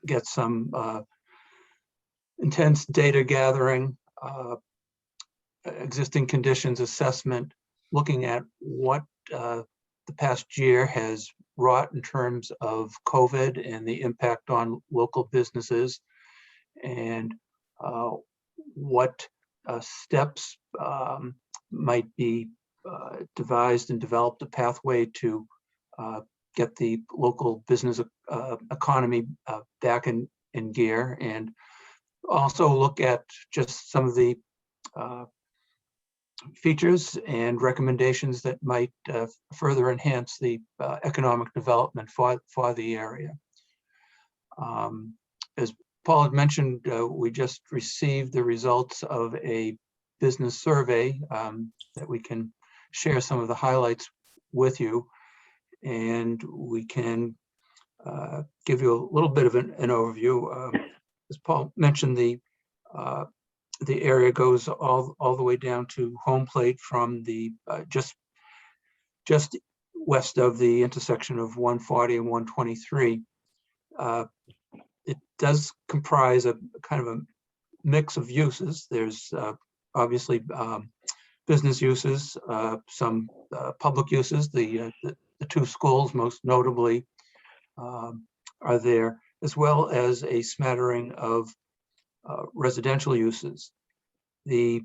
get some intense data gathering, existing conditions assessment, looking at what the past year has wrought in terms of COVID and the impact on local businesses, and what steps might be devised and developed a pathway to get the local business economy back in gear, and also look at just some of the features and recommendations that might further enhance the economic development for the area. As Paul had mentioned, we just received the results of a business survey that we can share some of the highlights with you, and we can give you a little bit of an overview. As Paul mentioned, the area goes all the way down to home plate from the just west of the intersection of 140 and 123. It does comprise a kind of a mix of uses. There's obviously business uses, some public uses. The two schools most notably are there, as well as a smattering of residential uses. The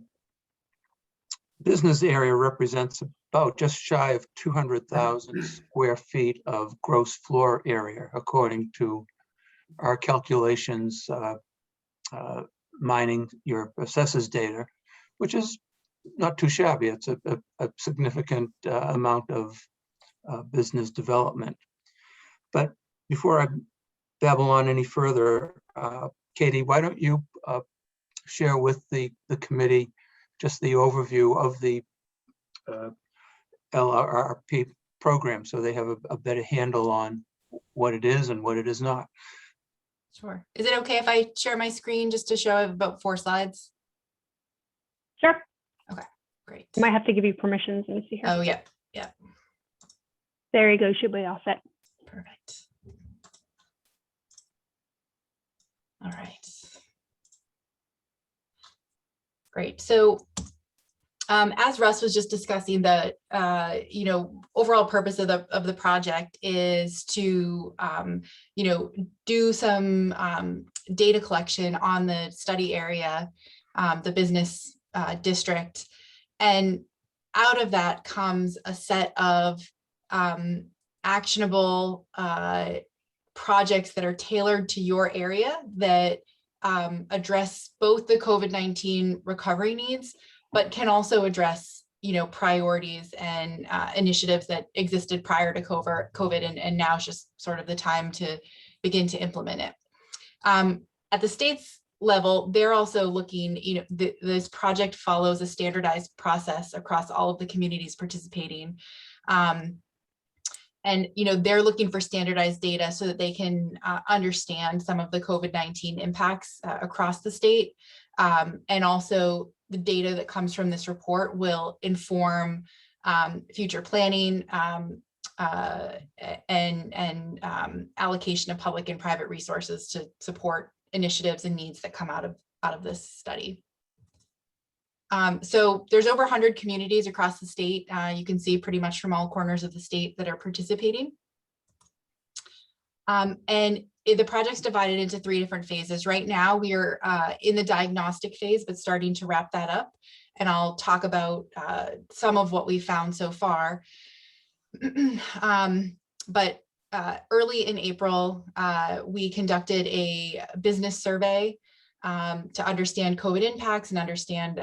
business area represents about just shy of 200,000 square feet of gross floor area, according to our calculations, mining your assessors data, which is not too shabby. It's a significant amount of business development. But before I babble on any further, Katie, why don't you share with the committee just the overview of the LRRP program, so they have a better handle on what it is and what it is not. Sure. Is it okay if I share my screen just to show about 4 slides? Sure. Okay, great. I might have to give you permissions. Let me see here. Oh, yep. There you go. Should be all set. Perfect. All right. Great. So as Russ was just discussing, the overall purpose of the project is to do some data collection on the study area, the business district, and out of that comes a set of actionable projects that are tailored to your area that address both the COVID-19 recovery needs, but can also address, priorities and initiatives that existed prior to COVID, and now is just sort of the time to begin to implement it. At the state's level, they're also looking, this project follows a standardized process across all of the communities participating. And they're looking for standardized data so that they can understand some of the COVID-19 impacts across the state. And also the data that comes from this report will inform future planning and allocation of public and private resources to support initiatives and needs that come out of this study. So there's over 100 communities across the state. You can see pretty much from all corners of the state that are participating. And the project's divided into 3 different phases. Right now, we are in the diagnostic phase, but starting to wrap that up. And I'll talk about some of what we found so far. But early in April, we conducted a business survey to understand COVID impacts and understand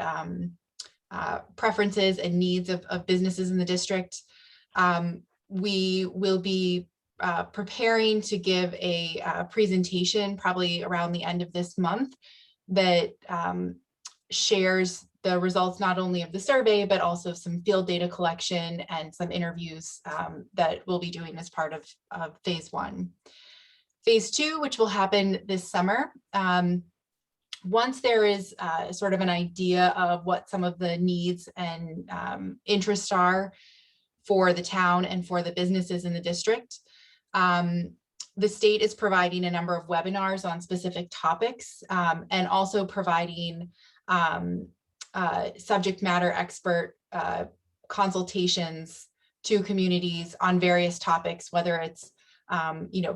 preferences and needs of businesses in the district. We will be preparing to give a presentation probably around the end of this month that shares the results not only of the survey, but also some field data collection and some interviews that we'll be doing as part of phase 1. Phase 2, which will happen this summer, once there is sort of an idea of what some of the needs and interests are for the town and for the businesses in the district, The state is providing a number of webinars on specific topics, and also providing subject matter expert consultations to communities on various topics, whether it's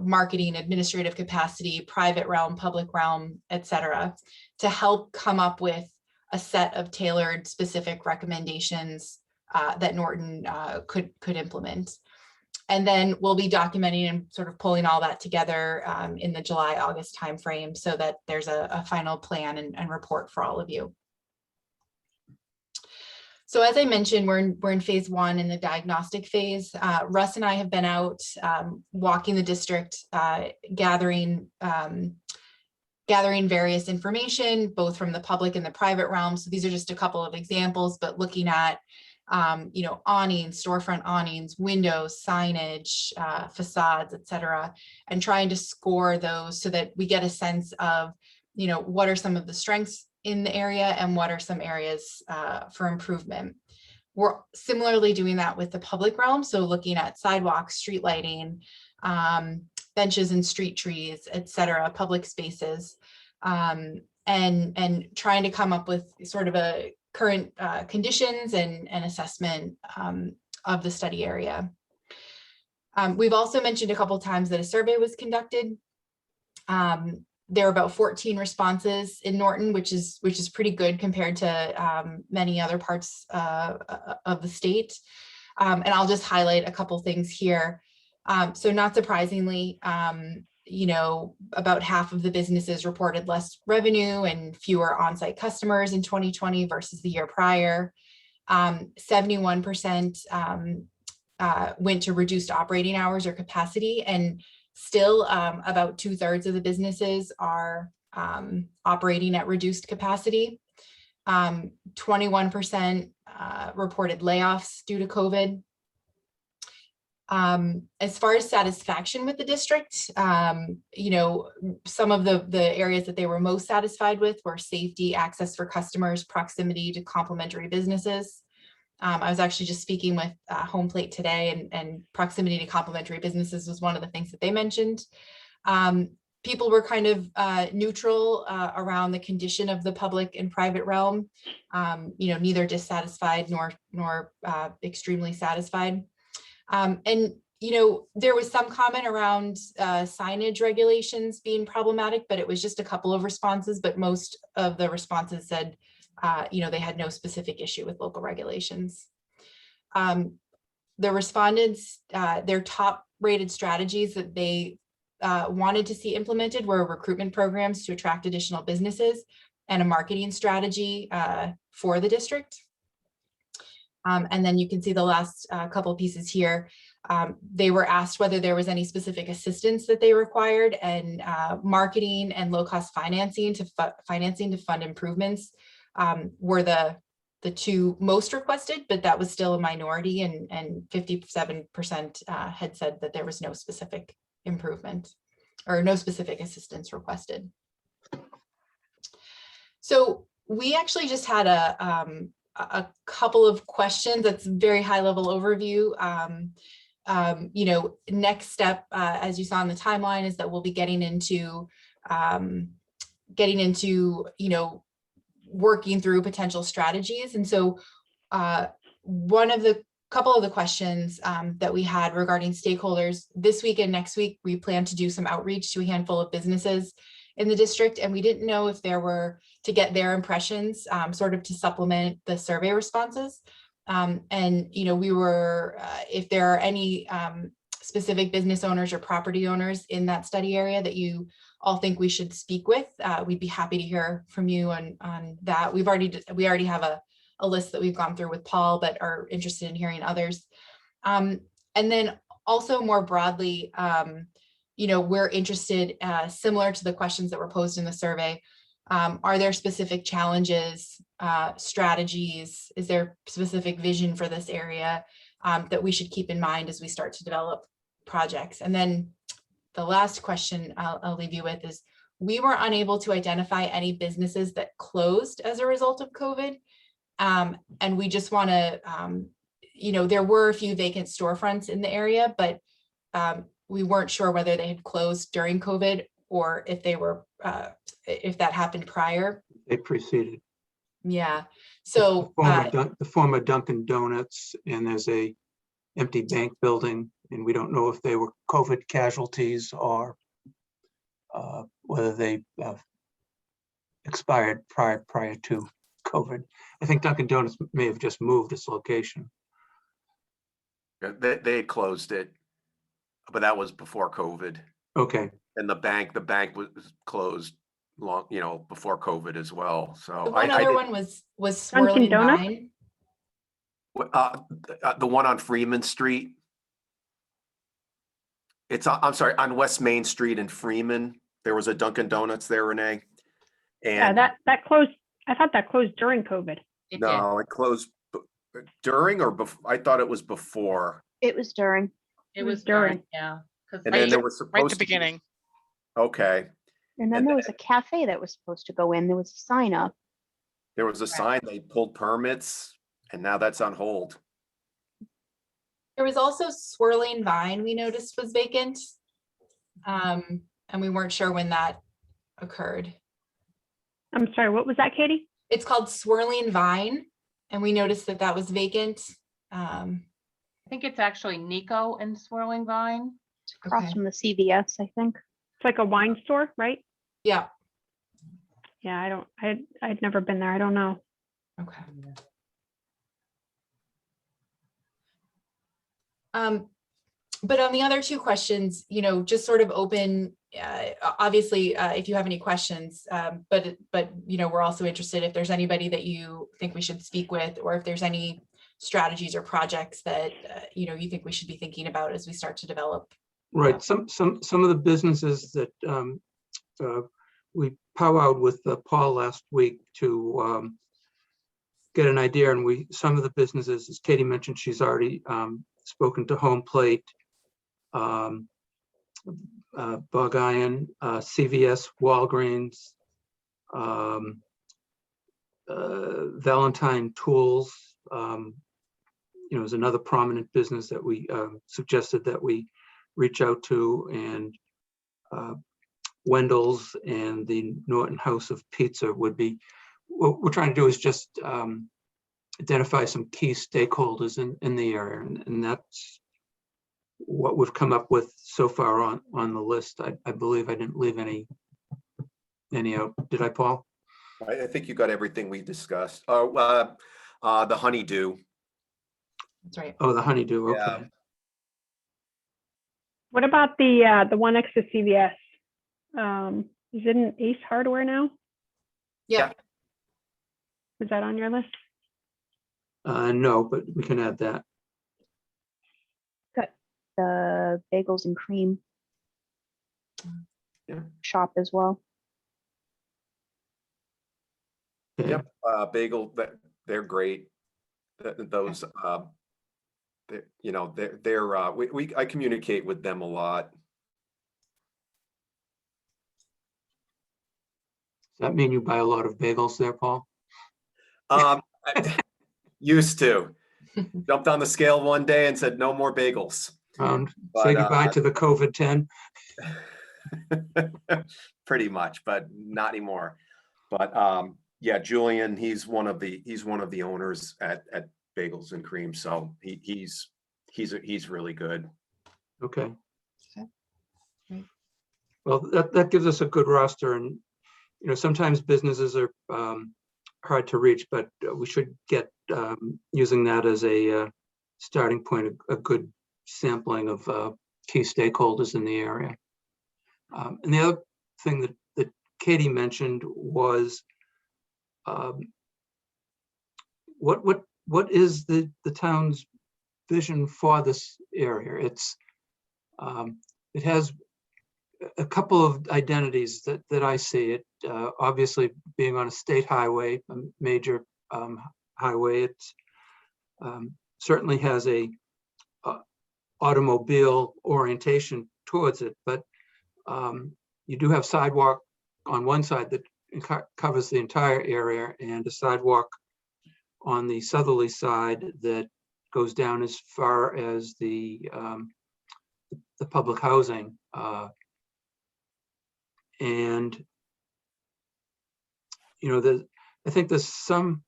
marketing, administrative capacity, private realm, public realm, et cetera, to help come up with a set of tailored specific recommendations that Norton could implement. And then we'll be documenting and sort of pulling all that together in the July-August timeframe so that there's a final plan and report for all of you. So as I mentioned, we're in phase 1 in the diagnostic phase. Russ and I have been out walking the district, gathering various information, both from the public and the private realm. So these are just a couple of examples, but looking at awnings, storefront awnings, windows, signage, facades, et cetera, and trying to score those so that we get a sense of, what are some of the strengths in the area and what are some areas for improvement. We're similarly doing that with the public realm. So looking at sidewalks, street lighting, benches and street trees, et cetera, public spaces, and trying to come up with sort of a current conditions and assessment of the study area. We've also mentioned a couple of times that a survey was conducted. There are about 14 responses in Norton, which is pretty good compared to many other parts of the state. And I'll just highlight a couple things here. So not surprisingly, about half of the businesses reported less revenue and fewer on-site customers in 2020 versus the year prior. 71% went to reduced operating hours or capacity, and still about 2/3 of the businesses are operating at reduced capacity. 21% reported layoffs due to COVID. As far as satisfaction with the district, some of the areas that they were most satisfied with were safety, access for customers, proximity to complementary businesses. I was actually just speaking with Home Plate today, and proximity to complementary businesses was one of the things that they mentioned. People were kind of neutral around the condition of the public and private realm, neither dissatisfied nor extremely satisfied. And there was some comment around signage regulations being problematic, but it was just a couple of responses, but most of the responses said, they had no specific issue with local regulations. The respondents, their top rated strategies that they wanted to see implemented were recruitment programs to attract additional businesses and a marketing strategy for the district. And then you can see the last couple of pieces here. They were asked whether there was any specific assistance that they required, and marketing and low-cost financing to fund improvements were the two most requested, but that was still a minority, and 57% had said that there was no specific improvement or no specific assistance requested. So we actually just had a couple of questions. That's very high level overview. Next step, as you saw in the timeline, is that we'll be getting into working through potential strategies. And so couple of the questions that we had regarding stakeholders this week and next week, we plan to do some outreach to a handful of businesses in the district, and we didn't know if there were to get their impressions sort of to supplement the survey responses. We were, if there are any specific business owners or property owners in that study area that you all think we should speak with, we'd be happy to hear from you on that. We already have a list that we've gone through with Paul, but are interested in hearing others. And then also more broadly, we're interested, similar to the questions that were posed in the survey, are there specific challenges, strategies? Is there specific vision for this area that we should keep in mind as we start to develop projects? And then the last question I'll leave you with is, we were unable to identify any businesses that closed as a result of COVID. And we just want to, there were a few vacant storefronts in the area, but we weren't sure whether they had closed during COVID or if they were, if that happened prior. They preceded. Yeah. So The former Dunkin' Donuts, and there's a empty bank building, and we don't know if they were COVID casualties or whether they expired prior to COVID. I think Dunkin' Donuts may have just moved its location. Yeah, they had closed it, but that was before COVID. Okay, And the bank was closed long, before COVID as well. So the one other one was Dunkin' Swirling Donuts? Vine. The one on Freeman Street. I'm sorry, on West Main Street in Freeman. There was a Dunkin' Donuts there, Renee. Yeah, And that closed. I thought that closed during COVID. It did. no, it closed during or before. I thought it was before. It was during. It was was during. during, yeah. 'Cause And they- then there was supposed Right at to the be- beginning. Okay. And then And there was a cafe that was supposed to go in. There was a sign up. There was a sign, they pulled permits, and now that's on hold. There was also Swirling Vine we noticed was vacant. And we weren't sure when that occurred. I'm sorry, what was that, Katie? It's called Swirling Vine, and we noticed that that was vacant. I think it's actually Nico and Swirling Vine. Across Okay. from the CVS, I think. It's like a wine store, right? Yeah, Yeah, I'd never been there. I don't know. okay. But on the other two questions, just sort of open, obviously, if you have any questions, but we're also interested if there's anybody that you think we should speak with, or if there's any strategies or projects that, you think we should be thinking about as we start to develop. right. Some of the businesses that we powwowed with Paul last week to get an idea, and some of the businesses, as Katie mentioned, she's already spoken to Home Plate, Bug Iron, CVS, Walgreens, Valentine Tools, is another prominent business that we suggested that we reach out to, and Wendell's and the Norton House of Pizza would be. What we're trying to do is just identify some key stakeholders in the area, and that's what we've come up with so far on the list. I believe I didn't leave any out. Did I, Paul? I think you got everything we discussed. The Honeydew. That's right. Oh, the Honeydew, okay. Yeah. What about the one next to CVS? Is it an Ace Hardware now? Yeah. Is that on your list? No, but we can add that. The bagels and cream Yeah. shop as well. Okay. Yep. Bagel, they're great. Those, I communicate with them a lot. Does that mean you buy a lot of bagels there, Paul? Used to. Jumped on the scale one day and said, no more bagels. Say But, goodbye to the COVID-10. Pretty much, but not anymore. But yeah, Julian, he's one of the owners at Bagels and Cream. So he's really good. Okay. Okay. Great. Well, that gives us a good roster, and sometimes businesses are hard to reach, but we should get using that as a starting point, a good sampling of key stakeholders in the area. And the other thing that Katie mentioned was what is the town's vision for this area? It has a couple of identities that I see it. Obviously, being on a state highway, a major highway, it certainly has a automobile orientation towards it, but you do have sidewalk on one side that covers the entire area, and a sidewalk on the southerly side that goes down as far as the the public housing. And, you know, I think there's some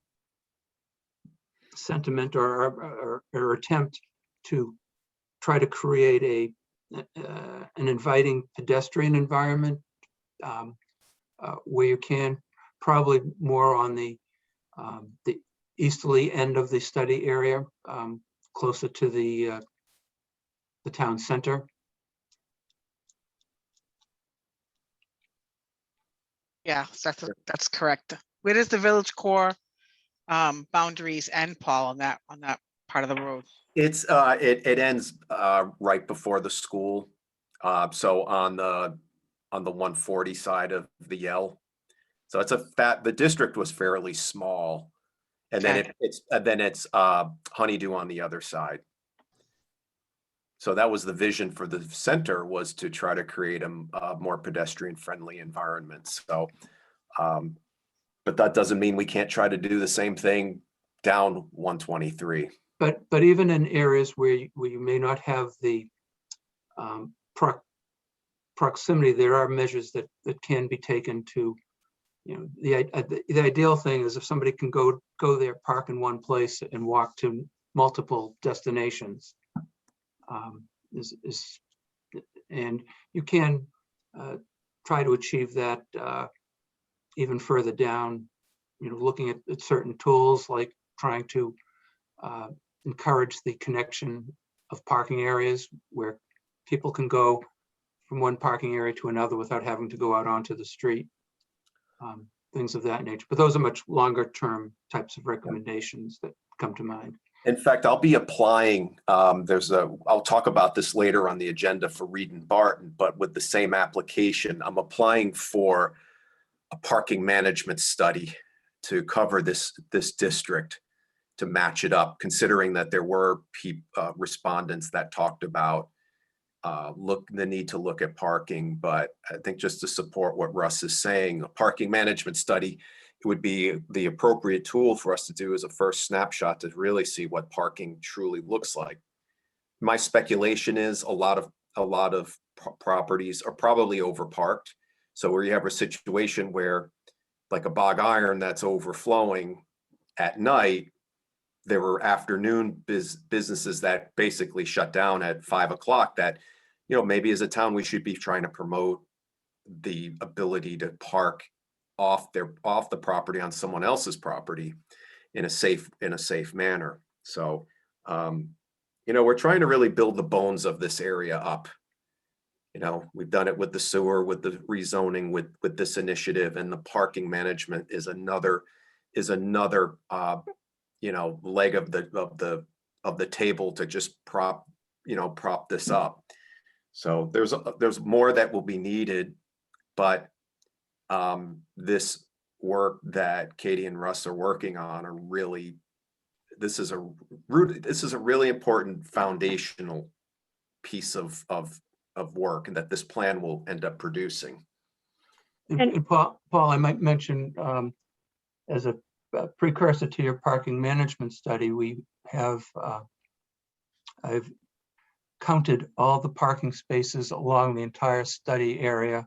sentiment or attempt to try to create an inviting pedestrian environment where you can, probably more on the easterly end of the study area, closer to the town center. Yeah, that's correct. Where does the village core boundaries end, Paul, on that part of the road? It's it ends right before the school. So on the 140 side of the Yell. So it's the district was fairly small. And then Okay. it's Honeydew on the other side. So that was the vision for the center, was to try to create a more pedestrian friendly environment. So but that doesn't mean we can't try to do the same thing down 123. But even in areas where you may not have the proximity, there are measures that can be taken to, you know, the ideal thing is if somebody can go there, park in one place and walk to multiple destinations. And you can try to achieve that even further down, you know, looking at certain tools like trying to encourage the connection of parking areas where people can go from one parking area to another without having to go out onto the street. Things of that nature. But those are much longer term types of recommendations that come to mind. In fact, I'll be applying, I'll talk about this later on the agenda for Reed and Barton, but with the same application, I'm applying for a parking management study to cover this district, to match it up, considering that there were respondents that talked about the need to look at parking. But I think just to support what Russ is saying, a parking management study, it would be the appropriate tool for us to do as a first snapshot to really see what parking truly looks like. My speculation is a lot of properties are probably overparked. So where you have a situation where, like a Bog Iron that's overflowing at night, there were afternoon businesses that basically shut down at 5 o'clock, that, you know, maybe as a town, we should be trying to promote the ability to park off the property on someone else's property in a safe manner. So, you know, we're trying to really build the bones of this area up. You know, we've done it with the sewer, with the rezoning, with this initiative, and the parking management is another you know, leg of the table to just prop this up. So there's more that will be needed, but this work that Katie and Russ are working on are really, this is a really important foundational piece of work, and that this plan will end up producing. And Paul, I might mention, as a precursor to your parking management study, we have, I've counted all the parking spaces along the entire study area,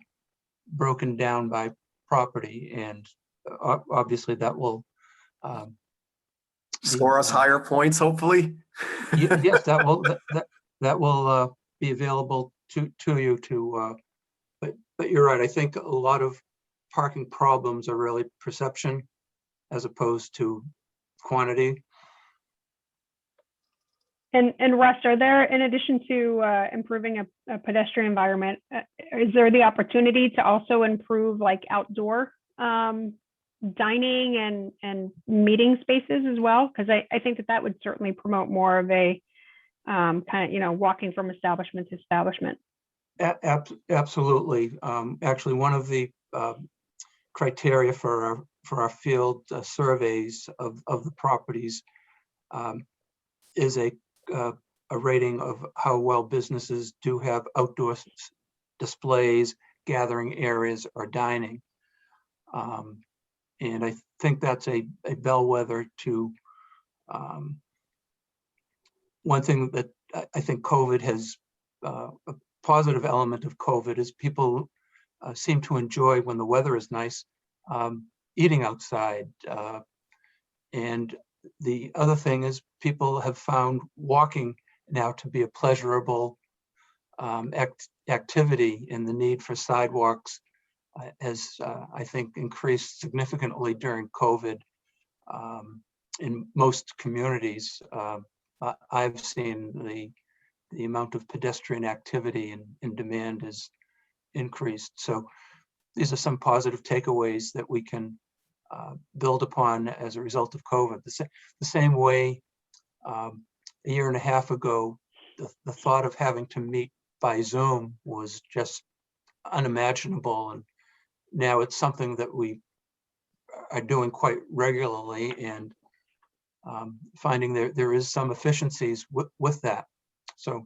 broken down by property, and obviously that will Score us higher points, hopefully. yes, that will be available to you to. But you're right. I think a lot of parking problems are really perception as opposed to quantity. And Russ, are there, in addition to improving a pedestrian environment, is there the opportunity to also improve like outdoor dining and meeting spaces as well? Because I think that would certainly promote more of a kind of, you know, walking from establishment to establishment. Absolutely. Actually, one of the criteria for our field surveys of the properties is a rating of how well businesses do have outdoor displays, gathering areas, or dining. And I think that's a bellwether to one thing that I think COVID has positive element of COVID is people seem to enjoy, when the weather is nice, eating outside. And the other thing is people have found walking now to be a pleasurable activity, and the need for sidewalks has, I think, increased significantly during COVID in most communities. I've seen the amount of pedestrian activity and demand is increased. So these are some positive takeaways that we can build upon as a result of COVID. The same way a year and a half ago, the thought of having to meet by Zoom was just unimaginable. And now it's something that we are doing quite regularly, and finding there is some efficiencies with that. So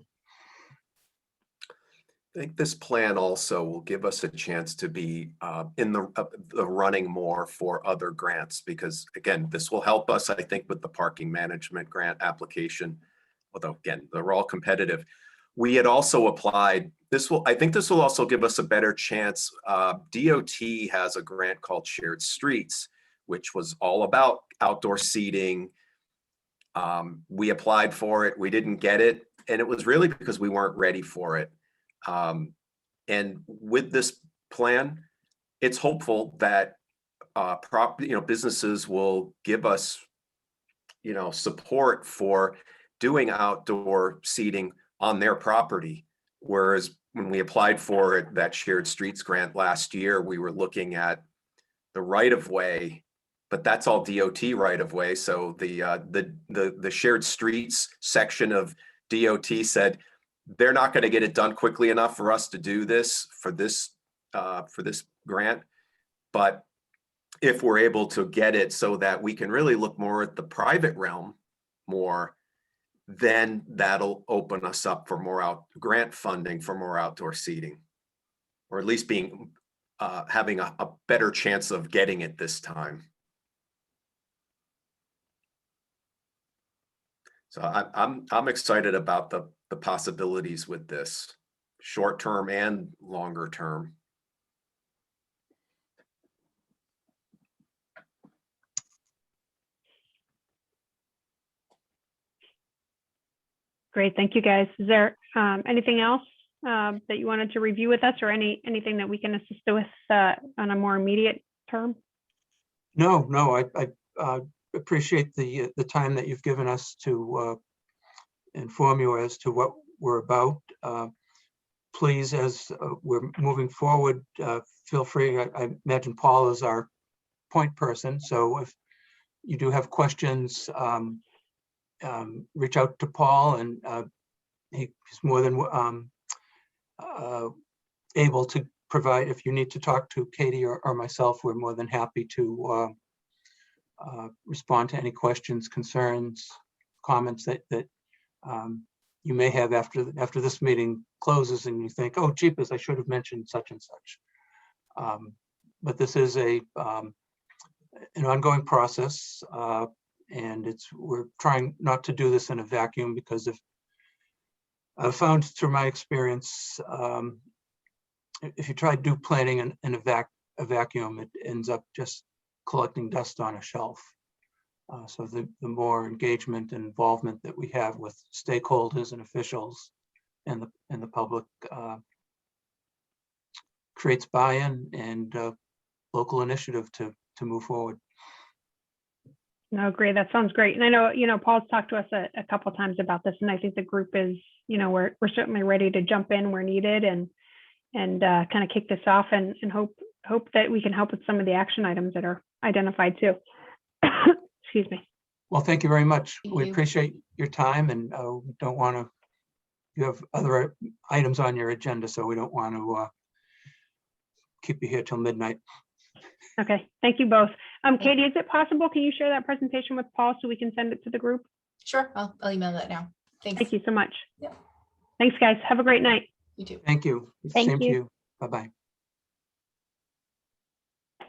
I think this plan also will give us a chance to be in the running more for other grants, because again, this will help us, I think, with the parking management grant application. Although again, they're all competitive. We had also applied, I think this will also give us a better chance. DOT has a grant called Shared Streets, which was all about outdoor seating. We applied for it, we didn't get it. And it was really because we weren't ready for it. And with this plan, it's hopeful that businesses will give us support for doing outdoor seating on their property. Whereas when we applied for it, that Shared Streets grant last year, we were looking at the right of way, but that's all DOT right of way. So the Shared Streets section of DOT said they're not going to get it done quickly enough for us to do this for this grant. But if we're able to get it so that we can really look more at the private realm more, then that'll open us up for more grant funding for more outdoor seating, or at least having a better chance of getting it this time. So I'm excited about the possibilities with this, short term and longer term. Great, thank you guys. Is there anything else that you wanted to review with us, or anything that we can assist with on a more immediate term? No, I appreciate the time that you've given us to inform you as to what we're about. Please, as we're moving forward, feel free. I imagine Paul is our point person, so if you do have questions, reach out to Paul, and he's more than able to provide. If you need to talk to Katie or myself, we're more than happy to respond to any questions, concerns, comments that you may have after this meeting closes, and you think, oh, jeepers, I should have mentioned such and such. But this is an ongoing process, and we're trying not to do this in a vacuum, because if I've found through my experience, if you try to do planning in a vacuum, it ends up just collecting dust on a shelf. So the more engagement and involvement that we have with stakeholders and officials and the public creates buy-in and local initiative to move forward. No, great. That sounds great. And I know, Paul's talked to us a couple of times about this, and I think the group is, we're certainly ready to jump in where needed and kind of kick this off and hope that we can help with some of the action items that are identified too. Excuse me. Well, thank you very much. Thank We you. appreciate your time, and don't want to, you have other items on your agenda, so we don't want to keep you here till midnight. Okay, thank you both. Katie, is it possible, can you share that presentation with Paul so we can send it to the group? Sure, I'll email that now. Thanks. Thank you so much. Yeah. Thanks, guys. Have a great night. You too. Thank you. Thank Same to you. you. Bye-bye.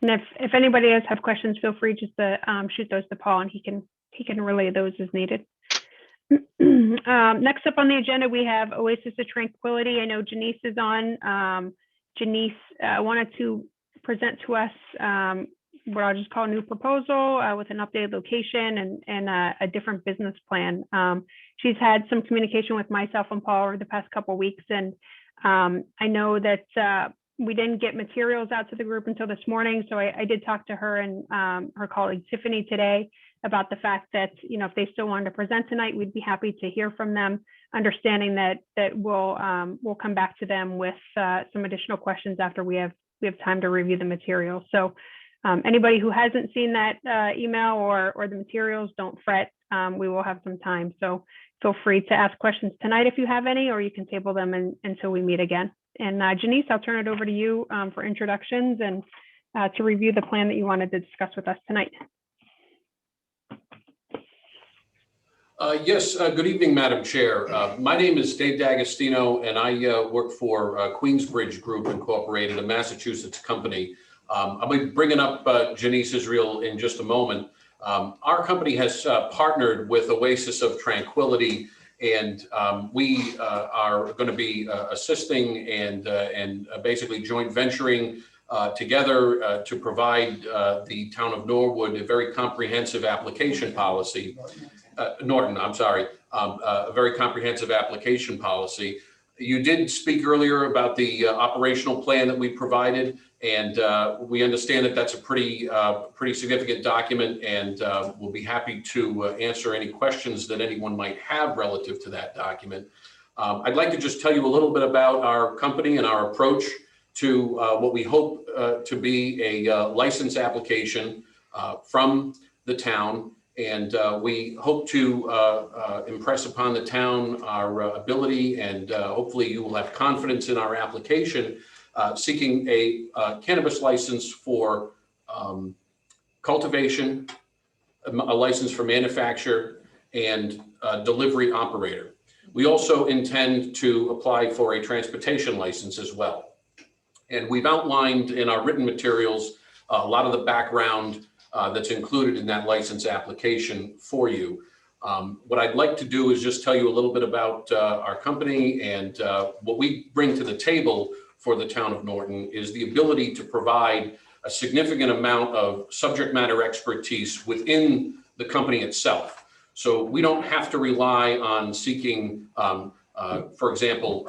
And if anybody does have questions, feel free just to shoot those to Paul, and he can relay those as needed. Next up on the agenda, we have Oasis of Tranquility. I know Janice is on. Janice wanted to present to us what I'll just call a new proposal with an updated location and a different business plan. She's had some communication with myself and Paul over the past couple of weeks, and I know that we didn't get materials out to the group until this morning. So I did talk to her and her colleague Tiffany today about the fact that, you know, if they still wanted to present tonight, we'd be happy to hear from them, understanding that we'll come back to them with some additional questions after we have time to review the material. So anybody who hasn't seen that email or the materials, don't fret. We will have some time. So feel free to ask questions tonight if you have any, or you can table them until we meet again. And Janice, I'll turn it over to you for introductions and to review the plan that you wanted to discuss with us tonight. Yes, good evening, Madam Chair. My name is Dave D'Agostino, and I work for Queensbridge Group Incorporated, a Massachusetts company. I'll be bringing up Janice Israel in just a moment. Our company has partnered with Oasis of Tranquility, and we are going to be assisting and basically joint venturing together to provide the town of Norwood a very comprehensive application policy. Norton, I'm sorry, a very comprehensive application policy. You did speak earlier about the operational plan that we provided, and we understand that that's a pretty significant document, and we'll be happy to answer any questions that anyone might have relative to that document. I'd like to just tell you a little bit about our company and our approach to what we hope to be a license application from the town. And we hope to impress upon the town our ability, and hopefully you will have confidence in our application, seeking a cannabis license for cultivation, a license for manufacture, and delivery operator. We also intend to apply for a transportation license as well. And we've outlined in our written materials a lot of the background that's included in that license application for you. What I'd like to do is just tell you a little bit about our company, and what we bring to the table for the town of Norton is the ability to provide a significant amount of subject matter expertise within the company itself. So we don't have to rely on seeking, for example,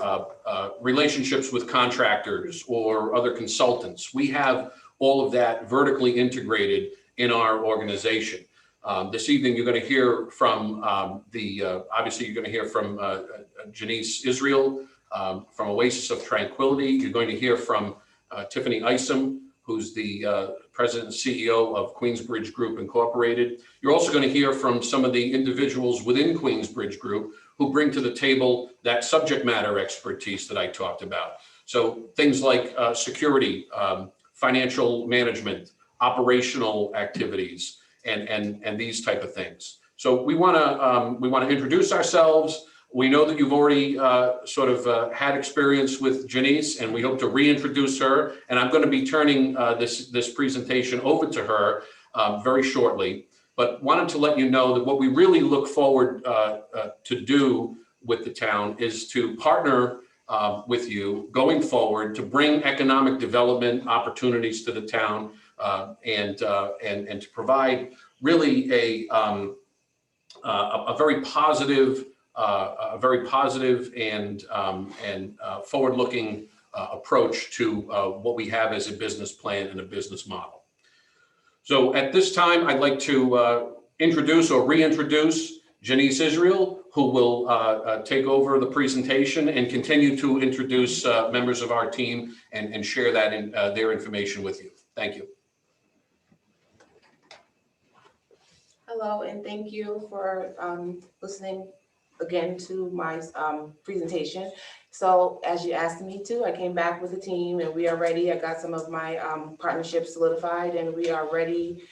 relationships with contractors or other consultants. We have all of that vertically integrated in our organization. This evening, you're going to hear from obviously you're going to hear from Janice Israel from Oasis of Tranquility. You're going to hear from Tiffany Isom, who's the president and CEO of Queensbridge Group Incorporated. You're also going to hear from some of the individuals within Queensbridge Group who bring to the table that subject matter expertise that I talked about. So things like security, financial management, operational activities, and these type of things. So we want to introduce ourselves. We know that you've already sort of had experience with Janice, and we hope to reintroduce her. And I'm going to be turning this presentation over to her very shortly. But wanted to let you know that what we really look forward to do with the town is to partner with you going forward to bring economic development opportunities to the town, and to provide really a very positive and forward-looking approach to what we have as a business plan and a business model. So at this time, I'd like to introduce or reintroduce Janice Israel, who will take over the presentation and continue to introduce members of our team and share that their information with you. Thank you. Hello, and thank you for listening again to my presentation. So as you asked me to, I came back with a team and we are ready. I got some of my partnerships solidified, and we are ready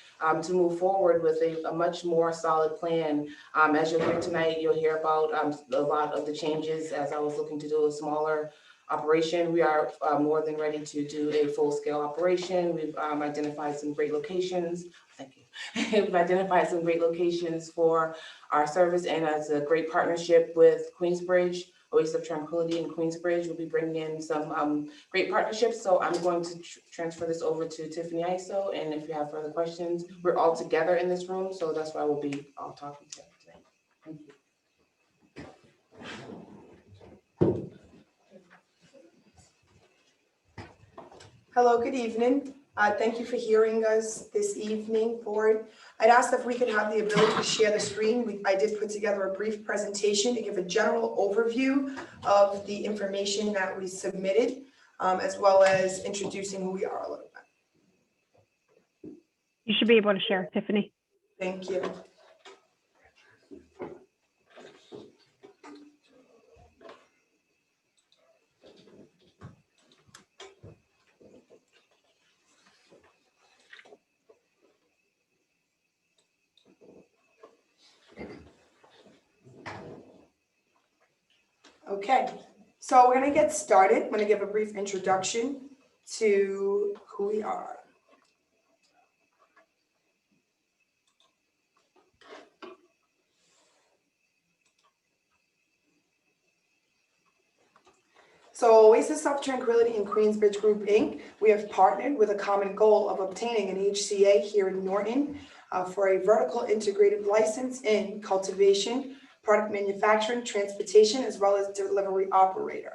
to move forward with a much more solid plan. As you'll hear tonight, you'll hear about a lot of the changes as I was looking to do a smaller operation. We are more than ready to do a full-scale operation. We've identified some great locations. Thank you. We've identified some great locations for our service, and as a great partnership with Queensbridge, Oasis of Tranquility in Queensbridge, we'll be bringing in some great partnerships. So I'm going to transfer this over to Tiffany Iso, and if you have further questions, we're all together in this room, so that's why we'll be all talking together today. Thank you. Hello, good evening. Thank you for hearing us this evening, board. I'd ask if we could have the ability to share the screen. I did put together a brief presentation to give a general overview of the information that we submitted, as well as introducing who we are a little bit. You should be able to share, Tiffany. Thank you. Okay, so we're going to get started. I'm going to give a brief introduction to who we are. So Oasis of Tranquility and Queensbridge Group, Inc., we have partnered with a common goal of obtaining an HCA here in Norton for a vertical integrated license in cultivation, product manufacturing, transportation, as well as delivery operator.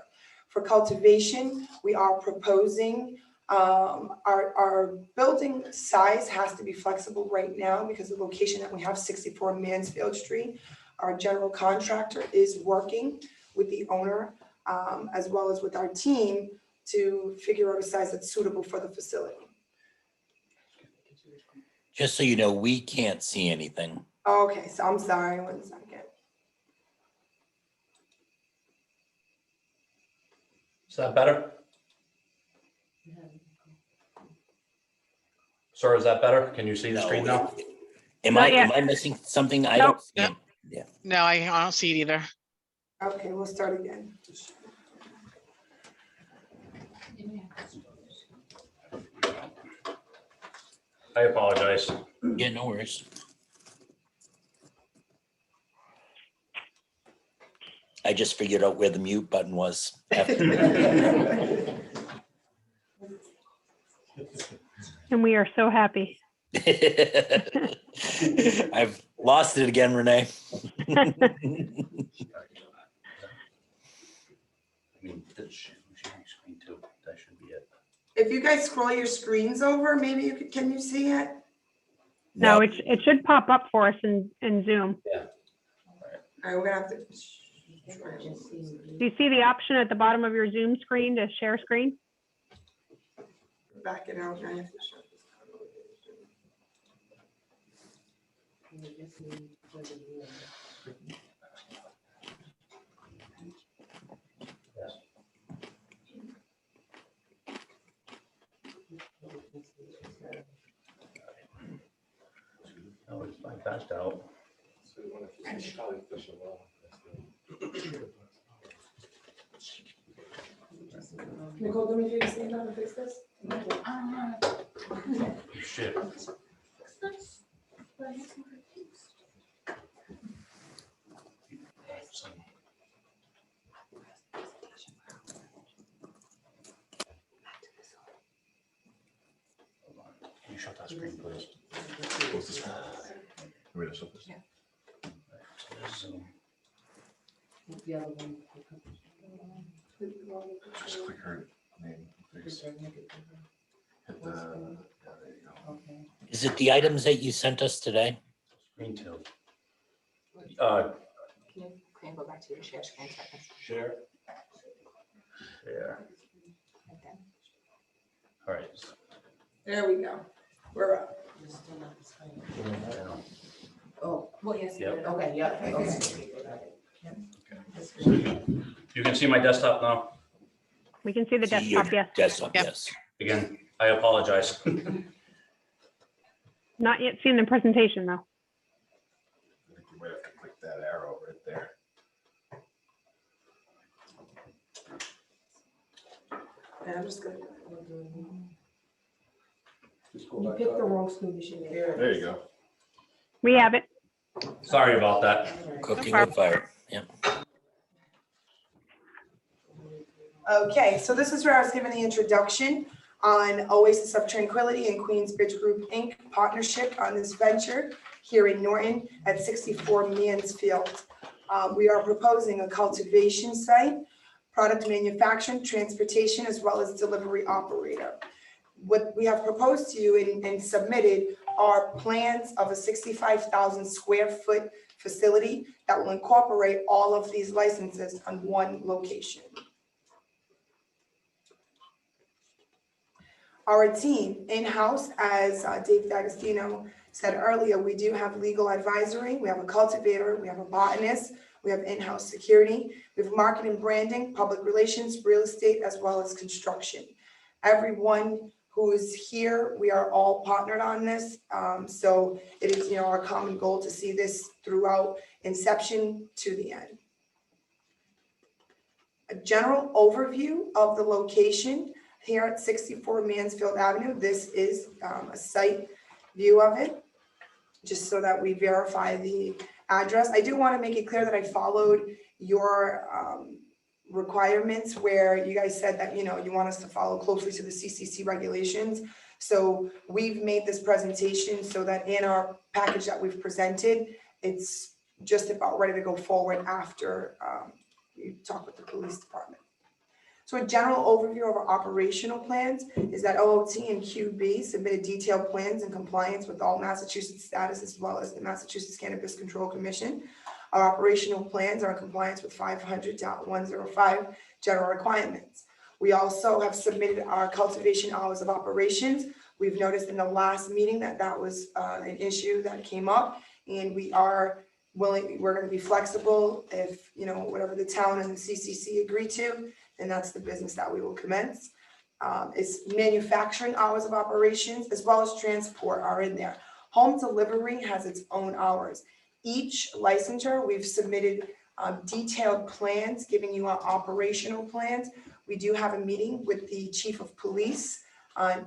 For cultivation, we are proposing our building size has to be flexible right now because the location that we have, 64 Mansfield Street, our general contractor is working with the owner as well as with our team to figure out a size that's suitable for the facility. Just so you know, we can't see anything. Okay, so I'm sorry, 1 second. Is that better? Sir, is that better? Can you see the screen now? Am Not yet. am I missing something? I Nope. don't see it. No, I don't see it either. Okay, we'll start again. I apologize. Yeah, no worries. I just figured out where the mute button was. And we are so happy. I've lost it again, Renee. I mean, sharing screen too. That should be it. If you guys scroll your screens over, maybe you could, can you see it? No, it should pop up for us in Zoom. Yeah. All right, we're gonna have to. Do you see the option at the bottom of your Zoom screen to share screen? Back it out. I have to show Oh, it's my passed out. Nicole, do me a favor, stand up and fix this? Shit. Can you shut that screen, please? What's this one? Wait a second. The other one. Just click her name. Fix. Hit the, yeah, there you go. Okay. Is it the items that you sent us today? Screen two. Can you go back to your share screen seconds? Share. Share. All right. There we go. We're up. You're still not displaying. Oh, well, yes, Yep. okay, yeah, okay. You can see my desktop now. We can see the See your desktop, yes. Desktop, Yep. yes. Again, I apologize. Not yet seen the presentation, though. I think you might have to click that arrow right there. And I'm just gonna. You picked the wrong screen, you should. There you go. We have it. Sorry about that. Cooking problem. with fire. Yeah. Okay, so this is where I was giving the introduction on Oasis of Tranquility and Queensbridge Group, Inc. partnership on this venture here in Norton at 64 Mansfield. We are proposing a cultivation site, product manufacturing, transportation, as well as delivery operator. What we have proposed to you and submitted are plans of a 65,000 square foot facility that will incorporate all of these licenses on one location. Our team in-house, as Dave D'Agostino said earlier, we do have legal advisory, we have a cultivator, we have a botanist, we have in-house security, we have marketing, branding, public relations, real estate, as well as construction. Everyone who is here, we are all partnered on this. So it is, our common goal to see this throughout inception to the end. A general overview of the location here at 64 Mansfield Avenue. This is a site view of it, just so that we verify the address. I do want to make it clear that I followed your requirements where you guys said that, you want us to follow closely to the CCC regulations. So we've made this presentation so that in our package that we've presented, it's just about ready to go forward after you talk with the police department. So a general overview of our operational plans is that OOT and QB submitted detailed plans in compliance with all Massachusetts status as well as the Massachusetts Cannabis Control Commission. Our operational plans are in compliance with 500.105 general requirements. We also have submitted our cultivation hours of operations. We've noticed in the last meeting that was an issue that came up, and we are willing, we're going to be flexible if, whatever the town and the CCC agree to, then that's the business that we will commence. It's manufacturing hours of operations as well as transport are in there. Home delivery has its own hours. Each licensure, we've submitted detailed plans, giving you our operational plans. We do have a meeting with the chief of police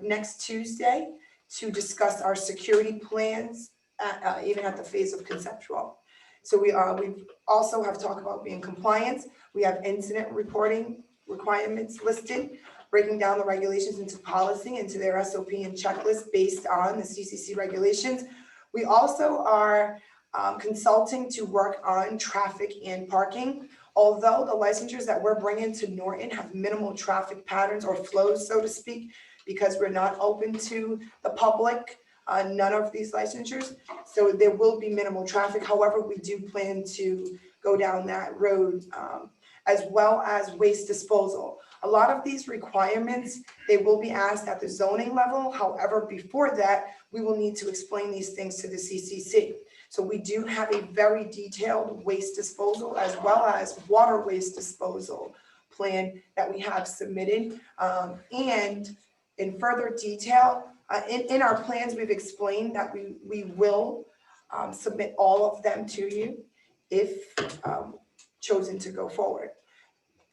next Tuesday to discuss our security plans, even at the phase of conceptual. So we also have talked about being compliance. We have incident reporting requirements listed, breaking down the regulations into policy, into their SOP and checklist based on the CCC regulations. We also are consulting to work on traffic and parking. Although the licensures that we're bringing to Norton have minimal traffic patterns or flows, so to speak, because we're not open to the public, none of these licensures. So there will be minimal traffic. However, we do plan to go down that road, as well as waste disposal. A lot of these requirements, they will be asked at the zoning level. However, before that, we will need to explain these things to the CCC. So we do have a very detailed waste disposal as well as water waste disposal plan that we have submitted. And in further detail, in our plans, we've explained that we will submit all of them to you if chosen to go forward.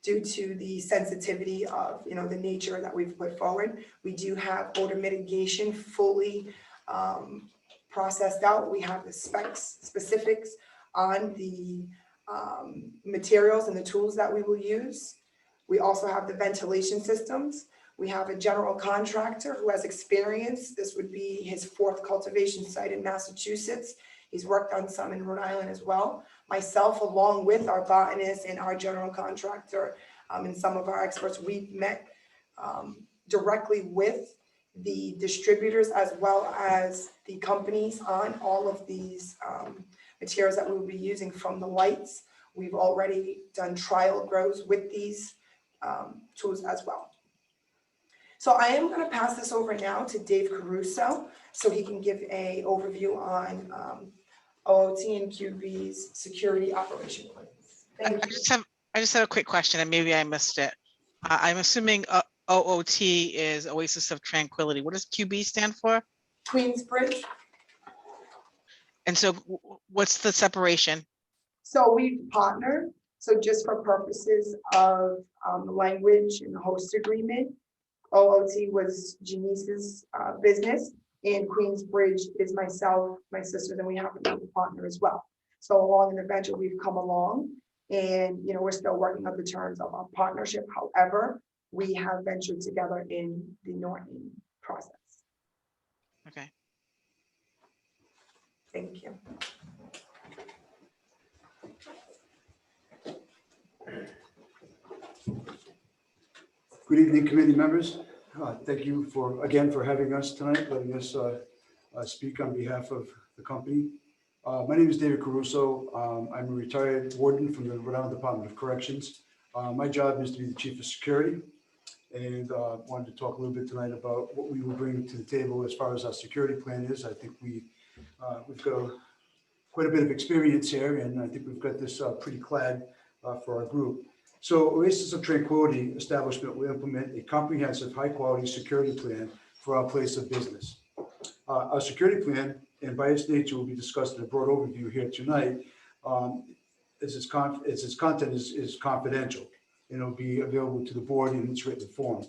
Due to the sensitivity of the nature that we've put forward, we do have odor mitigation fully processed out. We have the specifics on the materials and the tools that we will use. We also have the ventilation systems. We have a general contractor who has experience. This would be his 4th cultivation site in Massachusetts. He's worked on some in Rhode Island as well. Myself, along with our botanist and our general contractor and some of our experts, we've met directly with the distributors as well as the companies on all of these materials that we will be using, from the lights. We've already done trial grows with these tools as well. So I am going to pass this over now to Dave Caruso so he can give an overview on OOT and QB's security operation plans. I just have a quick question, and maybe I missed it. I'm assuming OOT is Oasis of Tranquility. What does QB stand for? Queensbridge. And so what's the separation? So we've partnered. So just for purposes of the language and the host agreement, OOT was Janice's business. And Queensbridge is myself, my sister, then we have another partner as well. So along in the venture, we've come along and, you know, we're still working on the terms of our partnership. However, we have ventured together in the Norton process. Okay. Thank you. Good evening, committee members. Thank you again for having us tonight, letting us speak on behalf of the company. My name is David Caruso. I'm a retired warden from the Rhode Island Department of Corrections. My job is to be the chief of security, and wanted to talk a little bit tonight about what we will bring to the table as far as our security plan is. I think we've got quite a bit of experience here, and I think we've got this pretty clad for our group. So Oasis of Tranquility establishment will implement a comprehensive, high-quality security plan for our place of business. Our security plan, and by its nature, will be discussed in a broad overview here tonight, as its content is confidential, and it'll be available to the board in its written form.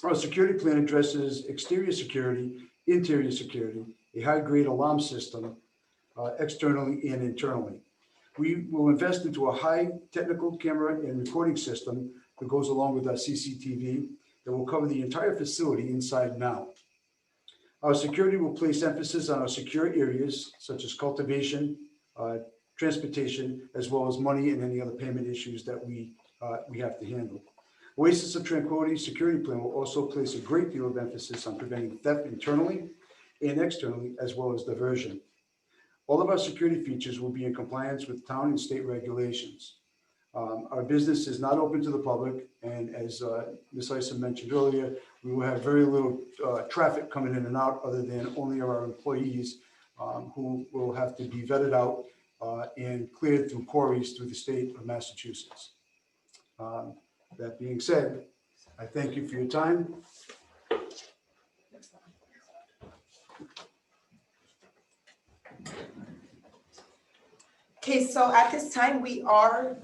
Our security plan addresses exterior security, interior security, a high-grade alarm system, externally and internally. We will invest into a high technical camera and recording system that goes along with our CCTV that will cover the entire facility inside and out. Our security will place emphasis on our secure areas such as cultivation, transportation, as well as money and any other payment issues that we have to handle. Oasis of Tranquility security plan will also place a great deal of emphasis on preventing theft internally and externally, as well as diversion. All of our security features will be in compliance with town and state regulations. Our business is not open to the public, and as Ms. Ison mentioned earlier, we will have very little traffic coming in and out other than only our employees who will have to be vetted out and cleared through quarries through the state of Massachusetts. That being said, I thank you for your time. Okay, so at this time, we are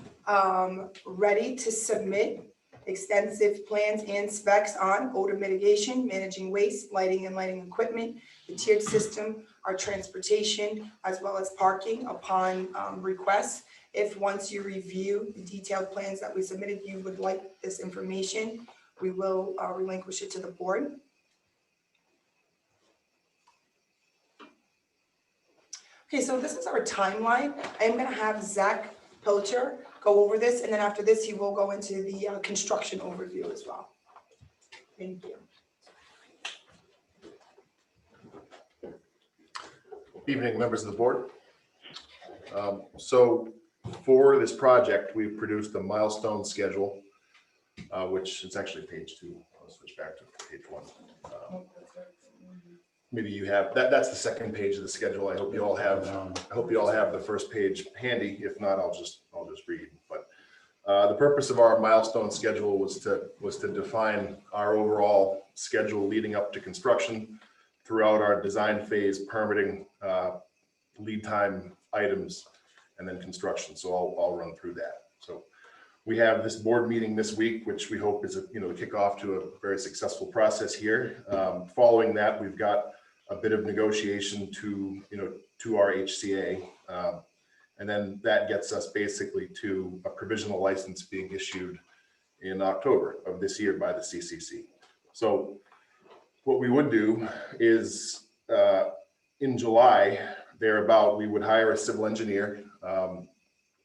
ready to submit extensive plans and specs on odor mitigation, managing waste, lighting and lighting equipment, the tiered system, our transportation, as well as parking upon request. If once you review the detailed plans that we submitted, you would like this information, we will relinquish it to the board. Okay, so this is our timeline. I'm gonna have Zach Pilcher go over this, and then after this, he will go into the construction overview as well. Thank you. Evening, members of the board. So for this project, we've produced a milestone schedule, which is actually page 2. I'll switch back to page 1. Maybe you have that's the second page of the schedule. I hope you all have the first page handy. If not, I'll just read. But the purpose of our milestone schedule was to define our overall schedule leading up to construction throughout our design phase, permitting, lead time items, and then construction. So I'll run through that. So we have this board meeting this week, which we hope is a kickoff to a very successful process here. Following that, we've got a bit of negotiation to our HCA, and then that gets us basically to a provisional license being issued in October of this year by the CCC. So what we would do is in July, thereabout, we would hire a civil engineer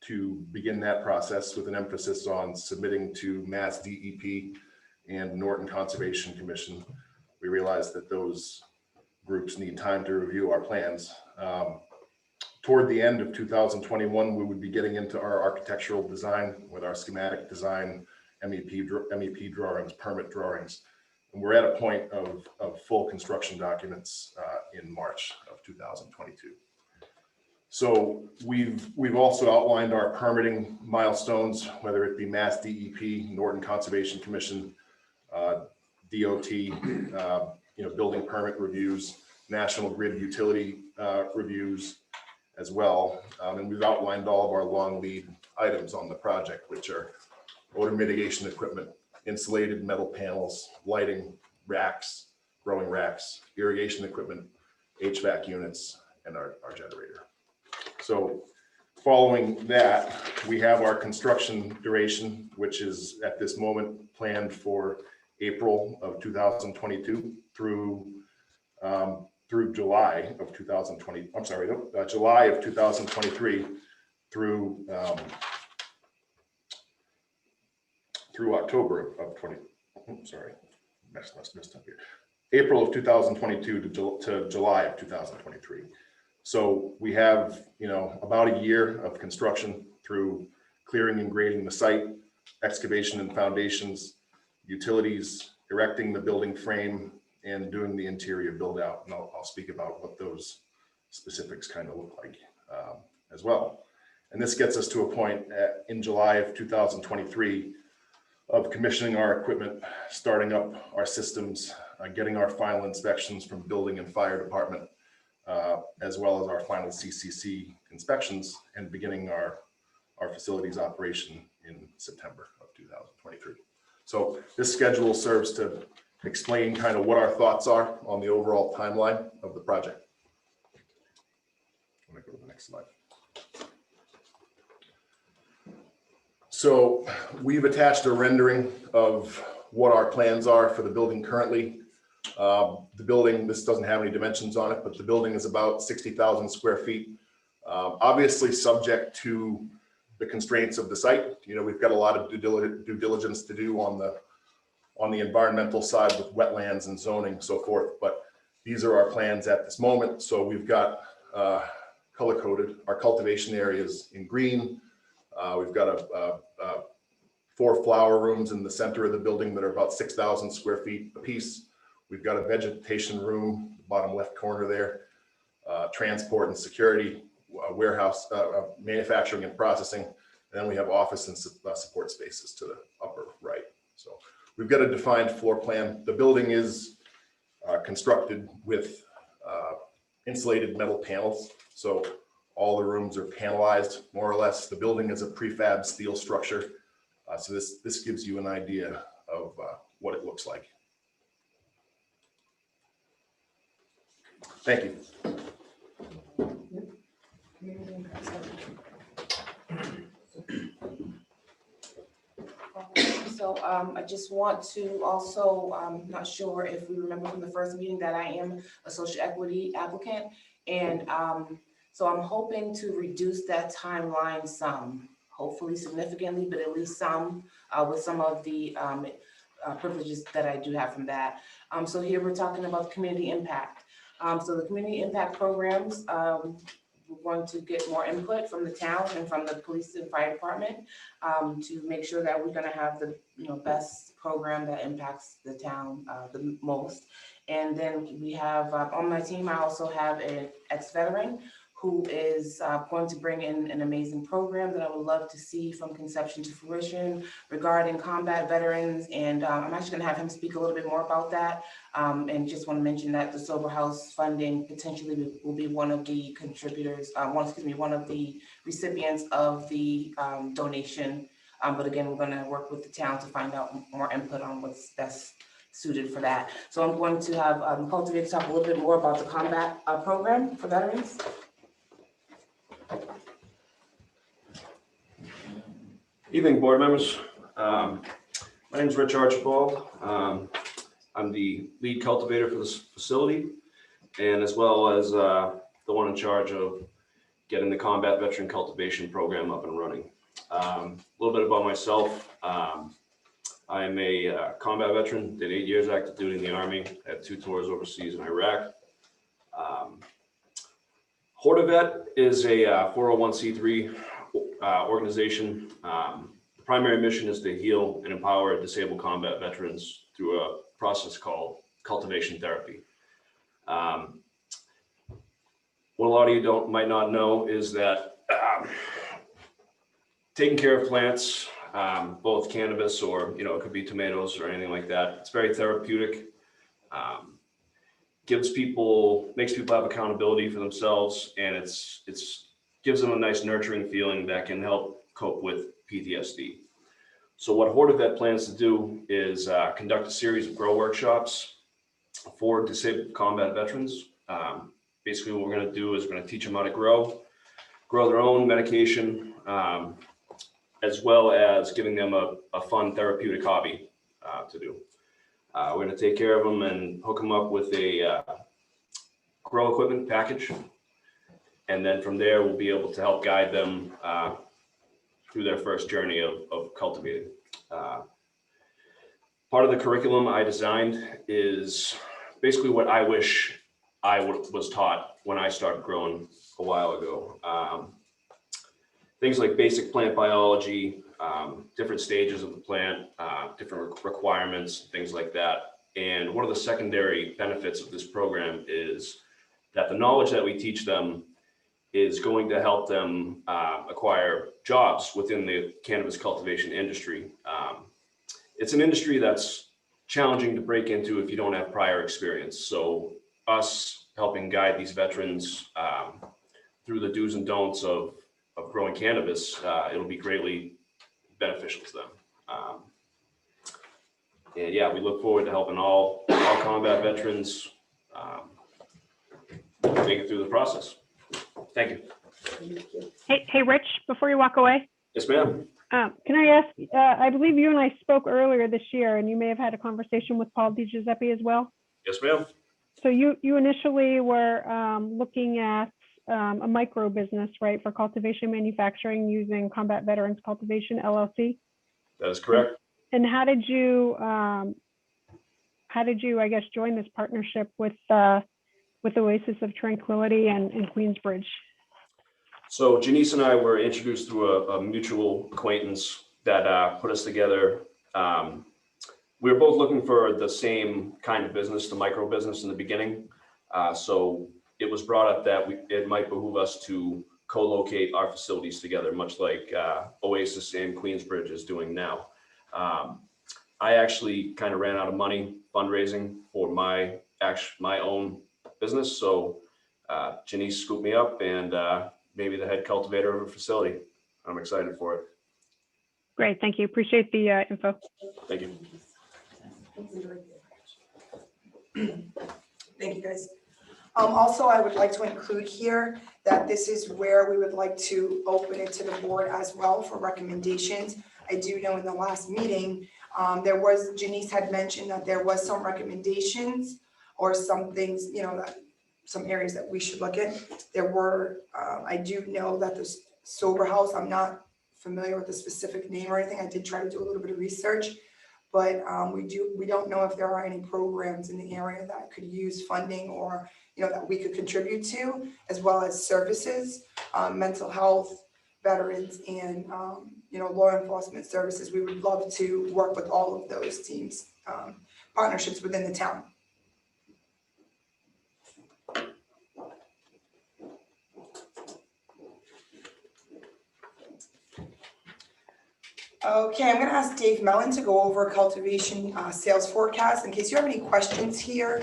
to begin that process with an emphasis on submitting to Mass DEP and Norton Conservation Commission. We realized that those groups need time to review our plans. Toward the end of 2021, we would be getting into our architectural design with our schematic design, MEP drawings, permit drawings. And we're at a point of full construction documents in March of 2022. So we've also outlined our permitting milestones, whether it be Mass DEP, Norton Conservation Commission, DOT, building permit reviews, National Grid utility reviews as well. And we've outlined all of our long lead items on the project, which are odor mitigation equipment, insulated metal panels, lighting, racks, growing racks, irrigation equipment, HVAC units, and our generator. So following that, we have our construction duration, which is at this moment planned for April of 2022 through July of 2020. I'm sorry, July of 2023 through October of 20. Sorry, messed up here. April of 2022 to July of 2023. So we have, about a year of construction through clearing and grading the site, excavation and foundations, utilities, erecting the building frame, and doing the interior build out. And I'll speak about what those specifics kind of look like as well. And this gets us to a point in July of 2023 of commissioning our equipment, starting up our systems, getting our final inspections from building and fire department, as well as our final CCC inspections, and beginning our facilities operation in September of 2023. So this schedule serves to explain kind of what our thoughts are on the overall timeline of the project. I'm gonna go to the next slide. So we've attached a rendering of what our plans are for the building currently. The building, this doesn't have any dimensions on it, but the building is about 60,000 square feet. Obviously subject to the constraints of the site. We've got a lot of due diligence to do on the environmental side with wetlands and zoning and so forth, but these are our plans at this moment. So we've got color coded our cultivation areas in green. We've got 4 flower rooms in the center of the building that are about 6,000 square feet apiece. We've got a vegetation room, bottom left corner there, transport and security, warehouse, manufacturing and processing. And then we have office and support spaces to the upper right. So we've got a defined floor plan. The building is constructed with insulated metal panels. So all the rooms are panelized, more or less. The building is a prefab steel structure. So this gives you an idea of what it looks like. Thank you. So I just want to also, I'm not sure if we remember from the first meeting that I am a social equity applicant. And so I'm hoping to reduce that timeline some, hopefully significantly, but at least some with some of the privileges that I do have from that. So here we're talking about community impact. So the community impact programs, we're going to get more input from the town and from the police and fire department to make sure that we're going to have the best program that impacts the town the most. And then we have on my team, I also have an ex-veteran who is going to bring in an amazing program that I would love to see from conception to fruition regarding combat veterans. And I'm actually gonna have him speak a little bit more about that. And just wanna mention that the Sober House funding potentially will be one of the contributors, one of the recipients of the donation. But again, we're gonna work with the town to find out more input on what's best suited for that. So I'm going to have Cultivate talk a little bit more about the combat program for veterans. Evening, board members. My name is Rich Archibald. I'm the lead cultivator for this facility, and as well as the one in charge of getting the combat veteran cultivation program up and running. A little bit about myself. I am a combat veteran, did 8 years active duty in the Army, had 2 tours overseas in Iraq. HortiVet is a 401c3 organization. The primary mission is to heal and empower disabled combat veterans through a process called Cultivation Therapy. What a lot of you might not know is that taking care of plants, both cannabis or it could be tomatoes or anything like that, it's very therapeutic. Makes people have accountability for themselves, and it's gives them a nice nurturing feeling that can help cope with PTSD. So what HortiVet plans to do is conduct a series of grow workshops for disabled combat veterans. Basically, what we're going to do is we're going to teach them how to grow their own medication, as well as giving them a fun therapeutic hobby to do. We're going to take care of them and hook them up with a grow equipment package. And then from there, we'll be able to help guide them through their first journey of cultivating. Part of the curriculum I designed is basically what I wish I was taught when I started growing a while ago. Things like basic plant biology, different stages of the plant, different requirements, things like that. And one of the secondary benefits of this program is that the knowledge that we teach them is going to help them acquire jobs within the cannabis cultivation industry. It's an industry that's challenging to break into if you don't have prior experience. So us helping guide these veterans through the do's and don'ts of growing cannabis, it'll be greatly beneficial to them. And yeah, we look forward to helping all combat veterans make it through the process. Thank you. Hey, Rich, before you walk away, Yes, ma'am. can I ask, I believe you and I spoke earlier this year, and you may have had a conversation with Paul DiGiuseppe as well. Yes, ma'am. So you initially were looking at a micro business, right, for cultivation manufacturing using Combat Veterans Cultivation LLC. That is correct. And how did you, I guess, join this partnership with Oasis of Tranquility and Queensbridge? So Janice and I were introduced through a mutual acquaintance that put us together. We were both looking for the same kind of business, the micro business in the beginning. So it was brought up that it might behoove us to co-locate our facilities together, much like Oasis and Queensbridge is doing now. I actually kind of ran out of money fundraising for my own business. So Janice scooped me up and maybe the head cultivator of a facility. I'm excited for it. Great, thank you. Appreciate the info. Thank you. Thank you, guys. Also, I would like to include here that this is where we would like to open it to the board as well for recommendations. I do know in the last meeting, Janice had mentioned that there was some recommendations or some things, that some areas that we should look at. There were, I do know that the sober house, I'm not familiar with the specific name or anything. I did try to do a little bit of research, but we don't know if there are any programs in the area that could use funding or, that we could contribute to, as well as services, mental health, veterans, and, law enforcement services. We would love to work with all of those teams, partnerships within the town. Okay, I'm going to ask Dave Mellon to go over cultivation sales forecast. In case you have any questions here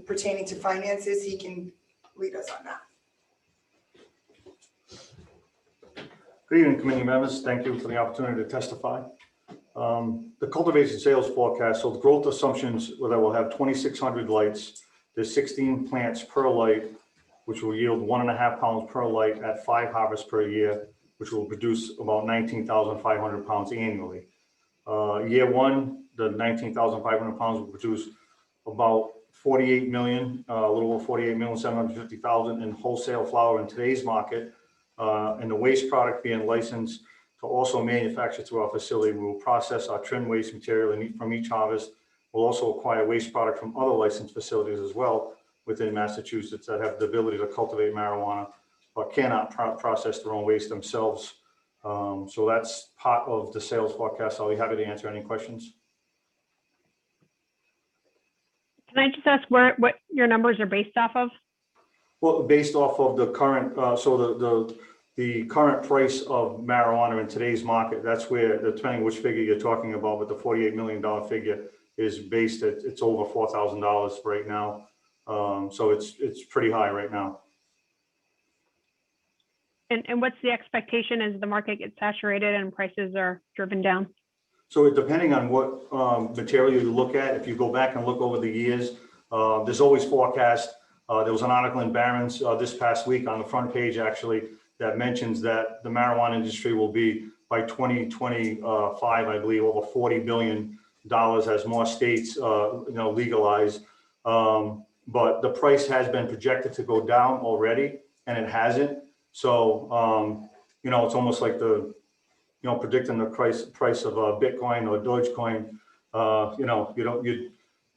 pertaining to finances, he can lead us on that. Good evening, committee members. Thank you for the opportunity to testify. The cultivation sales forecast, so the growth assumptions were that we'll have 2,600 lights. There's 16 plants per light, which will yield 1.5 pounds per light at 5 harvests per year, which will produce about 19,500 pounds annually. Year one, the 19,500 pounds will produce about 48 million, a little over 48,750,000 in wholesale flower in today's market. And the waste product being licensed to also manufacture through our facility. We will process our trim waste material from each harvest. We'll also acquire waste product from other licensed facilities as well within Massachusetts that have the ability to cultivate marijuana, but cannot process their own waste themselves. So that's part of the sales forecast. I'll be happy to answer any questions. Can I just ask what your numbers are based off of? Well, based off of the current, the current price of marijuana in today's market, that's where, depending which figure you're talking about, but the $48 million figure is based at, it's over $4,000 right now. So it's pretty high right now. And what's the expectation as the market gets saturated and prices are driven down? So depending on what material you look at, if you go back and look over the years, there's always forecast. There was an article in Barron's this past week on the front page, actually, that mentions that the marijuana industry will be by 2025, I believe, over $40 billion as more states, legalize. But the price has been projected to go down already, and it hasn't. So, it's almost like predicting the price of Bitcoin or Dogecoin.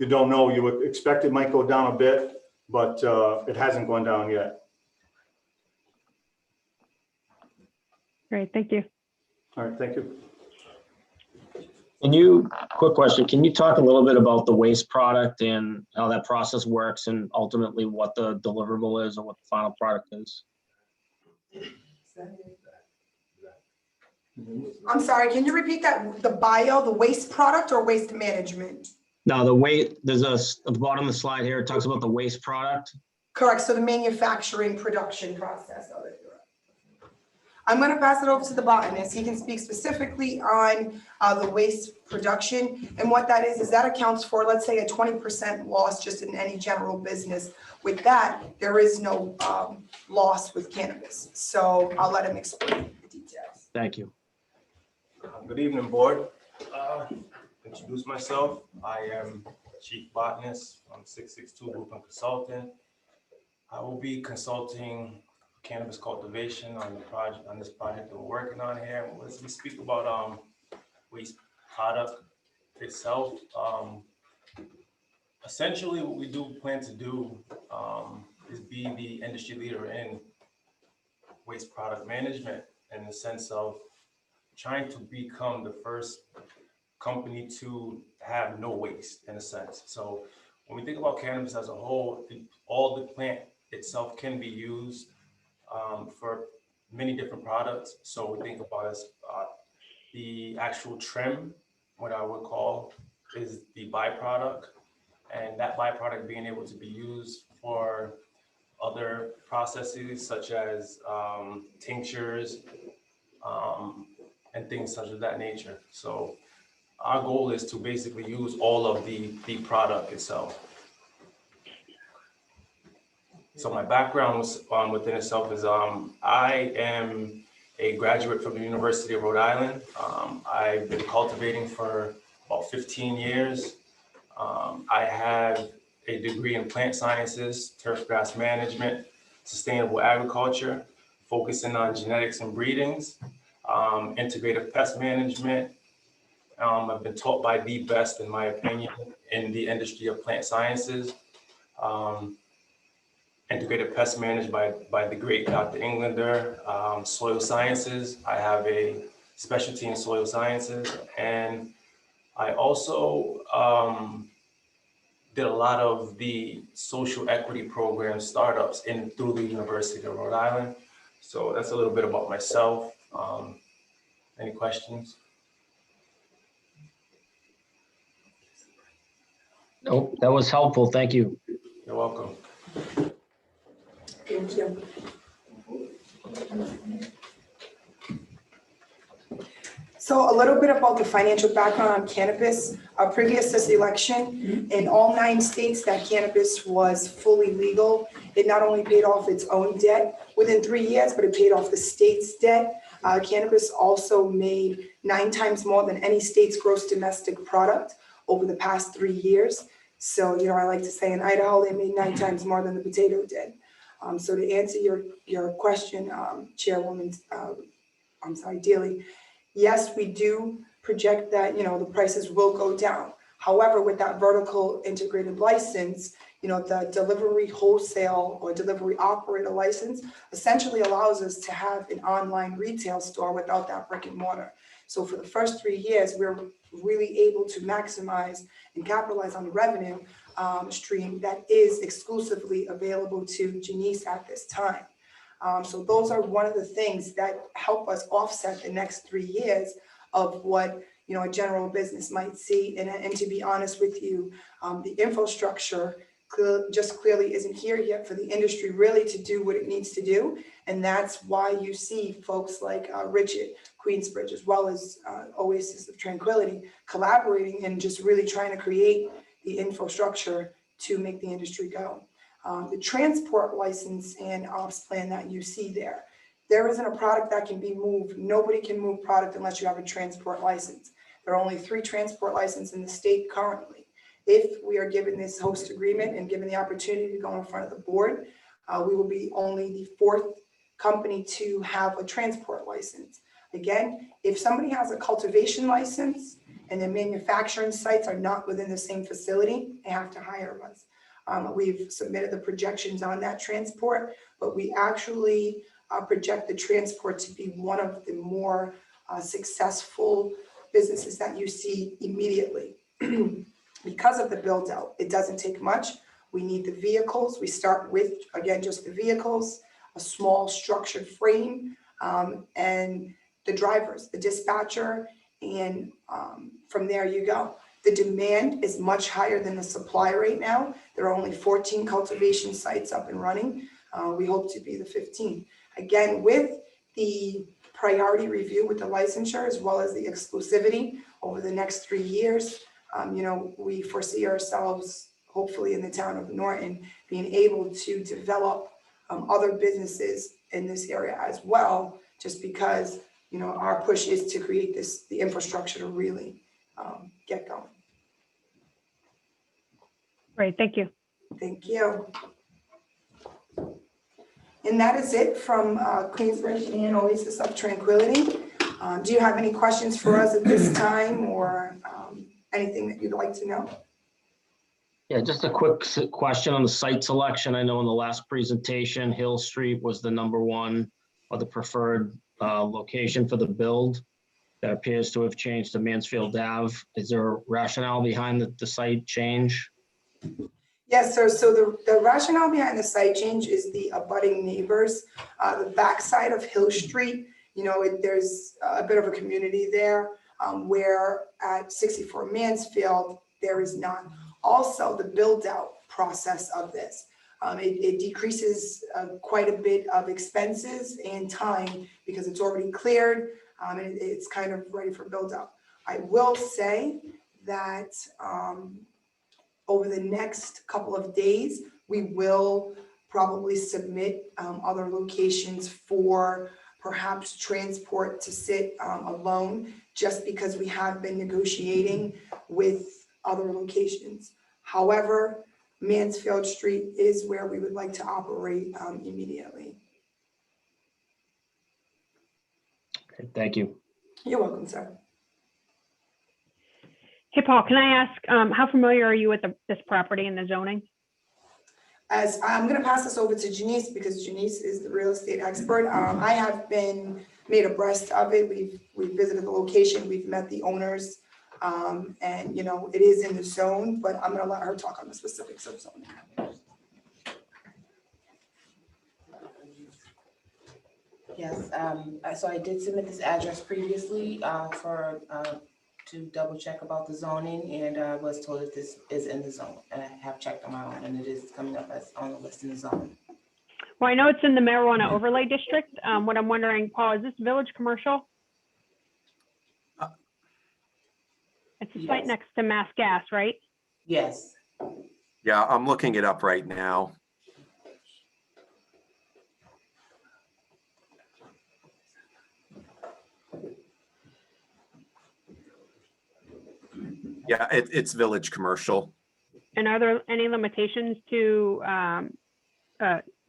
You don't know. You would expect it might go down a bit, but it hasn't gone down yet. Great, thank you. All right, thank you. Quick question, can you talk a little bit about the waste product and how that process works and ultimately what the deliverable is or what the final product is? I'm sorry, can you repeat that? The waste product or waste management? No, there's at the bottom of the slide here, it talks about the waste product. Correct, so the manufacturing production process of it. I'm going to pass it over to the botanist. He can speak specifically on the waste production. And what that is that accounts for, let's say, a 20% loss just in any general business. With that, there is no loss with cannabis. So I'll let him explain the details. Thank you. Good evening, board. Introduce myself. I am Chief Botanist. I'm 662 Group and Consultant. I will be consulting cannabis cultivation on this project that we're working on here. As we speak about waste product itself, essentially what we do plan to do is be the industry leader in waste product management in the sense of trying to become the first company to have no waste in a sense. So when we think about cannabis as a whole, all the plant itself can be used for many different products. So we think about as the actual trim, what I would call is the byproduct, and that byproduct being able to be used for other processes such as tinctures and things such as that nature. So our goal is to basically use all of the product itself. So my background within itself is I am a graduate from the University of Rhode Island. I've been cultivating for about 15 years. I have a degree in plant sciences, turf grass management, sustainable agriculture, focusing on genetics and breedings, integrative pest management. I've been taught by the best, in my opinion, in the industry of plant sciences. Integrated pest managed by the great Dr. Englander. Soil sciences, I have a specialty in soil sciences. And I also did a lot of the social equity program startups through the University of Rhode Island. So that's a little bit about myself. Any questions? Nope, that was helpful. Thank you. You're welcome. Thank you. So a little bit about the financial background on cannabis. Previous to this election, in all 9 states that cannabis was fully legal, it not only paid off its own debt within 3 years, but it paid off the state's debt. Cannabis also made 9 times more than any state's gross domestic product over the past 3 years. So, I like to say in Idaho, they made 9 times more than the potato did. So to answer your question, Chairwoman, Daly, yes, we do project that, the prices will go down. However, with that vertical integrated license, the delivery wholesale or delivery operator license essentially allows us to have an online retail store without that brick and mortar. So for the first 3 years, we're really able to maximize and capitalize on the revenue stream that is exclusively available to Janice at this time. So those are one of the things that help us offset the next 3 years of what a general business might see. And to be honest with you, the infrastructure just clearly isn't here yet for the industry really to do what it needs to do. And that's why you see folks like Richard Queensbridge, as well as Oasis of Tranquility, collaborating and just really trying to create the infrastructure to make the industry go. The transport license and ops plan that you see there isn't a product that can be moved. Nobody can move product unless you have a transport license. There are only 3 transport licenses in the state currently. If we are given this host agreement and given the opportunity to go in front of the board, we will be only the 4th company to have a transport license. Again, if somebody has a cultivation license and the manufacturing sites are not within the same facility, they have to hire us. We've submitted the projections on that transport, but we actually project the transport to be one of the more successful businesses that you see immediately. Because of the build out, it doesn't take much. We need the vehicles. We start with, again, just the vehicles, a small structured frame, and the drivers, the dispatcher, and from there you go. The demand is much higher than the supply right now. There are only 14 cultivation sites up and running. We hope to be the 15. Again, with the priority review with the licensure, as well as the exclusivity over the next 3 years, we foresee ourselves, hopefully in the town of Norton, being able to develop other businesses in this area as well, just because, our push is to create the infrastructure to really get going. Great, thank you. Thank you. And that is it from Queensbridge and Oasis of Tranquility. Do you have any questions for us at this time, or anything that you'd like to know? Yeah, just a quick question on the site selection. I know in the last presentation, Hill Street was the #1 or the preferred location for the build. That appears to have changed to Mansfield Ave. Is there a rationale behind the site change? Yes, sir. So the rationale behind the site change is the abutting neighbors. The backside of Hill Street, there's a bit of a community there, where at 64 Mansfield, there is none. Also, the build out process of this, it decreases quite a bit of expenses and time because it's already cleared, and it's kind of ready for build out. I will say that over the next couple of days, we will probably submit other locations for perhaps transport to sit alone, just because we have been negotiating with other locations. However, Mansfield Street is where we would like to operate immediately. Okay, thank you. You're welcome, sir. Hey, Paul, can I ask, how familiar are you with this property and the zoning? As I'm going to pass this over to Janice, because Janice is the real estate expert. I have been made abreast of it. We've visited the location, we've met the owners, and it is in the zone, but I'm going to let her talk on the specifics of zoning. Yes, so I did submit this address previously to double check about the zoning, and I was told that this is in the zone, and I have checked on my own, and it is coming up as on the list in the zone. Well, I know it's in the marijuana overlay district. What I'm wondering, Paul, is this village commercial? It's a site next to Mass Gas, right? Yes. Yeah, I'm looking it up right now. Yeah, it's village commercial. And are there any limitations to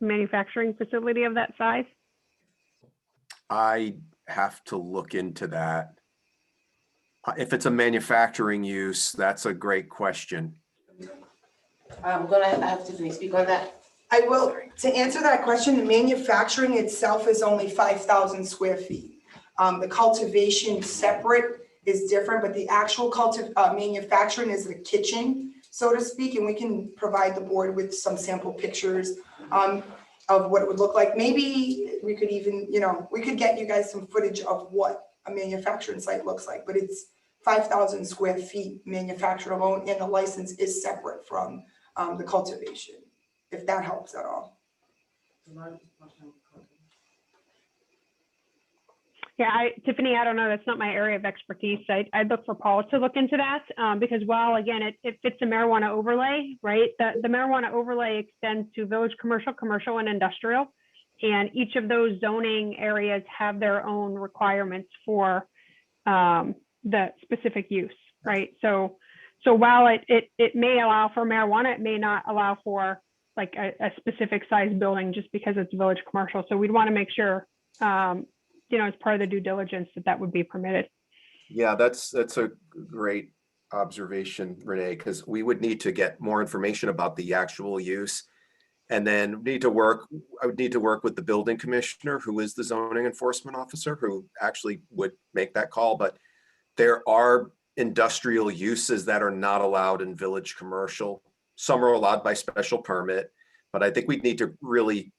manufacturing facility of that size? I have to look into that. If it's a manufacturing use, that's a great question. I'm gonna have Tiffany speak on that. I will. To answer that question, the manufacturing itself is only 5,000 square feet. The cultivation separate is different, but the actual manufacturing is the kitchen, so to speak, and we can provide the board with some sample pictures of what it would look like. Maybe we could even, we could get you guys some footage of what a manufacturing site looks like, but it's 5,000 square feet manufactured alone, and the license is separate from the cultivation, if that helps at all. Yeah, Tiffany, I don't know. That's not my area of expertise. I'd look for Paul to look into that because while, again, it fits a marijuana overlay, right? The marijuana overlay extends to village commercial, commercial, and industrial. And each of those zoning areas have their own requirements for the specific use, right? So while it may allow for marijuana, it may not allow for like a specific size building just because it's village commercial. So we'd want to make sure, as part of the due diligence that would be permitted. Yeah, that's a great observation, Renee, because we would need to get more information about the actual use. And then I would need to work with the building commissioner, who is the zoning enforcement officer, who actually would make that call. But there are industrial uses that are not allowed in village commercial. Some are allowed by special permit, but I think we need to really,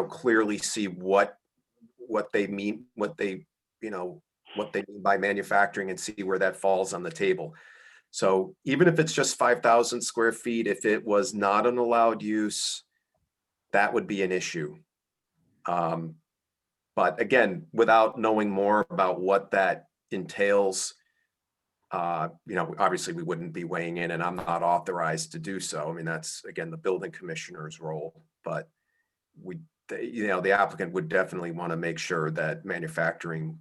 clearly see what they mean, what they mean by manufacturing, and see where that falls on the table. So even if it's just 5,000 square feet, if it was not an allowed use, that would be an issue. But again, without knowing more about what that entails, obviously we wouldn't be weighing in, and I'm not authorized to do so. I mean, that's, again, the building commissioner's role, but the applicant would definitely want to make sure that manufacturing,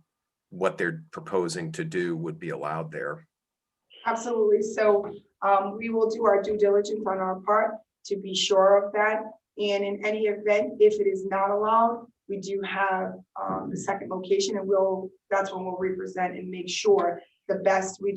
what they're proposing to do, would be allowed there. Absolutely. So we will do our due diligence on our part to be sure of that. And in any event, if it is not allowed, we do have the second location, and that's when we'll represent and make sure the best. We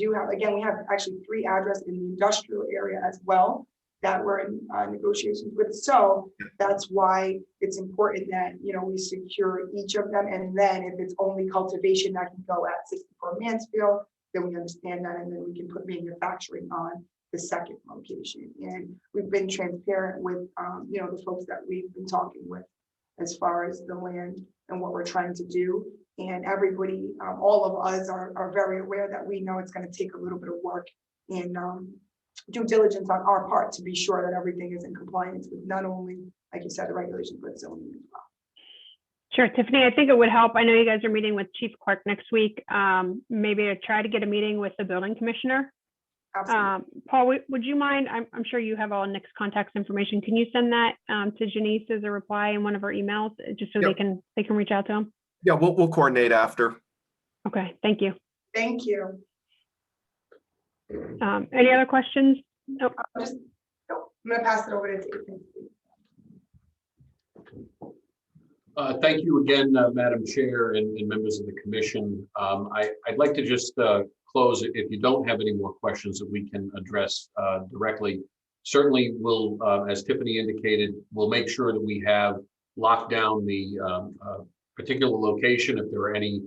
have actually 3 addresses in the industrial area as well that we're in negotiations with. So that's why it's important that, we secure each of them. And then if it's only cultivation that can go at 64 Mansfield, then we understand that, and then we can put manufacturing on the second location. And we've been transparent with, the folks that we've been talking with as far as the land and what we're trying to do. And everybody, all of us are very aware that we know it's going to take a little bit of work and due diligence on our part to be sure that everything is in compliance with not only, like you said, the regulations, but zoning as well. Sure, Tiffany, I think it would help. I know you guys are meeting with Chief Clark next week. Maybe to try to get a meeting with the building commissioner. Absolutely. Paul, would you mind? I'm sure you have all Nick's contact information. Can you send that to Janice as a reply in one of her emails, just so they can reach out to him? Yeah, we'll coordinate after. Okay, thank you. Thank you. Any other questions? Nope. I'm going to pass it over to Dave. Thank you again, Madam Chair and members of the commission. I'd like to just close it. If you don't have any more questions that we can address directly, certainly we'll, as Tiffany indicated, we'll make sure that we have locked down the particular location. If there are any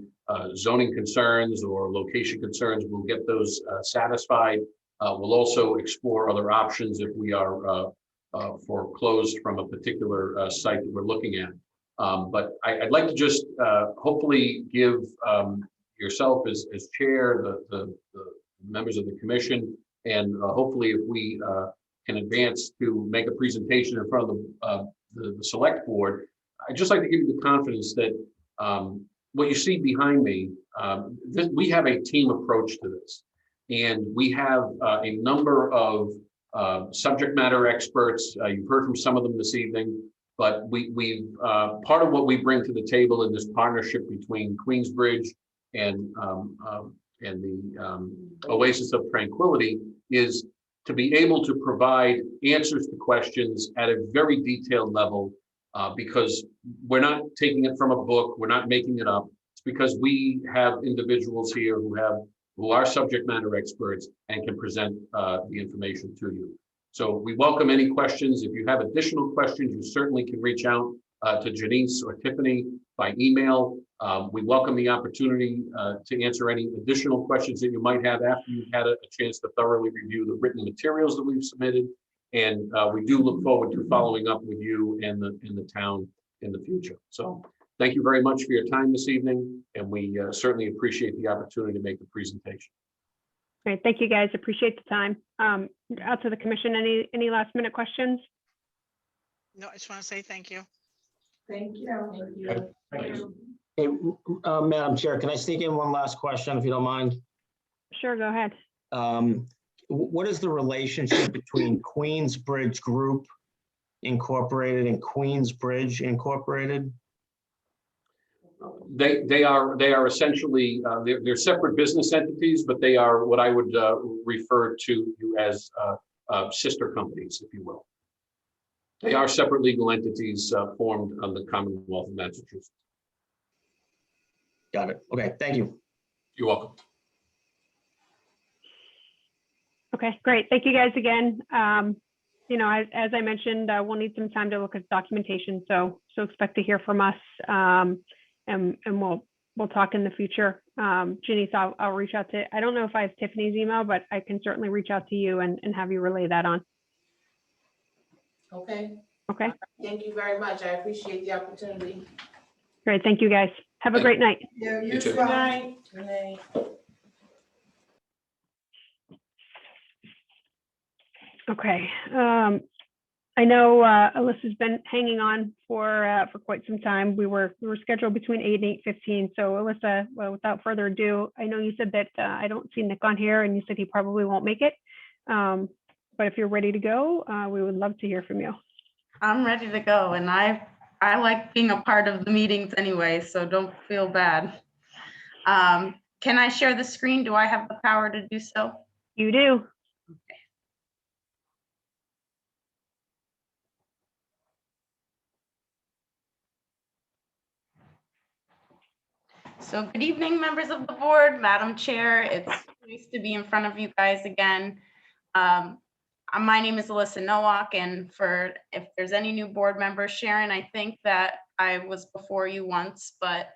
zoning concerns or location concerns, we'll get those satisfied. We'll also explore other options if we are foreclosed from a particular site that we're looking at. But I'd like to just hopefully give yourself as chair, the members of the commission, and hopefully if we can advance to make a presentation in front of the select board, I'd just like to give you the confidence that what you see behind me, we have a team approach to this. And we have a number of subject matter experts. You've heard from some of them this evening. But we part of what we bring to the table in this partnership between Queensbridge and the Oasis of Tranquility is to be able to provide answers to questions at a very detailed level, because we're not taking it from a book, we're not making it up. It's because we have individuals here who are subject matter experts and can present the information to you. So we welcome any questions. If you have additional questions, you certainly can reach out to Janice or Tiffany by email. We welcome the opportunity to answer any additional questions that you might have after you've had a chance to thoroughly review the written materials that we've submitted. And we do look forward to following up with you and the town in the future. So thank you very much for your time this evening. And we certainly appreciate the opportunity to make the presentation. Great, thank you guys. Appreciate the time. Out to the commission, any last minute questions? No, I just want to say thank you. Thank you. Thank you. Hey, Madam Chair, can I sneak in one last question if you don't mind? Sure, go ahead. What is the relationship between Queensbridge Group Incorporated and Queensbridge Incorporated? They are essentially, they're separate business entities, but they are what I would refer to as sister companies, if you will. They are separate legal entities formed on the Commonwealth of Massachusetts. Got it. Okay, thank you. You're welcome. Okay, great. Thank you guys again. You know, as I mentioned, we'll need some time to look at documentation, so expect to hear from us, and we'll talk in the future. Ginny, so I'll reach out to, I don't know if I have Tiffany's email, but I can certainly reach out to you and have you relay that on. Okay. Okay, Thank you very much. I appreciate the opportunity. great. Thank you, guys. Have a great night. Yeah, You too. too. Good night. Good night. Okay. I know Alyssa's been hanging on for quite some time. We were scheduled between 8 and 8:15. So Alyssa, well, without further ado, I know you said that I don't see Nick on here, and you said he probably won't make it. But if you're ready to go, we would love to hear from you. I'm ready to go, and I like being a part of the meetings anyway, so don't feel bad. Can I share the screen? Do I have the power to do so? You do. Okay. So good evening, members of the board, Madam Chair. It's nice to be in front of you guys again. My name is Alyssa Nowak, and if there's any new board members, Sharon, I think that I was before you once, but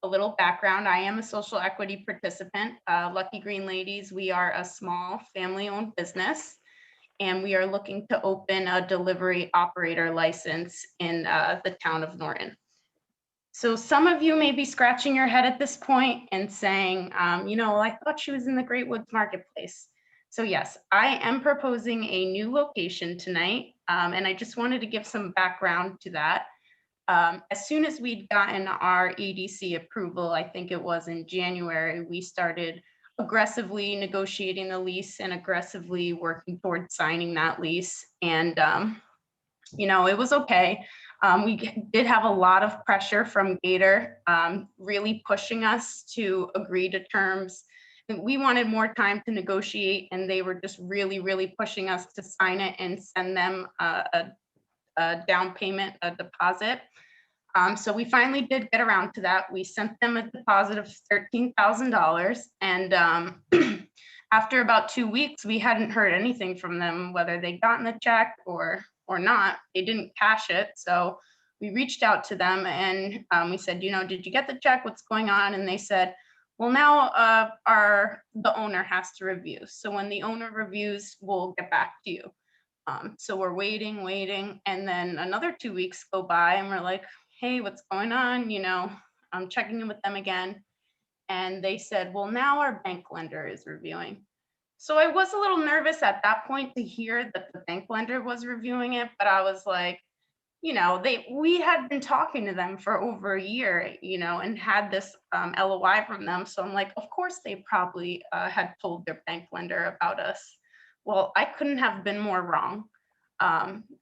a little background, I am a social equity participant. Lucky Green Ladies, we are a small family-owned business, and we are looking to open a delivery operator license in the town of Norton. So some of you may be scratching your head at this point and saying, you know, I thought she was in the Great Woods Marketplace. So yes, I am proposing a new location tonight, and I just wanted to give some background to that. As soon as we'd gotten our EDC approval, I think it was in January, we started aggressively negotiating the lease and aggressively working towards signing that lease. And, you know, it was okay. We did have a lot of pressure from Gator, really pushing us to agree to terms. We wanted more time to negotiate, and they were just really, really pushing us to sign it and send them a down payment, a deposit. So we finally did get around to that. We sent them a deposit of $13,000, and after about 2 weeks, we hadn't heard anything from them, whether they'd gotten the check or not. They didn't cash it. So we reached out to them, and we said, you know, did you get the check? What's going on? And they said, well, now the owner has to review. So when the owner reviews, we'll get back to you. So we're waiting, and then another 2 weeks go by, and we're like, hey, what's going on? You know, I'm checking in with them again. And they said, well, now our bank lender is reviewing. So I was a little nervous at that point to hear that the bank lender was reviewing it, but I was like, you know, we had been talking to them for over a year, you know, and had this LOI from them. So I'm like, of course they probably had told their bank lender about us. Well, I couldn't have been more wrong.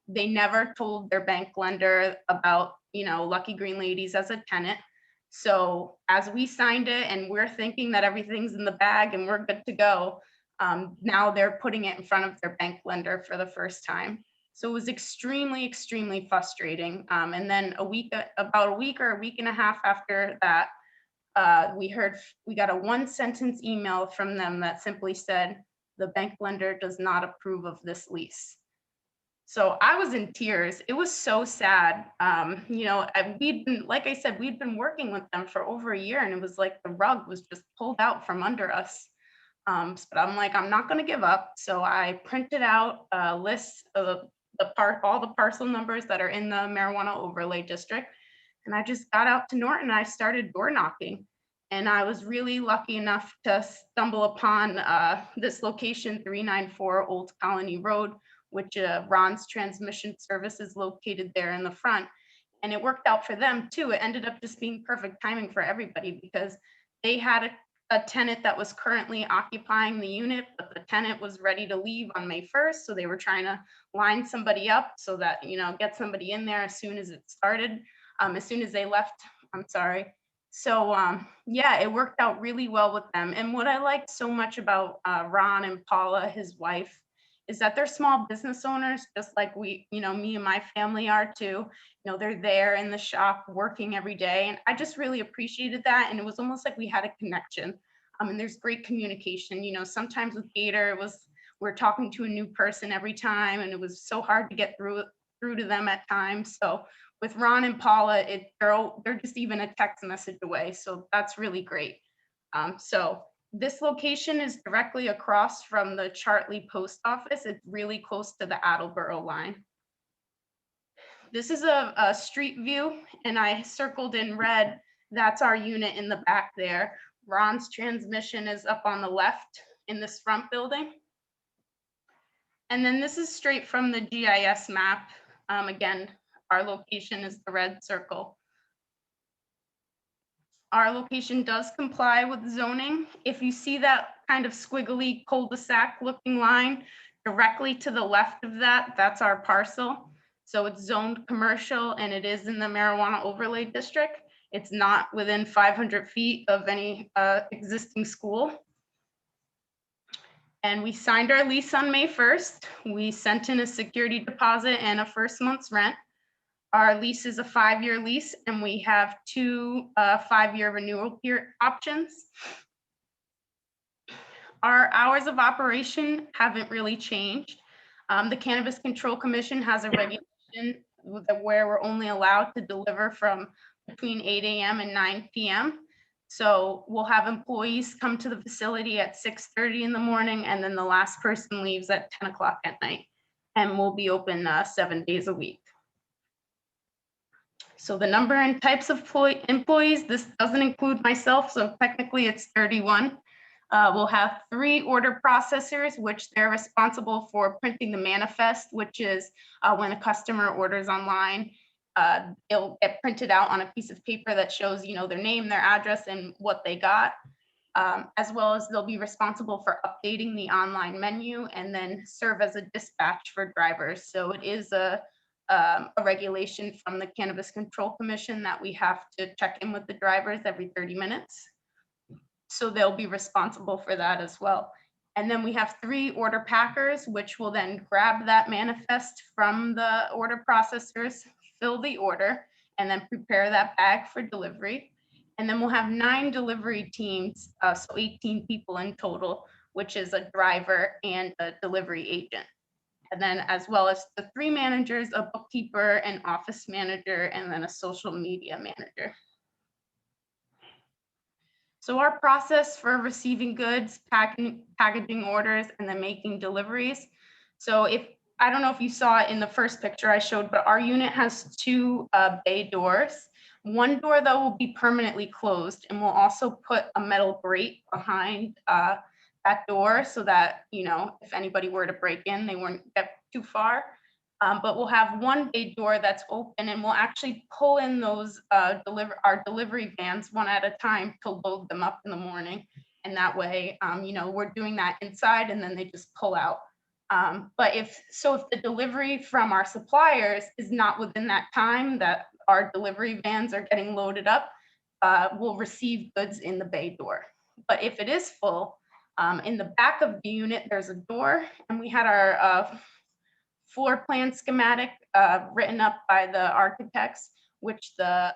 They never told their bank lender about, you know, Lucky Green Ladies as a tenant. So as we signed it and we're thinking that everything's in the bag and we're good to go, now they're putting it in front of their bank lender for the first time. So it was extremely, extremely frustrating. And then about a week or a week and a half after that, we got a 1-sentence email from them that simply said, the bank lender does not approve of this lease. So I was in tears. It was so sad. You know, like I said, we'd been working with them for over a year, and it was like the rug was just pulled out from under us. But I'm like, I'm not going to give up. So I printed out a list of all the parcel numbers that are in the marijuana overlay district. And I just got out to Norton and I started door knocking. And I was really lucky enough to stumble upon this location, 394 Old Colony Road, which Ron's Transmission Service is located there in the front. And it worked out for them too. It ended up just being perfect timing for everybody because they had a tenant that was currently occupying the unit, but the tenant was ready to leave on May 1st. So they were trying to line somebody up so that, you know, get somebody in there as soon as it started, as soon as they left, I'm sorry. So yeah, it worked out really well with them. And what I liked so much about Ron and Paula, his wife, is that they're small business owners, just like we, you know, me and my family are too. You know, they're there in the shop working every day. And I just really appreciated that. And it was almost like we had a connection. And there's great communication. You know, sometimes with Gator, it was, we're talking to a new person every time, and it was so hard to get through to them at times. So with Ron and Paula, they're just even a text message away. So that's really great. So this location is directly across from the Chartley Post Office. It's really close to the Attleboro line. This is a street view, and I circled in red. That's our unit in the back there. Ron's transmission is up on the left in this front building. And then this is straight from the GIS map. Again, our location is the red circle. Our location does comply with zoning. If you see that kind of squiggly cul-de-sac looking line directly to the left of that, that's our parcel. So it's zoned commercial and it is in the marijuana overlay district. It's not within 500 feet of any existing school. And we signed our lease on May 1st. We sent in a security deposit and a first month's rent. Our lease is a 5-year lease, and we have 2 5-year renewal period options. Our hours of operation haven't really changed. The Cannabis Control Commission has a regulation where we're only allowed to deliver from between 8 a.m. and 9 p.m. So we'll have employees come to the facility at 6:30 in the morning, and then the last person leaves at 10 o'clock at night. And we'll be open 7 days a week. So the number and types of employees, this doesn't include myself, so technically it's 31. We'll have 3 order processors, which they're responsible for printing the manifest, which is when a customer orders online, it'll get printed out on a piece of paper that shows, you know, their name, their address, and what they got, as well as they'll be responsible for updating the online menu and then serve as a dispatch for drivers. So it is a regulation from the Cannabis Control Commission that we have to check in with the drivers every 30 minutes. So they'll be responsible for that as well. And then we have 3 order packers, which will then grab that manifest from the order processors, fill the order, and then prepare that bag for delivery. And then we'll have 9 delivery teams, so 18 people in total, which is a driver and a delivery agent. And then as well as the 3 managers, a bookkeeper, an office manager, and then a social media manager. So our process for receiving goods, packaging orders, and then making deliveries. So I don't know if you saw it in the first picture I showed, but our unit has 2 bay doors. One door though will be permanently closed, and we'll also put a metal grate behind that door so that, you know, if anybody were to break in, they wouldn't get too far. But we'll have one bay door that's open, and we'll actually pull in those our delivery vans one at a time to load them up in the morning. And that way, you know, we're doing that inside and then they just pull out. But if the delivery from our suppliers is not within that time that our delivery vans are getting loaded up, we'll receive goods in the bay door. But if it is full, in the back of the unit, there's a door, and we had our floor plan schematic written up by the architects, which the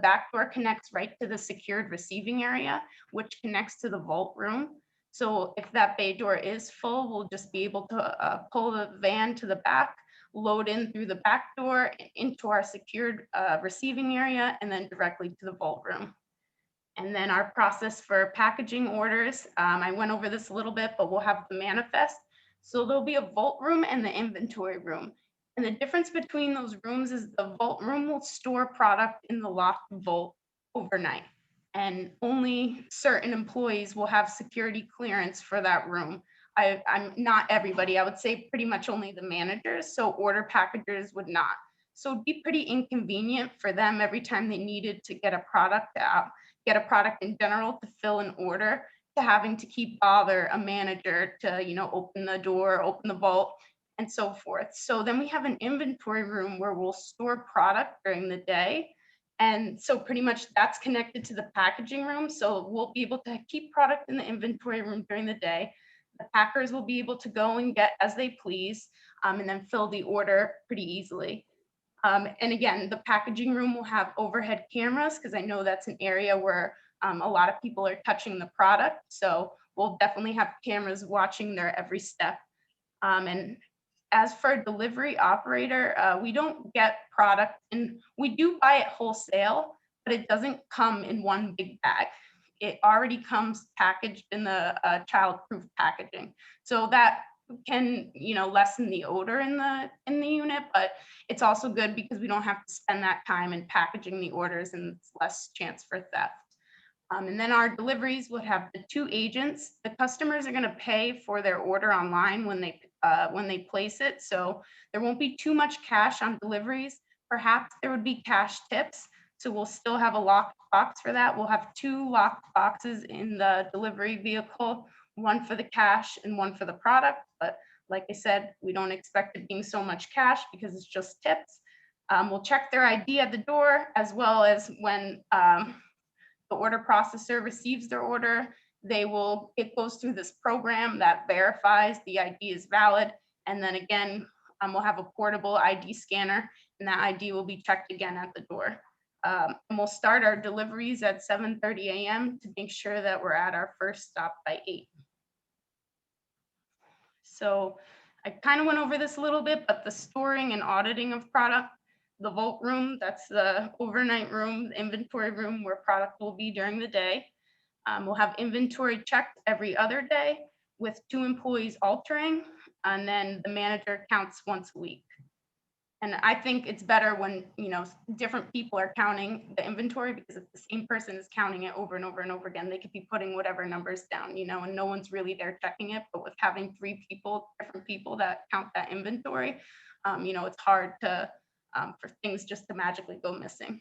back door connects right to the secured receiving area, which connects to the vault room. So if that bay door is full, we'll just be able to pull the van to the back, load in through the back door into our secured receiving area, and then directly to the vault room. And then our process for packaging orders, I went over this a little bit, but we'll have the manifest. So there'll be a vault room and the inventory room. And the difference between those rooms is the vault room will store product in the locked vault overnight. And only certain employees will have security clearance for that room. I'm not everybody, I would say pretty much only the managers, so order packagers would not. So it'd be pretty inconvenient for them every time they needed to get a product out, get a product in general to fill an order, to having to keep bother a manager to, open the door, open the vault, and so forth. So then we have an inventory room where we'll store product during the day. And so pretty much that's connected to the packaging room. So we'll be able to keep product in the inventory room during the day. The packers will be able to go and get as they please, and then fill the order pretty easily. And again, the packaging room will have overhead cameras, because I know that's an area where a lot of people are touching the product. So we'll definitely have cameras watching their every step. And as for a delivery operator, we don't get product, and we do buy it wholesale, but it doesn't come in one big bag. It already comes packaged in the child-proof packaging. So that can, lessen the odor in the unit, but it's also good because we don't have to spend that time in packaging the orders, and it's less chance for theft. And then our deliveries would have the 2 agents. The customers are going to pay for their order online when they place it. So there won't be too much cash on deliveries. Perhaps there would be cash tips. So we'll still have a locked box for that. We'll have 2 locked boxes in the delivery vehicle, one for the cash and one for the product. But like I said, we don't expect it being so much cash because it's just tips. We'll check their ID at the door, as well as when the order processor receives their order, it goes through this program that verifies the ID is valid. And then again, we'll have a portable ID scanner, and that ID will be checked again at the door. And we'll start our deliveries at 7:30 a.m. to make sure that we're at our first stop by 8. So I kind of went over this a little bit, but the storing and auditing of product, the vault room, that's the overnight room, the inventory room where product will be during the day. We'll have inventory checked every other day with 2 employees altering, and then the manager counts once a week. And I think it's better when, different people are counting the inventory, because if the same person is counting it over and over and over again, they could be putting whatever numbers down, and no one's really there checking it. But with having 3 people, different people that count that inventory, it's hard to, for things just to magically go missing.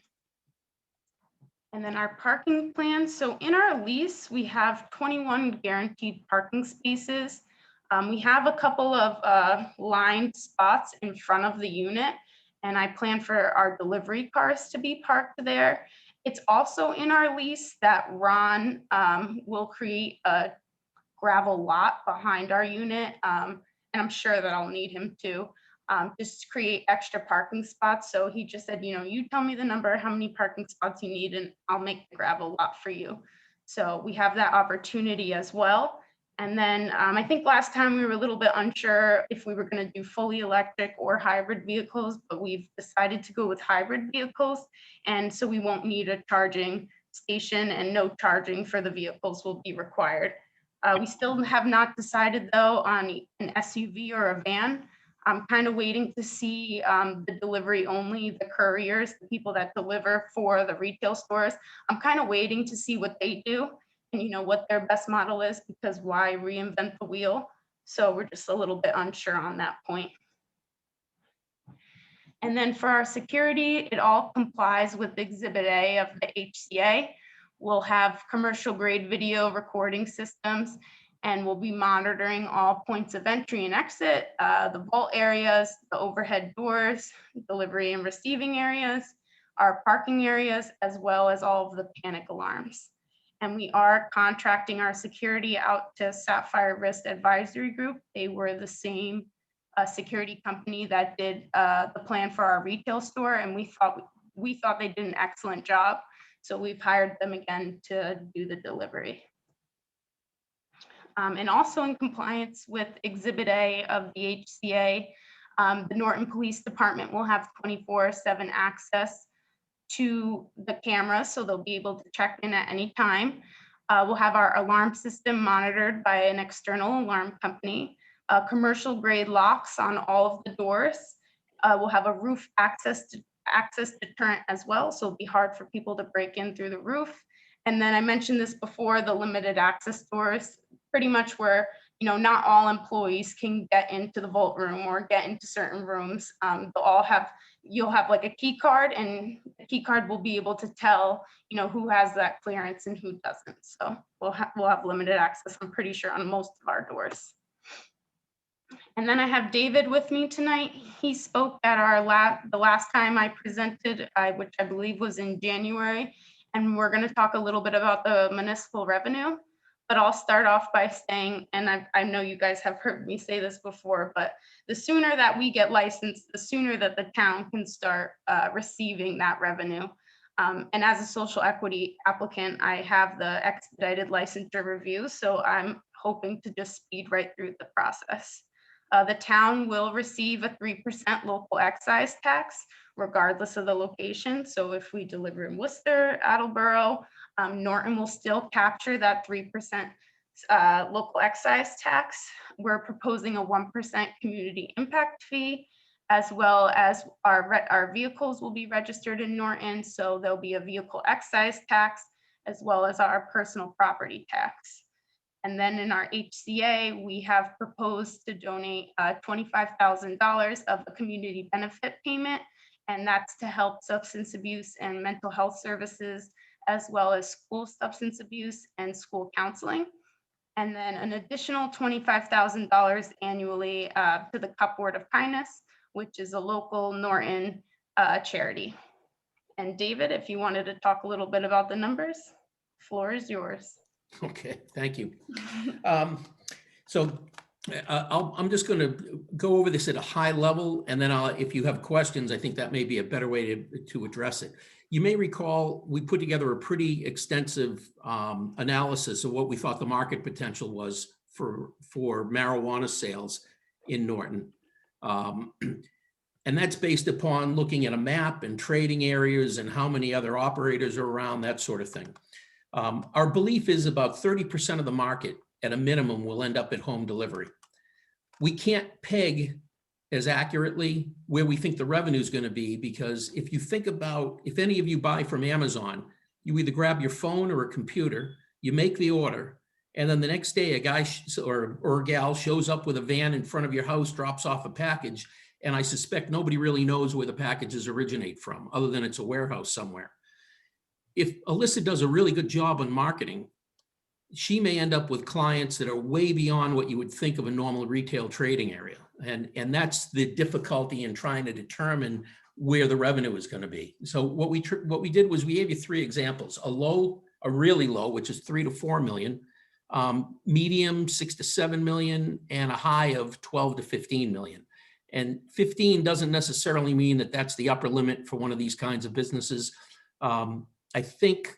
And then our parking plan. So in our lease, we have 21 guaranteed parking spaces. We have a couple of lined spots in front of the unit, and I plan for our delivery cars to be parked there. It's also in our lease that Ron will create a gravel lot behind our unit, and I'm sure that I'll need him to just create extra parking spots. So he just said, you tell me the number, how many parking spots you need, and I'll make the gravel lot for you. So we have that opportunity as well. And then I think last time we were a little bit unsure if we were going to do fully electric or hybrid vehicles, but we've decided to go with hybrid vehicles. And so we won't need a charging station, and no charging for the vehicles will be required. We still have not decided though on an SUV or a van. I'm kind of waiting to see the delivery only, the couriers, the people that deliver for the retail stores. I'm kind of waiting to see what they do and what their best model is, because why reinvent the wheel? So we're just a little bit unsure on that point. And then for our security, it all complies with Exhibit A of the HCA. We'll have commercial grade video recording systems, and we'll be monitoring all points of entry and exit, the vault areas, the overhead doors, delivery and receiving areas, our parking areas, as well as all of the panic alarms. And we are contracting our security out to Sapphire Risk Advisory Group. They were the same security company that did the plan for our retail store, and we thought they did an excellent job. So we've hired them again to do the delivery. And also in compliance with Exhibit A of the HCA, the Norton Police Department will have 24/7 access to the camera, so they'll be able to check in at any time. We'll have our alarm system monitored by an external alarm company, commercial grade locks on all of the doors. We'll have a roof access deterrent as well, so it'll be hard for people to break in through the roof. And then I mentioned this before, the limited access doors, pretty much where not all employees can get into the vault room or get into certain rooms. They'll all have you'll have like a key card, and the key card will be able to tell, you know, who has that clearance and who doesn't. So we'll have limited access, I'm pretty sure, on most of our doors. And then I have David with me tonight. He spoke at our the last time I presented, which I believe was in January. And we're going to talk a little bit about the municipal revenue. But I'll start off by saying, and I know you guys have heard me say this before, but the sooner that we get licensed, the sooner that the town can start receiving that revenue. And as a social equity applicant, I have the expedited licensure review. So I'm hoping to just speed right through the process. The town will receive a 3% local excise tax, regardless of the location. So if we deliver in Worcester, Attleboro, Norton will still capture that 3% local excise tax. We're proposing a 1% community impact fee, as well as our vehicles will be registered in Norton. So there'll be a vehicle excise tax, as well as our personal property tax. And then in our HCA, we have proposed to donate $25,000 of a community benefit payment, and that's to help substance abuse and mental health services, as well as school substance abuse and school counseling. And then an additional $25,000 annually to the Cupboard of Kindness, which is a local Norton charity. And David, if you wanted to talk a little bit about the numbers, the floor is yours. Okay, thank you. I'm just going to go over this at a high level, and then if you have questions, I think that may be a better way to address it. You may recall we put together a pretty extensive analysis of what we thought the market potential was for marijuana sales in Norton. And that's based upon looking at a map and trading areas and how many other operators are around, that sort of thing. Our belief is about 30% of the market at a minimum will end up at home delivery. We can't peg as accurately where we think the revenue is going to be, because if you think about, if any of you buy from Amazon, you either grab your phone or a computer, you make the order, and then the next day a guy or a gal shows up with a van in front of your house, drops off a package, and I suspect nobody really knows where the packages originate from, other than it's a warehouse somewhere. If Alyssa does a really good job on marketing, she may end up with clients that are way beyond what you would think of a normal retail trading area. And that's the difficulty in trying to determine where the revenue is going to be. So what we did was we gave you three examples: a really low, which is 3 to 4 million, medium 6 to 7 million, and a high of 12 to 15 million. And 15 doesn't necessarily mean that that's the upper limit for one of these kinds of businesses. I think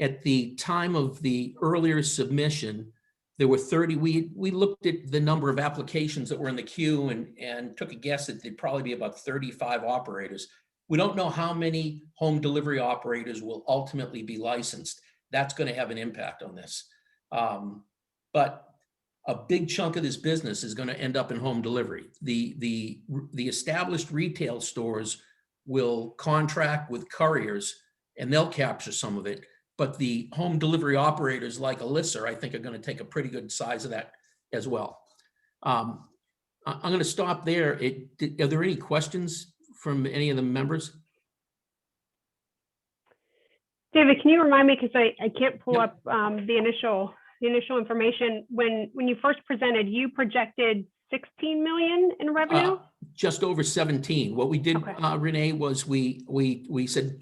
at the time of the earlier submission, there were 30, we looked at the number of applications that were in the queue and took a guess that there'd probably be about 35 operators. We don't know how many home delivery operators will ultimately be licensed. That's going to have an impact on this. But a big chunk of this business is going to end up in home delivery. The established retail stores will contract with couriers and they'll capture some of it. But the home delivery operators like Alyssa, I think, are going to take a pretty good size of that as well. I'm going to stop there. Are there any questions from any of the members? David, can you remind me, because I can't pull up the initial information. When you first presented, you projected 16 million in revenue? Just over 17. What we did, Renee, was we said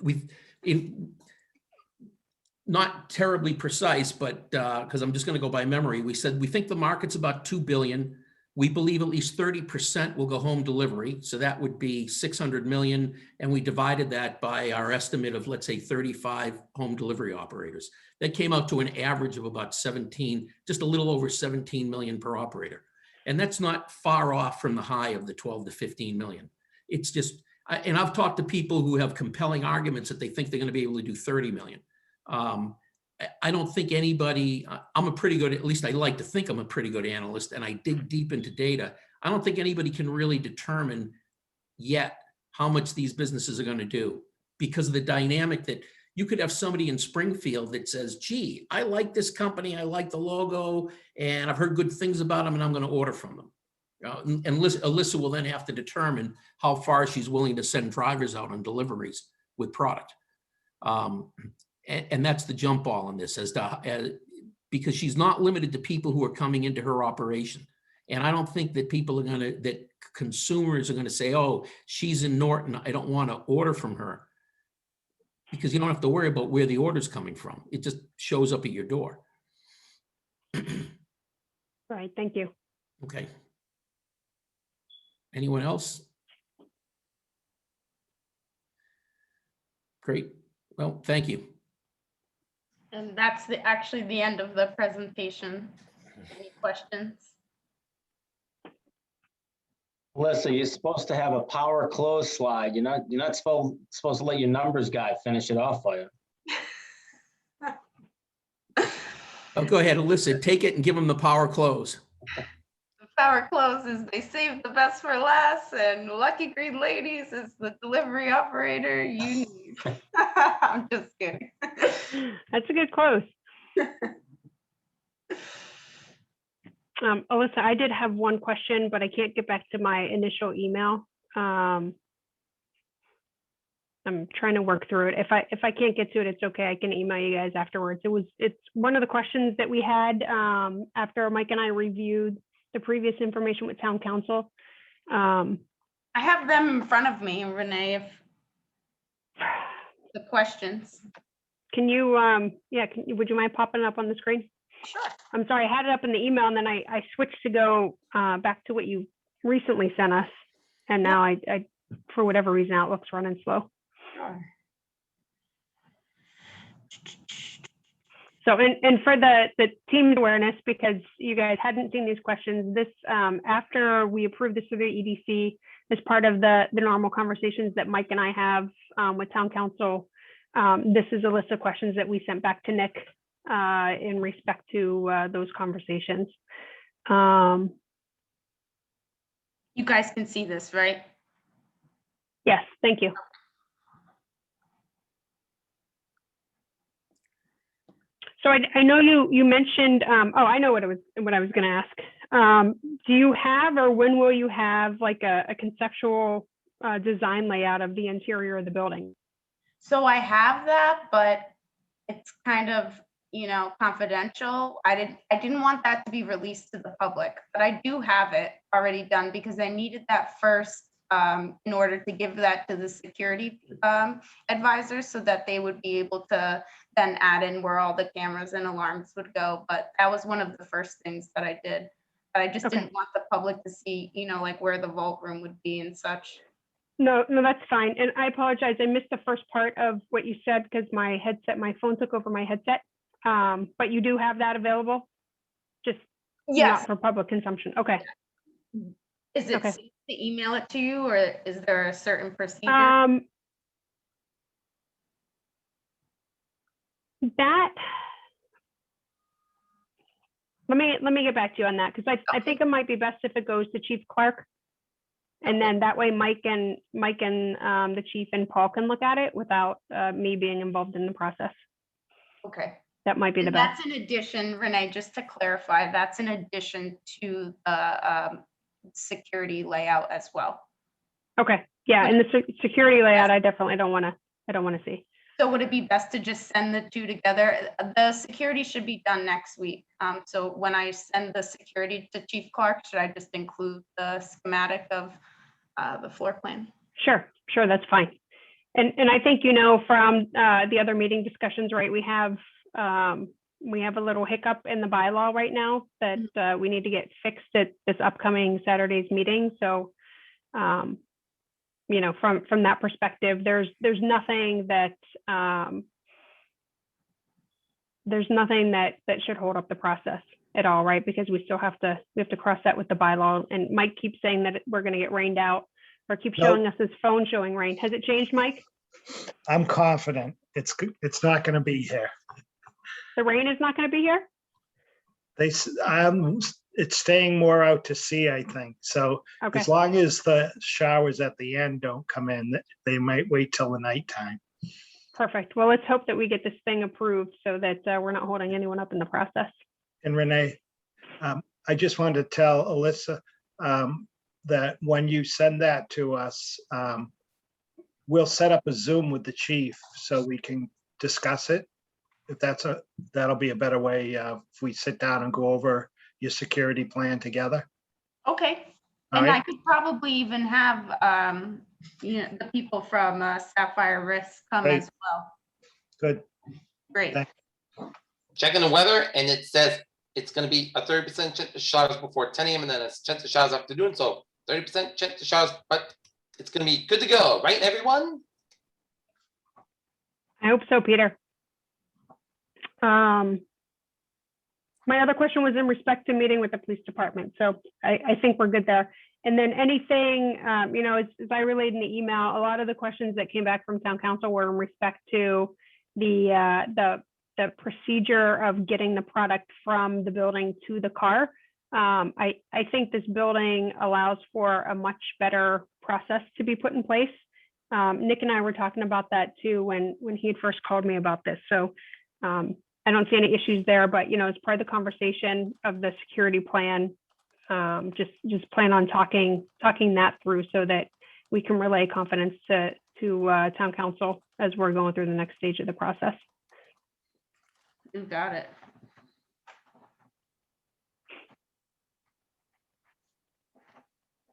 not terribly precise, but because I'm just going to go by memory, we said we think the market's about 2 billion. We believe at least 30% will go home delivery. So that would be 600 million. And we divided that by our estimate of, let's say, 35 home delivery operators. That came out to an average of about 17, just a little over 17 million per operator. And that's not far off from the high of the 12 to 15 million. It's just, and I've talked to people who have compelling arguments that they think they're going to be able to do 30 million. I don't think anybody, I'm a pretty good, at least I like to think I'm a pretty good analyst, and I dig deep into data. I don't think anybody can really determine yet how much these businesses are going to do, because of the dynamic that you could have somebody in Springfield that says, gee, I like this company, I like the logo, and I've heard good things about them, and I'm going to order from them. And Alyssa will then have to determine how far she's willing to send drivers out on deliveries with product. And that's the jump ball in this, because she's not limited to people who are coming into her operation. And I don't think that that consumers are gonna say, oh, she's in Norton, I don't want to order from her. Because you don't have to worry about where the order's coming from. It just shows up at your door. Right, thank you. Okay. Anyone else? Great. Well, thank you. And that's actually the end of the presentation. Any questions? Alyssa, you're supposed to have a power close slide. You're not supposed to let your numbers guy finish it off for you. Oh, go ahead, Alyssa, take it and give them the power close. The power close is they saved the best for last, and Lucky Green Ladies is the delivery operator you need. I'm just kidding. That's a good close. Alyssa, I did have one question, but I can't get back to my initial email. I'm trying to work through it. If I can't get to it, it's okay. I can email you guys afterwards. It's one of the questions that we had after Mike and I reviewed the previous information with town council. I have them in front of me, Renee, if the questions. Can you, would you mind popping it up on the screen? Sure. I'm sorry, I had it up in the email and then I switched to go back to what you recently sent us. And now I for whatever reason, Outlook's running slow. Sure. So, and for the team awareness, because you guys hadn't seen these questions, this, after we approved this for the EDC, as part of the normal conversations that Mike and I have with town council, this is a list of questions that we sent back to Nick in respect to those conversations. You guys can see this, right? Yes, thank you. So I know you mentioned, I know what I was going to ask. Do you have, or when will you have like a conceptual design layout of the interior of the building? So I have that, but it's kind of, confidential. I didn't want that to be released to the public, but I do have it already done because I needed that first in order to give that to the security advisors so that they would be able to then add in where all the cameras and alarms would go. But that was one of the first things that I did. But I just didn't want the public to see, like where the vault room would be and such. No, that's fine. And I apologize. I missed the first part of what you said because my phone took over my headset. But you do have that available? Just not for public consumption. Okay. Is it safe to email it to you, or is there a certain procedure? Let me get back to you on that, because I think it might be best if it goes to Chief Clark. And then that way Mike and the chief and Paul can look at it without me being involved in the process. Okay. That might be the best. That's in addition, Renee, just to clarify, that's in addition to the security layout as well. Okay. Yeah. And the security layout, I definitely don't want to see. So would it be best to just send the two together? The security should be done next week. So when I send the security to Chief Clark, should I just include the schematic of the floor plan? Sure, that's fine. And I think, from the other meeting discussions, right, we have a little hiccup in the bylaw right now that we need to get fixed at this upcoming Saturday's meeting. So, from that perspective, there's nothing that should hold up the process at all, right? Because we have to cross that with the bylaw. And Mike keeps saying that we're going to get rained out, or keeps showing us his phone showing rain. Has it changed, Mike? I'm confident it's not going to be here. The rain is not going to be here? It's staying more out to sea, I think. So as long as the showers at the end don't come in, they might wait till the nighttime. Perfect. Well, let's hope that we get this thing approved so that we're not holding anyone up in the process. And Renee, I just wanted to tell Alyssa, that when you send that to us, we'll set up a Zoom with the chief so we can discuss it. If that'll be a better way if we sit down and go over your security plan together. Okay. All And right. I could probably even have, the people from Sapphire Risk come Great. as well. Good. Great. Checking the weather, and it says it's going to be a 30% chance of showers before 10 a.m. and then a chance of showers after noon. So 30% chance of showers, but it's going to be good to go, right, everyone? I hope so, Peter. My other question was in respect to meeting with the police department. So I think we're good there. And then anything, as I relayed in the email, a lot of the questions that came back from town council were in respect to the procedure of getting the product from the building to the car. I think this building allows for a much better process to be put in place. Nick and I were talking about that too when he had first called me about this. So I don't see any issues there, but as part of the conversation of the security plan, just plan on talking that through so that we can relay confidence to town council as we're going through the next stage of the process. You got it.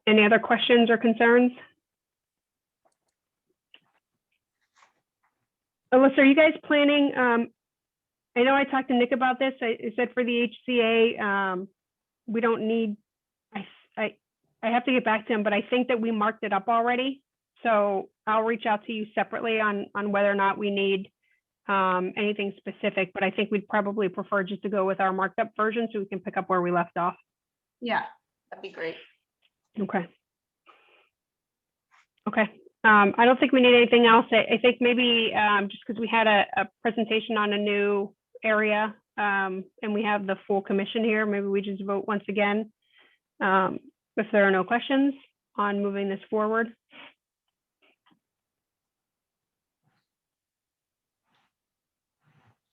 Any other questions or concerns? Alyssa, are you guys planning, I know I talked to Nick about this. I said for the HCA, we don't need, I have to get back to him, but I think that we marked it up already. So I'll reach out to you separately on whether or not we need anything specific, but I think we'd probably prefer just to go with our marked up version so we can pick up where we left off. Yeah, that'd be great. Okay. Okay. I don't think we need anything else. I think maybe just because we had a presentation on a new area and we have the full commission here, maybe we just vote once again if there are no questions on moving this forward.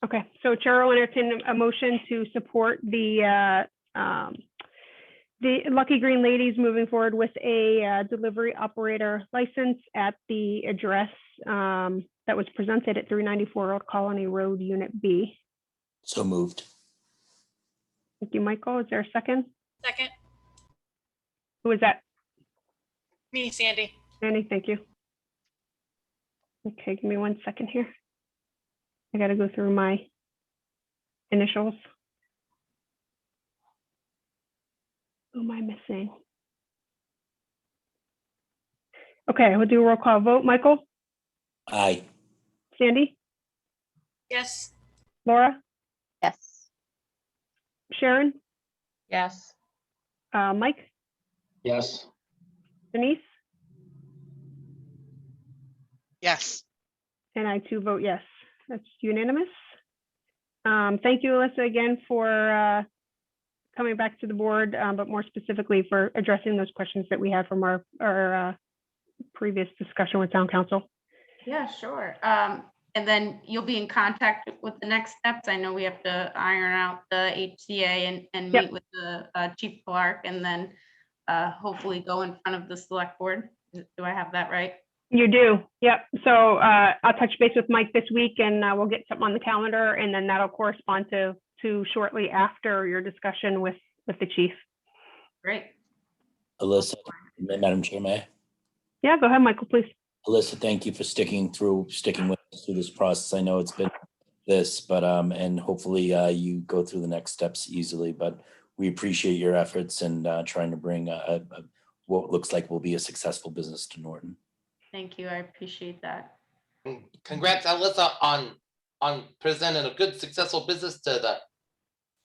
Okay, so Chair will entertain a motion to support the Lucky Green Ladies moving forward with a delivery operator license at the address that was presented at 394 Old Colony Road, Unit B. So moved. Thank you, Michael. Is there a second? Second, Who is that? me, Sandy. Annie, thank you. Okay, give me 1 second here. I got to go through my initials. Who am I missing? Okay, we'll do a roll call vote. Michael? Aye. Sandy? Yes. Laura? Yes. Sharon? Yes. Mike? Yes. Denise? Yes. And I too vote yes. That's unanimous. Thank you, Alyssa, again for coming back to the board, but more specifically for addressing those questions that we had from our previous discussion with town council. Yeah, sure. And then you'll be in contact with the next steps. I know we have to iron out the HCA and Yep. meet with the chief clerk and then hopefully go in front of the select board. Do I have that right? You do, yep. So I'll touch base with Mike this week and we'll get something on the calendar and then that'll correspond to shortly after your discussion with the chief. Great. Alyssa, Madam Chair, may I? Yeah, go ahead, Michael, please. Alyssa, thank you for sticking with us through this process. I know it's been this, but and hopefully you go through the next steps easily, but we appreciate your efforts and trying to bring what looks like will be a successful business to Norton. Thank you. I appreciate that. Congrats, Alyssa, on presenting a good, successful business to the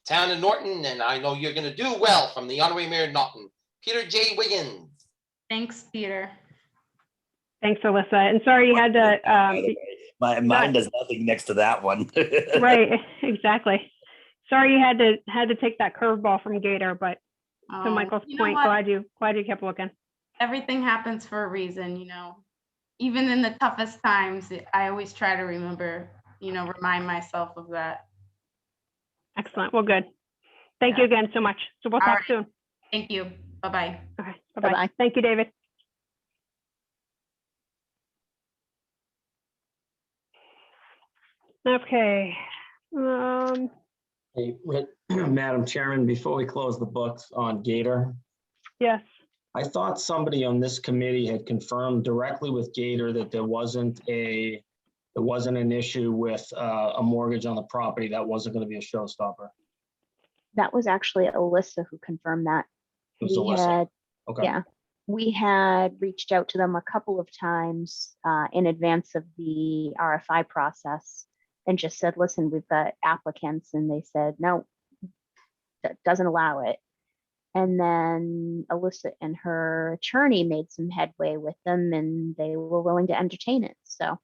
town of Norton, and I know you're going to do well from the Honorary Mayor Norton, Peter J. Wiggins. Thanks, Peter. Thanks, Alyssa. And sorry you had to. Mine does nothing next to that one. Right, exactly. Sorry you had to take that curveball from Gator, but to Michael's point, glad you kept looking. Everything happens for a reason, even in the toughest times, I always try to remember, remind myself of that. Excellent. Well, good. Thank you again so much. So we'll talk soon. Thank you. Bye-bye. Okay, bye-bye. Bye-bye. Thank you, David. Okay. Hey, Madam Chairman, before we close the books on Gator, Yes. I thought somebody on this committee had confirmed directly with Gator that there wasn't an issue with a mortgage on the property. That wasn't going to be a showstopper. That was actually Alyssa who confirmed that. It was Alyssa. Had, Okay. yeah, we had reached out to them a couple of times in advance of the RFI process and just said, listen, we've got applicants. And they said, no, that doesn't allow it. And then Alyssa and her attorney made some headway with them and they were willing to entertain it. So.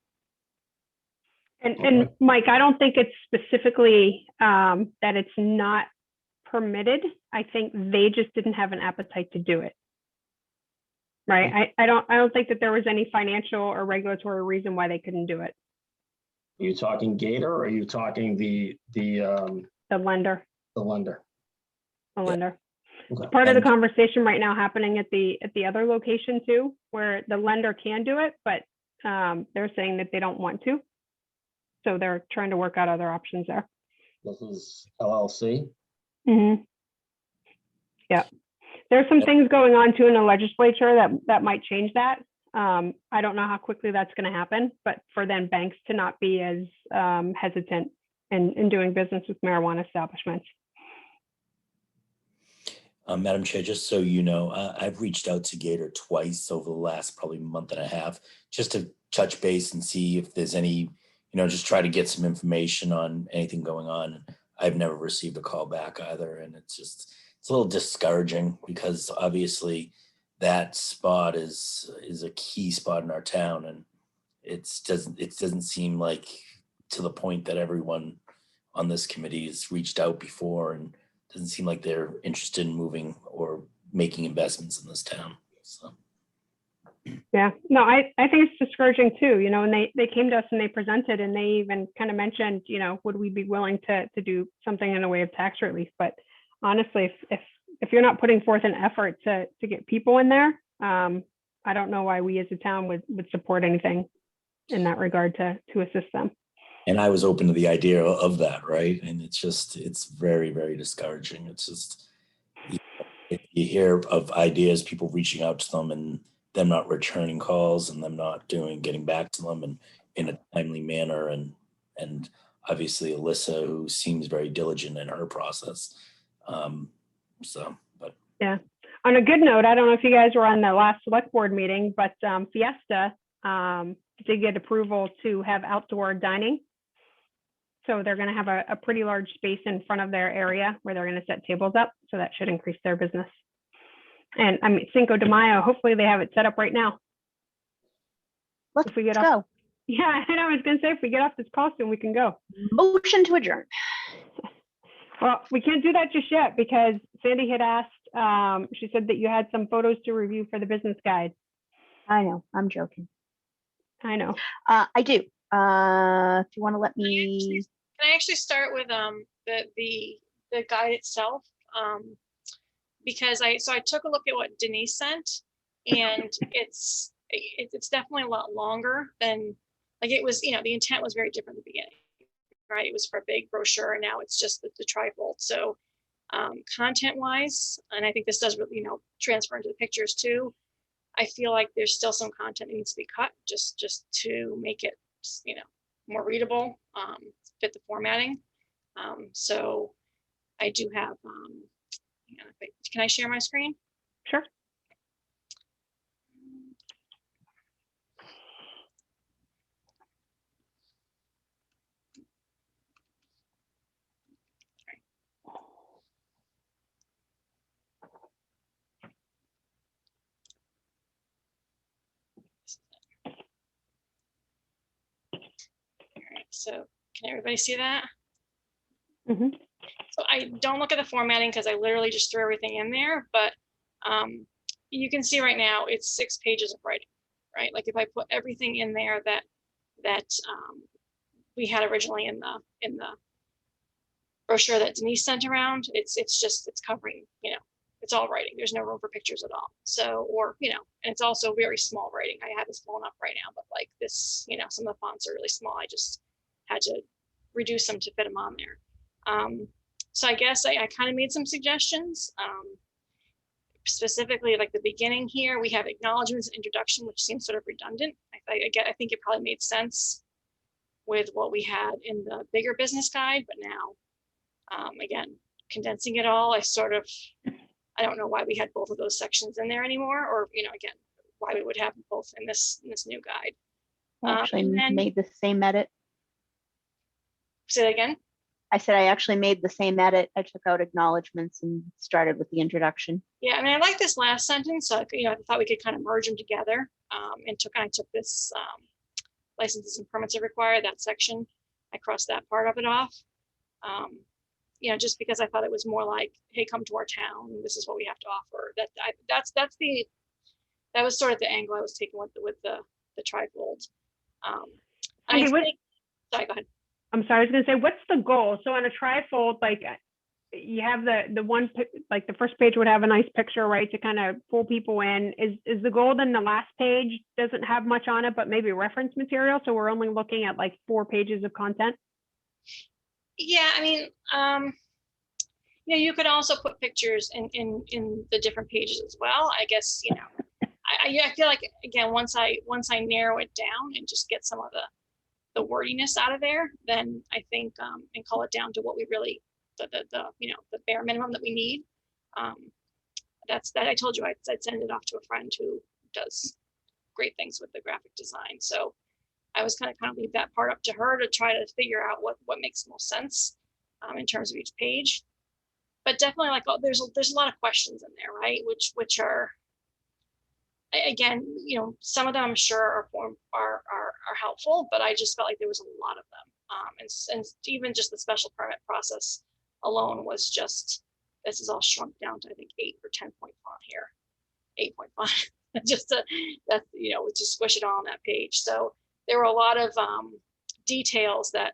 And Mike, I don't think it's specifically that it's not permitted. I think they just didn't have an appetite to do it. Right. I don't think that there was any financial or regulatory reason why they couldn't do it. Are you talking Gator or are you talking the lender? The lender. The lender. Okay. Part of the conversation right now happening at the other location too, where the lender can do it, but they're saying that they don't want to. So they're trying to work out other options there. This is LLC. Mm-hmm. Yeah. There's some things going on too in the legislature that might change that. I don't know how quickly that's going to happen, but for then banks to not be as hesitant in doing business with marijuana establishments. Madam Chair, just so you know, I've reached out to Gator twice over the last probably month and a half, just to touch base and see if there's any, just try to get some information on anything going on. I've never received a call back either. And it's a little discouraging because obviously that spot is a key spot in our town. And it doesn't seem like to the point that everyone on this committee has reached out before, and doesn't seem like they're interested in moving or making investments in this town. So. Yeah, no, I think it's discouraging too, and they came to us and they presented and they even kind of mentioned, would we be willing to do something in a way of tax relief? But honestly, if you're not putting forth an effort to get people in there, I don't know why we as a town would support anything in that regard to assist them. And I was open to the idea of that, right? And it's very, very discouraging. It's just, you hear of ideas, people reaching out to them and them not returning calls and them not getting back to them and in a timely manner. And obviously Alyssa, who seems very diligent in her process. But yeah. On a good note, I don't know if you guys were on the last select board meeting, but Fiesta did get approval to have outdoor dining. So they're going to have a pretty large space in front of their area where they're going to set tables up. So that should increase their business. And I mean, Cinco de Mayo, hopefully they have it set up right now. Let's go. Yeah, I know. I was going to say, if we get off this call soon, we can go. Motion to adjourn. Well, we can't do that just yet because Sandy had asked, she said that you had some photos to review for the business guide. I know. I'm joking. I know. I do. If you want to let me. Can I actually start with the guide itself? Because I took a look at what Denise sent, and it's definitely a lot longer than, like, it was, the intent was very different at the beginning, right? It was for a big brochure, and now it's just the trifold. So content wise, and I think this does really, transfer into the pictures too. I feel like there's still some content that needs to be cut just to make it, more readable, fit the formatting. So I do have, can I share my screen? Sure. So can everybody see that? Mm-hmm. So I don't look at the formatting because I literally just threw everything in there, but you can see right now it's 6 pages of writing, right? Like if I put everything in there that we had originally in the brochure that Denise sent around, it's covering, it's all writing. There's no room for pictures at all. So, or, and it's also very small writing. I have this blown up right now, but like this, some of the fonts are really small. I just had to reduce them to fit them on there. So I guess I kind of made some suggestions. Specifically, like the beginning here, we have acknowledgements and introduction, which seems sort of redundant. I think it probably made sense with what we had in the bigger business guide, but now, again, condensing it all, I don't know why we had both of those sections in there anymore, or, again, why we would have them both in this new guide. I actually And then- made the same edit. Say that again? I said I actually made the same edit. I took out acknowledgements and started with the introduction. Yeah, I mean, I like this last sentence. So, I thought we could kind of merge them together. I took this licenses and permits are required, that section. I crossed that part of it off. Just because I thought it was more like, hey, come to our town. This is what we have to offer. That was sort of the angle I was taking with the trifold. Okay, Sorry, go ahead. I'm sorry, I was gonna say, what's the goal? So on a trifold, like you have the one, like the first page would have a nice picture, right, to kind of pull people in. Is the goal then the last page doesn't have much on it, but maybe reference material? So we're only looking at like 4 pages of content? Yeah, I mean, you could also put pictures in the different pages as well. I guess, I feel like, again, once I narrow it down and just get some of the wordiness out of there, then I think, and call it down to what we really, the bare minimum that we need. That I told you, I'd send it off to a friend who does great things with the graphic design. So I was kind of leave that part up to her to try to figure out what makes most sense in terms of each page. But definitely, like, there's a lot of questions in there, right? Which are, again, some of them I'm sure are helpful, but I just felt like there was a lot of them. And even just the special permit process alone was just, this is all shrunk down to I think 8 or 10 point font here, 8.5, just to squish it all on that page. So there were a lot of details that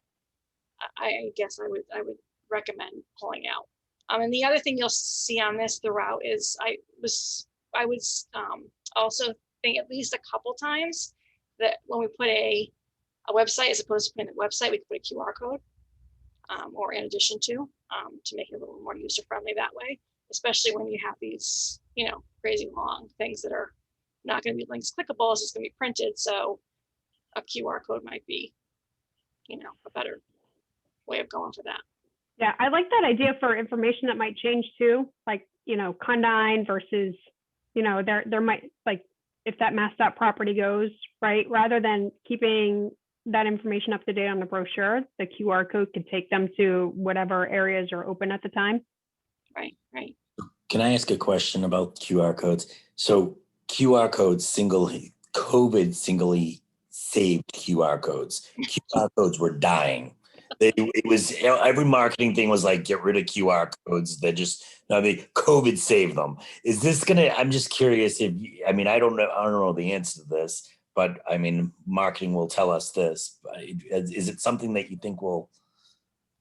I guess I would recommend pulling out. And the other thing you'll see on this throughout is I was also think at least a couple times that when we put a website, as opposed to putting a website, we could put a QR code or in addition to make it a little more user friendly that way, especially when you have these, crazy long things that are not going to be links clickable, it's just going to be printed. So a QR code might be, a better way of going for that. Yeah, I like that idea for information that might change too, like, condign versus, there might, like, if that MassDOT property goes, right, rather than keeping that information up to date on the brochure, the QR code could take them to whatever areas are open at the time. Right. Can I ask a question about QR codes? So QR codes COVID singly saved QR codes. QR codes were dying. It was, every marketing thing was like, get rid of QR codes. COVID saved them. Is this I'm just curious I don't know the answer to this, but marketing will tell us this. Is it something that you think will,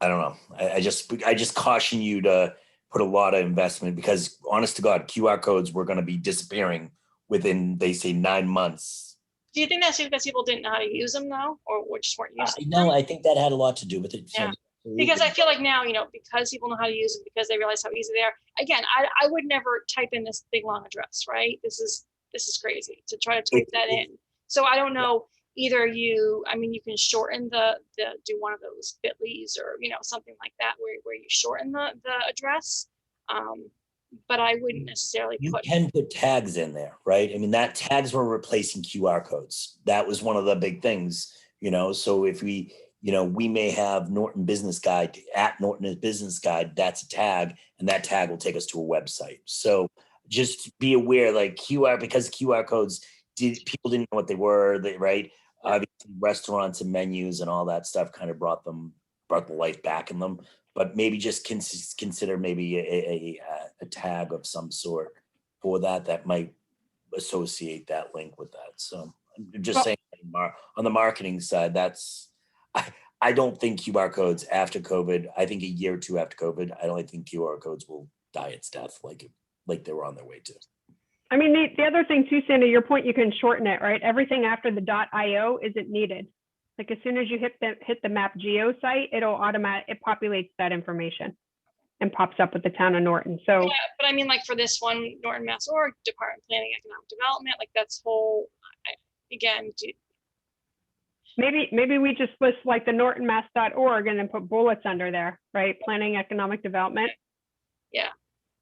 I don't know. I just caution you to put a lot of investment, because honest to God, QR codes were going to be disappearing within, they say, 9 months. Do you think that's because people didn't know how to use them though, or just weren't using them? No, I think that had a lot to do with it. Yeah. Because I feel like now, because people know how to use them, because they realize how easy they are. Again, I would never type in this big long address, right? This is crazy to try to type that in. So I don't know, either you can shorten do one of those bit.lys or, something like that where you shorten the address. But I wouldn't necessarily You can put tags in there, right? That tags were replacing QR codes. That was one of the big things, so if we may have Norton Business Guide at Norton Business Guide, that's a tag, and that tag will take us to a website. So just be aware, like because QR codes, people didn't know what they were, right? Obviously, restaurants and menus and all that stuff kind of brought the life back in them. But maybe just consider maybe a tag of some sort for that might associate that link with that. So I'm just saying, on the marketing side, I don't think QR codes after COVID, I think a year or two after COVID, I don't think QR codes will die its death. Like, like they were on their way to. I mean, the other thing too, Sandy, your point, you can shorten it, right? Everything after the .io isn't needed. Like as soon as you hit the map geo site, it populates that information and pops up with the town of Norton. So Yeah, but I mean, like for this one, Norton Mass Org, Department of Planning, Economic Development, like that's whole, again, maybe we just list like the nortonmass.org and then put bullets under there, right? Planning, economic development. yeah.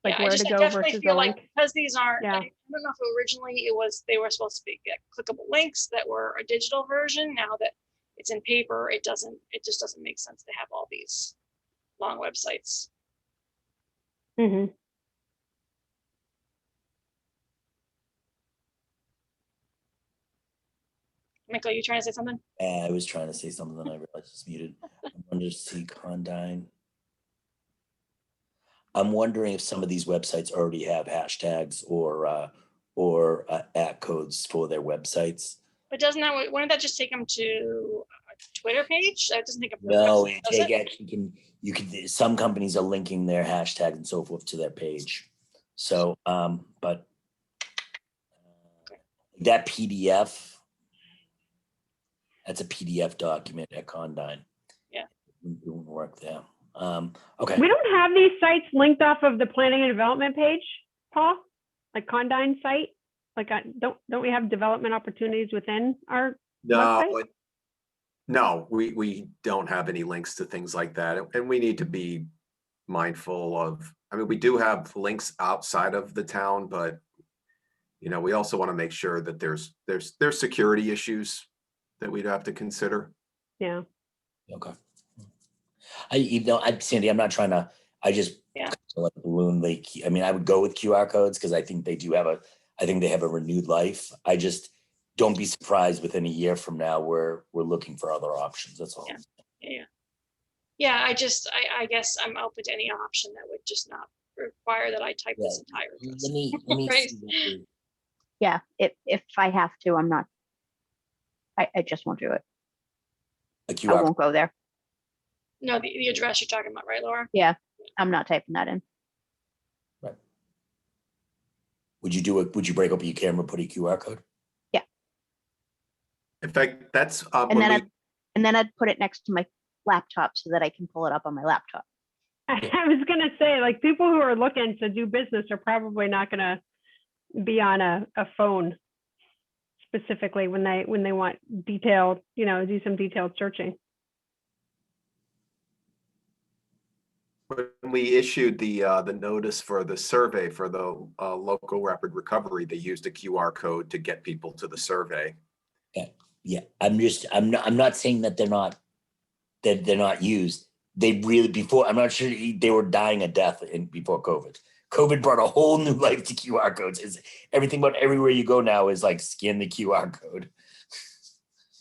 Like Yeah, where to I go definitely versus feel the like link. because these aren't, Yeah. I don't know if originally they were supposed to be clickable links that were a digital version. Now that it's in paper, it just doesn't make sense to have all these long websites. Mm-hmm. Michael, you trying to say something? I was trying to say something and I realized it's muted. I'm under C Condyne. I'm wondering if some of these websites already have hashtags or at codes for their websites. But wouldn't that just take them to a Twitter page? That doesn't take them to the No, website, does it? actually you can some companies are linking their hashtags and so forth to their page. So but that PDF, that's a PDF document at Condyne. Yeah. Mm-hmm. It won't work there. Okay. We don't have these sites linked off of the planning and development page, Paul, like Condyne site. Like, don't we have development opportunities within our website? No, we don't have any links to things like that. And we need to be mindful of, I mean, we do have links outside of the town, but we also want to make sure that there's security issues that we'd have to consider. Yeah. Okay. Sandy, I'm not trying to, I just like balloon like, I mean, I would go with QR codes because I think they have a renewed life. I just don't be surprised within a year from now we're looking for other options. That's all. Yeah. I guess I'm open to any option that would just not require that I type this entire address. Let me right? see. Yeah, if I have to, I'm not, I just won't do it. I won't go there. No, the address you're talking about, right, Laura? Yeah, I'm not typing that in. Right. Would you break open your camera, put a QR code? Yeah. In fact, that's And then I'd put it next to my laptop so that I can pull it up on my laptop. I was gonna say, like, people who are looking to do business are probably not gonna be on a phone specifically when they want detailed, do some detailed searching. When we issued the notice for the survey for the local rapid recovery, they used a QR code to get people to the survey. Yeah. I'm not saying that they're not used. They really I'm not sure they were dying a death before COVID. COVID brought a whole new life to QR codes. Is everything about everywhere you go now is like scan the QR code.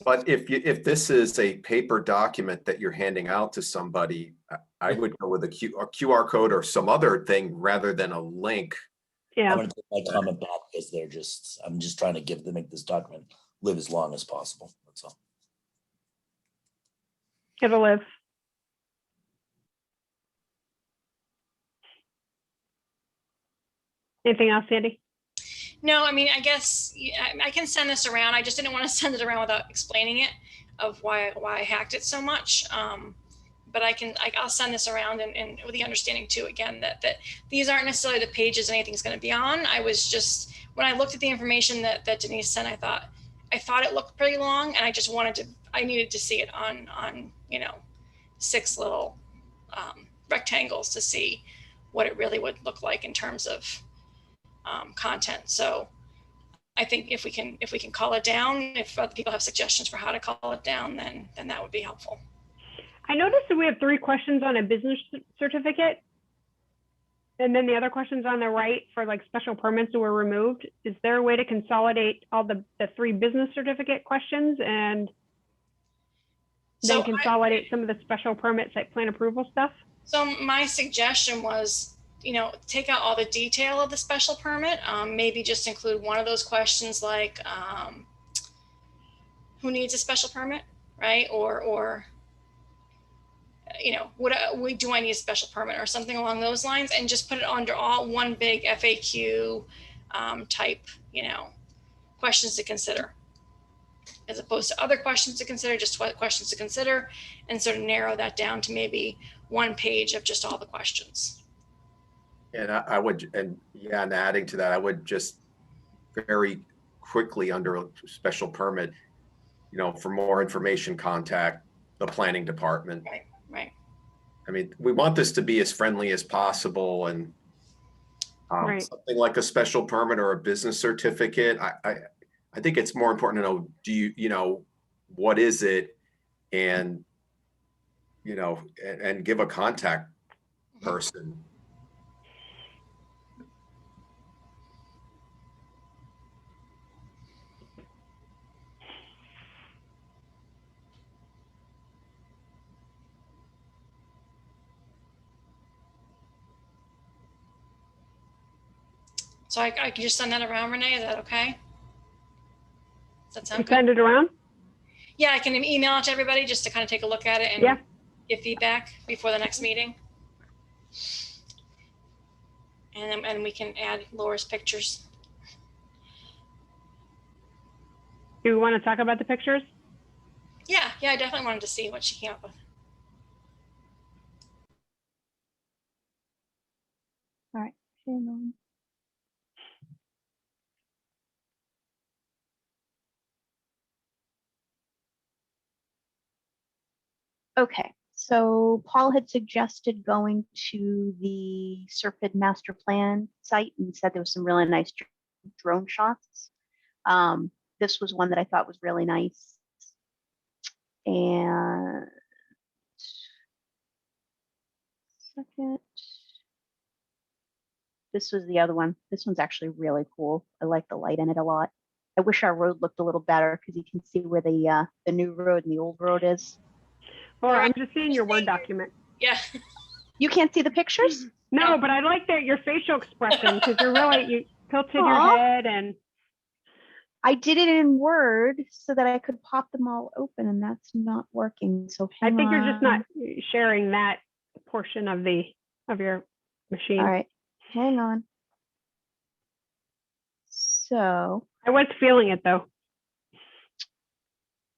But if this is a paper document that you're handing out to somebody, I would go with a QR code or some other thing rather than a link. Yeah. I'm going to take my comment back because I'm just trying to make this document live as long as possible. That's all. It'll live. Anything else, Sandy? No, I mean, I guess I can send this around. I just didn't want to send it around without explaining it of why I hacked it so much. But I'll send this around and with the understanding too, again, that these aren't necessarily the pages anything's going to be on. I was just, when I looked at the information that Denise sent, I thought it looked pretty long, and I needed to see it on 6 little rectangles to see what it really would look like in terms of content. So I think if we can call it down, if other people have suggestions for how to call it down, then that would be helpful. I noticed that we have 3 questions on a business certificate. And then the other questions on the right for like special permits were removed. Is there a way to consolidate all the 3 business certificate questions and then consolidate some of the special permit site plan approval stuff? So my suggestion was, take out all the detail of the special permit. Maybe just include one of those questions like who needs a special permit, right? Or do I need a special permit or something along those lines, and just put it under all one big FAQ type, questions to consider, as opposed to other questions to consider, just what questions to consider, and sort of narrow that down to maybe one page of just all the questions. And I would, and adding to that, I would just very quickly under a special permit, for more information, contact the planning department. Right. I mean, we want this to be as friendly as possible, and something like a special permit or a business certificate. I think it's more important to know, what is it, and, and give a contact person. So I can just send that around, Renee. Is that okay? Does that sound You good? send it around? Yeah, I can email it to everybody just to kind of take a look at it and give feedback before the next meeting. And we can add Laura's pictures. Do you want to talk about the pictures? Yeah, I definitely wanted to see what she came up with. All right. Hang on. Okay, so Paul had suggested going to the Serpide master plan site and said there was some really nice drone shots. This was one that I thought was really nice. And second, this was the other one. This one's actually really cool. I like the light in it a lot. I wish our road looked a little better because you can see where the new road and the old road is. Or I'm just seeing your Word document. Yeah. You can't see the pictures? No, but I like your facial expression because you tilted your head and. I did it in Word so that I could pop them all open, and that's not working. So I think you're just not sharing that portion of your machine. All right, hang on. So I was feeling it though.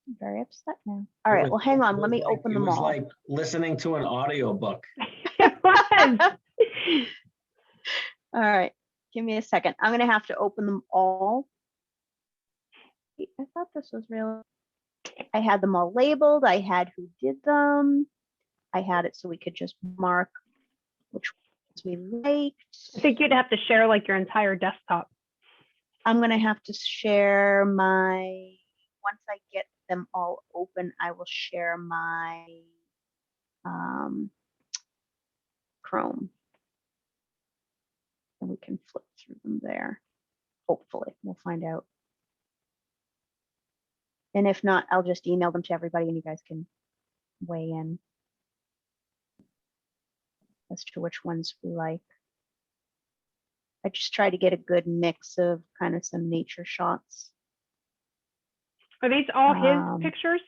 I'm very upset now. All right, well, hang on. Let me open them all. It was like listening to an audiobook. It was. All right, give me a second. I'm going to have to open them all. I thought this was real. I had them all labeled. I had who did them. I had it so we could just mark which ones we liked. I think you'd have to share like your entire desktop. I'm going to have to share once I get them all open, I will share my Chrome. And we can flip through them there. Hopefully, we'll find out. And if not, I'll just email them to everybody and you guys can weigh in as to which ones we like. I just try to get a good mix of kind of some nature shots. Are these all his pictures?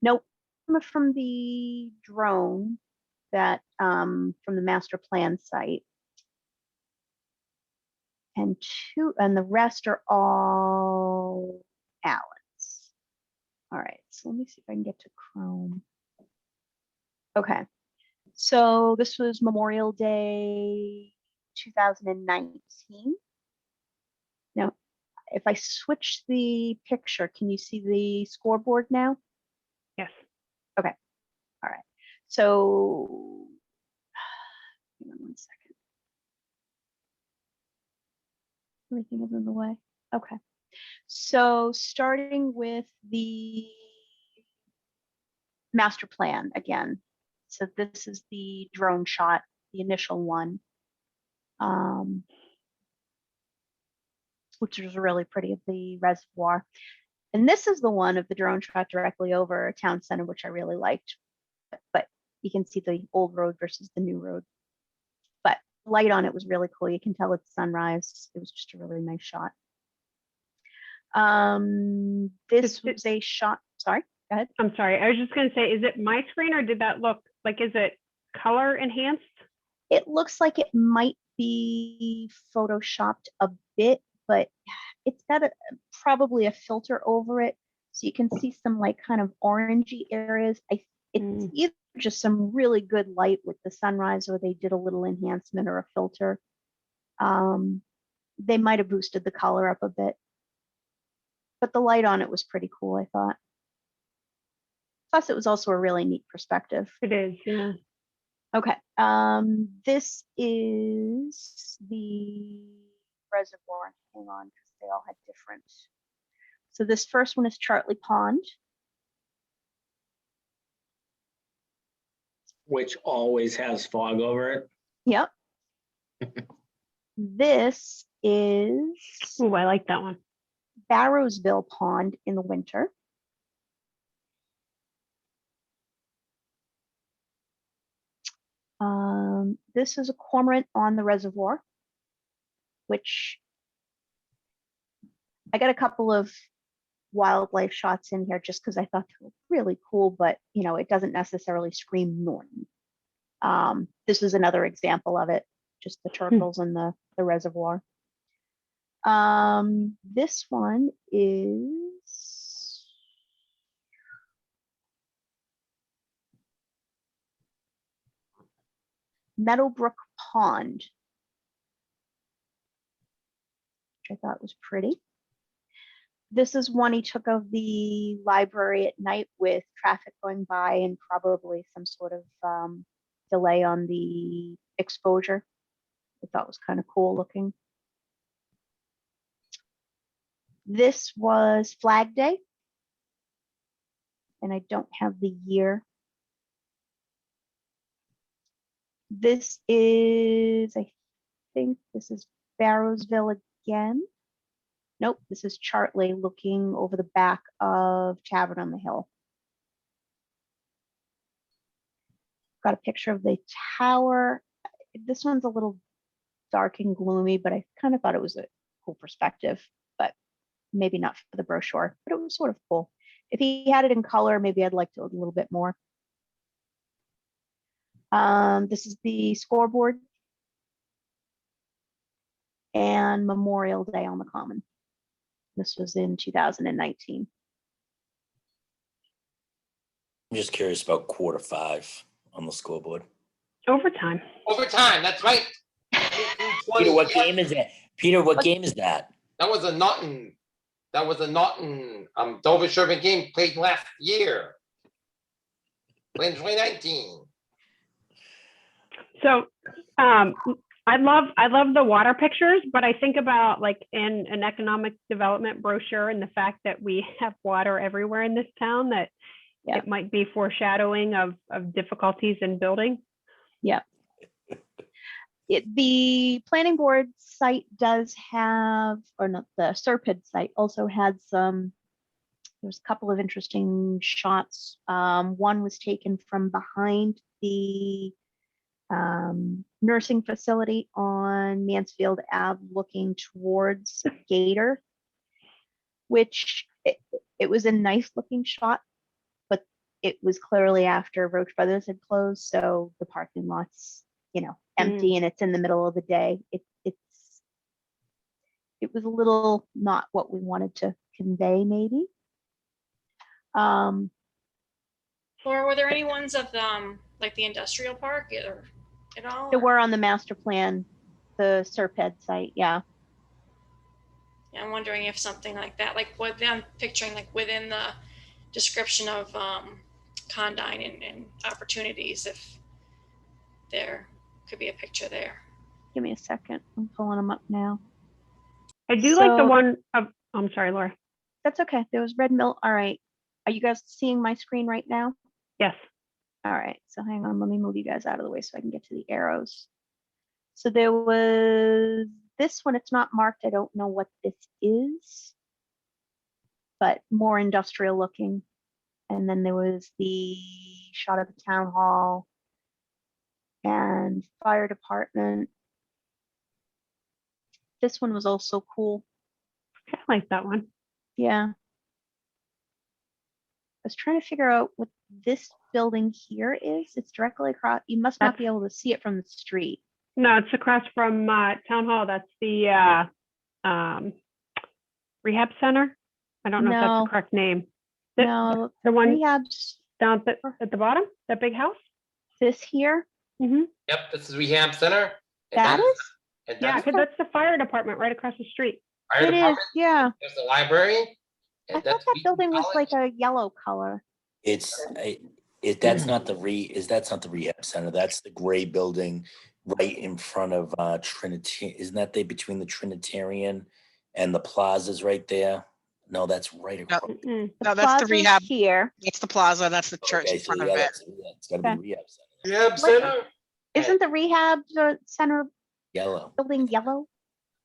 Nope, from the drone that from the master plan site. And the rest are all Alan's. All right, so let me see if I can get to Chrome. Okay, so this was Memorial Day 2019. Now, if I switch the picture, can you see the scoreboard now? Yes. Okay, all right. So, hang on one second. Everything is in the way. Okay. So starting with the master plan again. So this is the drone shot, the initial one, which was really pretty, of the reservoir. And this is the one of the drone shot directly over town center, which I really liked. But you can see the old road versus the new road. But light on it was really cool. You can tell it's sunrise. It was just a really nice shot. This was a shot. Sorry. Go ahead. I'm sorry. I was just going to say, is it my screen or did that look like, is it color enhanced? It looks like it might be photoshopped a bit, but it's got probably a filter over it. So you can see some like kind of orangey areas. It's either just some really good light with the sunrise or they did a little enhancement or a filter. They might have boosted the color up a bit. But the light on it was pretty cool, I thought. Plus, it was also a really neat perspective. It is, yeah. Okay, this is the reservoir. Hang on, because they all had different. So this first one is Chartley Pond. Which always has fog over it. Yep. This is. Oh, I like that one. Barrowsville Pond in the winter. This is a cormorant on the reservoir, which I got a couple of wildlife shots in here just because I thought they were really cool, but you know, it doesn't necessarily scream Norton. This is another example of it, just the turtles in the reservoir. This one is Meadowbrook Pond, which I thought was pretty. This is one he took of the library at night with traffic going by and probably some sort of delay on the exposure. I thought was kind of cool looking. This was Flag Day, and I don't have the year. This is, I think this is Barrowsville again. Nope, this is Chartley looking over the back of Tavern on the Hill. Got a picture of the tower. This one's a little dark and gloomy, but I kind of thought it was a cool perspective, but maybe not for the brochure, but it was sort of cool. If he had it in color, maybe I'd like to a little bit more. This is the scoreboard and Memorial Day on the Common. This was in 2019. I'm just curious about quarter 5 on the scoreboard. Overtime. Overtime, that's right. Peter, what game is that? Peter, what game is that? That was a Norton. That was a Norton Dover Sherman game played last year. Played in 2019. So I love the water pictures, but I think about like in an economic development brochure and the fact that we have water everywhere in this town, that it might be foreshadowing of difficulties in building. Yeah. The planning board site does have, or not, the Serpide site also had some, there's a couple of interesting shots. One was taken from behind the nursing facility on Mansfield Ave looking towards Gator, which it was a nice looking shot, but it was clearly after Roach Brothers had closed, so the parking lot's, you know, empty and it's in the middle of the day. It was a little not what we wanted to convey, maybe. Or were there any ones of like the industrial park or at all? There were on the master plan, the Serpide site, yeah. Yeah, I'm wondering if something like that, like what I'm picturing, like within the description of Condyne and opportunities, if there could be a picture there. Give me a second. I'm pulling them up now. I do like the one of, I'm sorry, Laura. That's okay. There was Red Mill. All right. Are you guys seeing my screen right now? Yes. All right. So hang on. Let me move you guys out of the way so I can get to the arrows. So there was this one. It's not marked. I don't know what this is, but more industrial looking. And then there was the shot of the town hall and fire department. This one was also cool. I like that one. Yeah. was trying to figure out what this building here is. It's directly across. You must not be able to see it from the street. No, it's across from Town Hall. That's the rehab center. I don't know if that's No. the correct name. No, the one rehab's down at the bottom, that big house. This here. Mm-hmm. Yep, this is rehab center. And That that's- is? and Yeah, that's because that's the fire department right across the street. fire It is, department, yeah. There's the library. I And thought that's that building was like a yellow color. That's not the that's not the rehab center. That's the gray building right in front of Trinity. Isn't that between the Trinitarian and the plazas right there? No, that's right across. No, that's the plaza's rehab. Here. That's the plaza. That's the church Okay, in so front of yeah, it. it's got to be the rehab center. Rehab center. Isn't the rehab center Yellow. building yellow?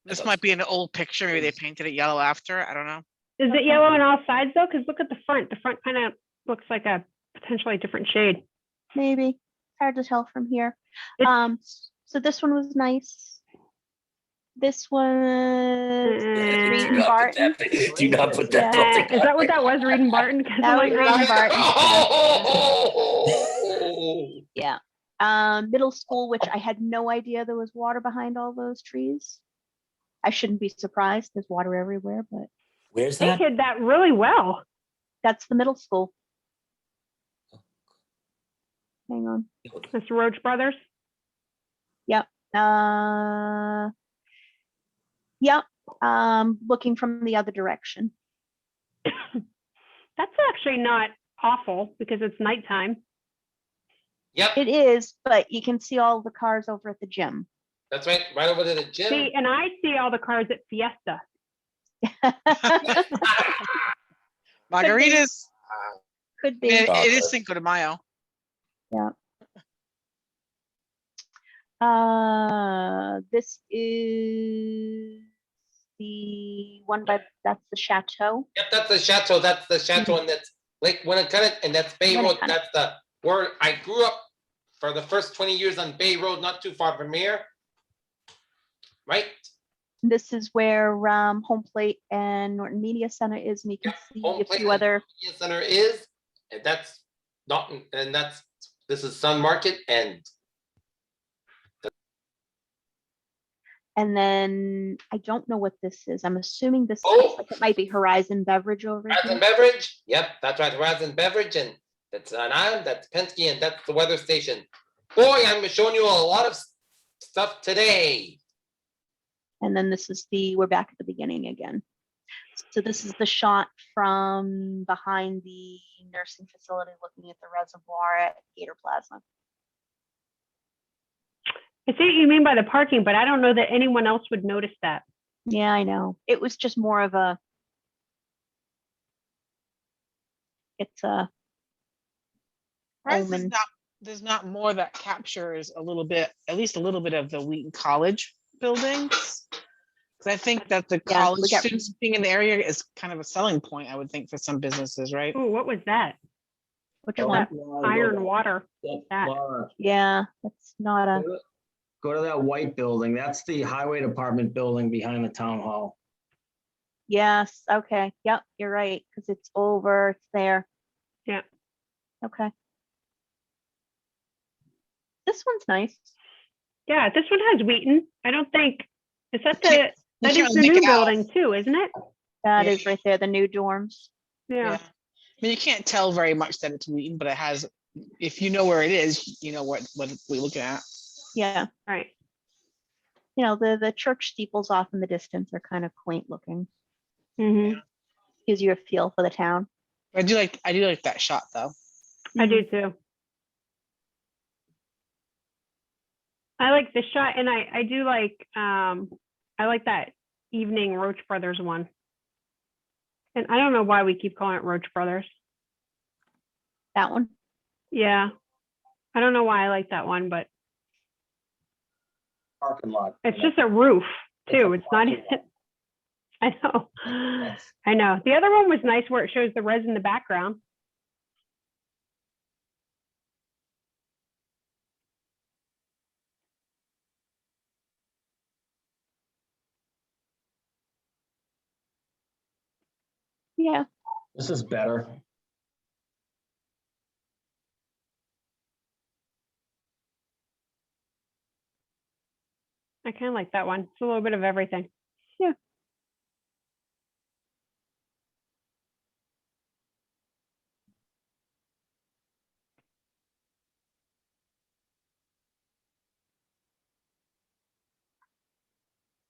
This might be an old picture. Maybe they painted it yellow after. I don't know. Is it yellow on all sides though? Because look at the front. The front kind of looks like a potentially different shade. Maybe. Hard to tell from here. So this one was nice. This one Reed and Barton. Do not put that. Is that what that was, Reed and Barton? That was Reed and Barton. Yeah. Middle school, which I had no idea there was water behind all those trees. I shouldn't be surprised. There's water everywhere, but where's They hid that really well. That's the middle school. Hang on. That's Roach Brothers. Yep. Yep. Looking from the other direction. That's actually not awful because it's nighttime. Yep. It is, but you can see all the cars over at the gym. That's right, right over to the gym. See, and I see all the cars at Fiesta. Margaritas. Could be. It is Cinco de Mayo. Yeah. This is the one that's the chateau. Yep, that's the chateau. That's the chateau, and that's Lake Winnicott, and that's Bay Road. Winnicott. That's the where I grew up for the first 20 years on Bay Road, not too far from here. Right? This is where Home Plate and Norton Media Center is, and you can see Home a Plate few and other. Media Center is, and that's not, and that's this is Sun Market, And then I don't know what this is. I'm assuming this looks like it might be Horizon Beverage over Horizon here. Beverage. Yep, that's right, Horizon Beverage, and that's an island. That's Penske, and that's the weather station. Boy, I'm showing you a lot of stuff today. And then this is we're back at the beginning again. So this is the shot from behind the nursing facility looking at the reservoir at Gator Plaza. I see what you mean by the parking, but I don't know that anyone else would notice that. Yeah, I know. It was just more of a, it's a Surprised there's not more that captures a little bit, at least a little bit of the Wheaton College buildings. Because I think that the college students being in the area is kind of a selling point, I would think, for some businesses, right? Oh, what was that? Which That one? iron water. That. Laura, Yeah, that's not a. go to that white building. That's the highway department building behind the town hall. Yes. Okay. Yep. You're right. Because it's over. It's there. Yeah. Okay. This one's nice. Yeah, this one has Wheaton. I don't think, is that that is can't the make new it out. building too, isn't it? That is right there. The new dorms. Yeah. I mean, you can't tell very much that it's Wheaton, but it has, if you know where it is, you know what we're looking at. Yeah. Right. You know, the church steeples off in the distance are kind of quaint looking. Mm-hmm. Gives you a feel for the town. I do like that shot though. I do too. I like the shot, and I do like I like that evening Roach Brothers one. And I don't know why we keep calling it Roach Brothers. That one? Yeah. I don't know why I like that one, but Parking lot. it's just a roof too. It's not even, I know. I know. The other one was nice where it shows the res in the background. Yeah. This is better. I kind of like that one. It's a little bit of everything. Yeah.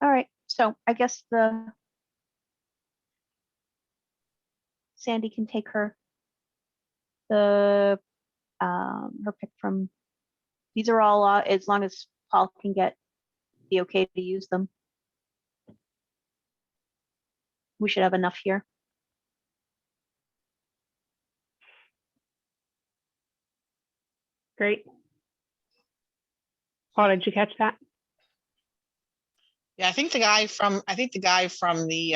All right, so I guess Sandy can take her pick from, these are all as long as Paul can get the okay to use them. We should have enough here. Great. Paul, did you catch that? Yeah, I think the guy from the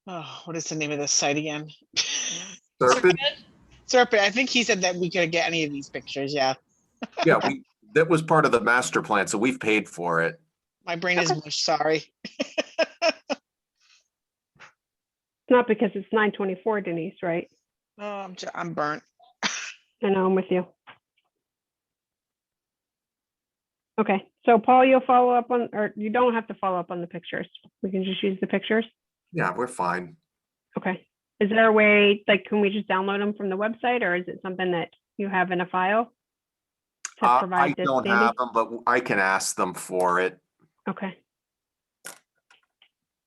oh, what is the name of this site again? Serpent? Serpent. I think he said that we could get any of these pictures. Yeah. Yeah, that was part of the master plan, so we've paid for it. My brain is mush. Sorry. It's not because it's 9:24, Denise, right? Oh, I'm burnt. I know, I'm with you. Okay, so Paul, you'll follow up on, or you don't have to follow up on the pictures. We can just use the pictures. Yeah, we're fine. Okay. Is there a way, like, can we just download them from the website, or is it something that you have in a file to I provide to don't Sandy? have them, but I can ask them for it. Okay.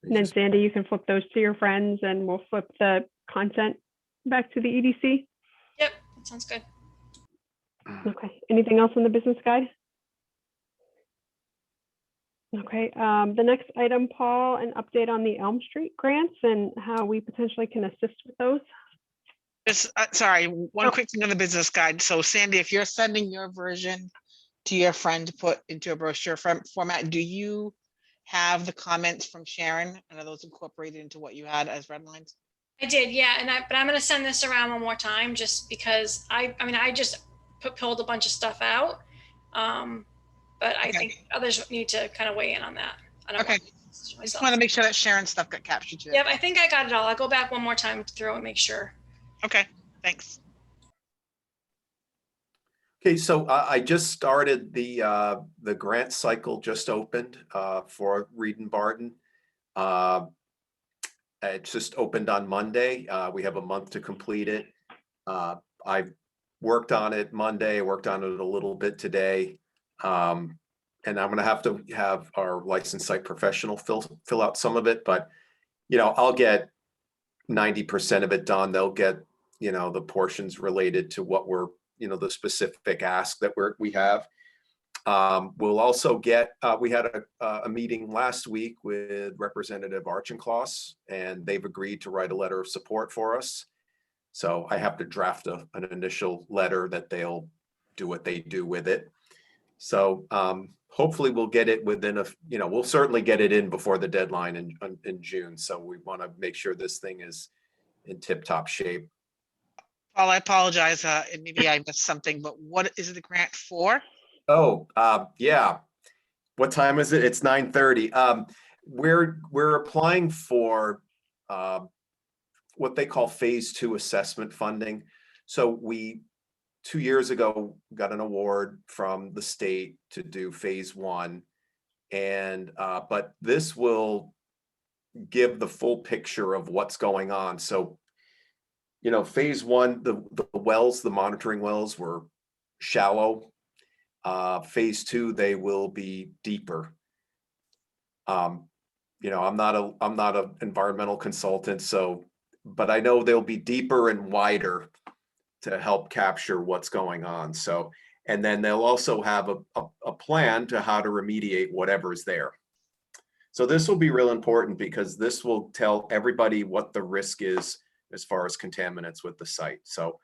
And then Sandy, you can flip those to your friends and we'll flip the content back to the EDC. Yep, that sounds good. Okay, anything else on the business guide? Okay, the next item, Paul, an update on the Elm Street grants and how we potentially can assist with those. Just sorry, one quick thing on the business guide. So Sandy, if you're sending your version to your friend to put into a brochure format, do you have the comments from Sharon and are those incorporated into what you had as red lines? I did, yeah, but I'm gonna send this around one more time just because I mean, I just pulled a bunch of stuff out. But I think others need to kind of weigh in on that. I just want to make sure that Sharon's stuff got captured too. Yep, I think I got it all. I'll go back one more time through and make sure. Okay, thanks. Okay, so I just started the grant cycle just opened for Reed and Barton. It just opened on Monday. We have a month to complete it. I've worked on it Monday, worked on it a little bit today. And I'm gonna have to have our licensed site professional fill out some of it, but I'll get 90% of it done. They'll get, the portions related to what we're, the specific ask that we have. We'll also get, we had a meeting last week with Representative Archincloss, and they've agreed to write a letter of support for us. So I have to draft an initial letter that they'll do what they do with it. So hopefully we'll get it within we'll certainly get it in before the deadline in June. So we want to make sure this thing is in tip-top shape. Paul, I apologize. Maybe I missed something, but what is the grant for? Oh, yeah. What time is it? It's 9:30. We're applying for what they call phase 2 assessment funding. So we 2 years ago got an award from the state to do phase 1, and but this will give the full picture of what's going on. So phase 1, the wells, the monitoring wells were shallow. Phase 2, they will be deeper. I'm not an environmental consultant, but I know they'll be deeper and wider to help capture what's going on. So, and then they'll also have a plan to how to remediate whatever's there. So this will be real important because this will tell everybody what the risk is as far as contaminants with the site. So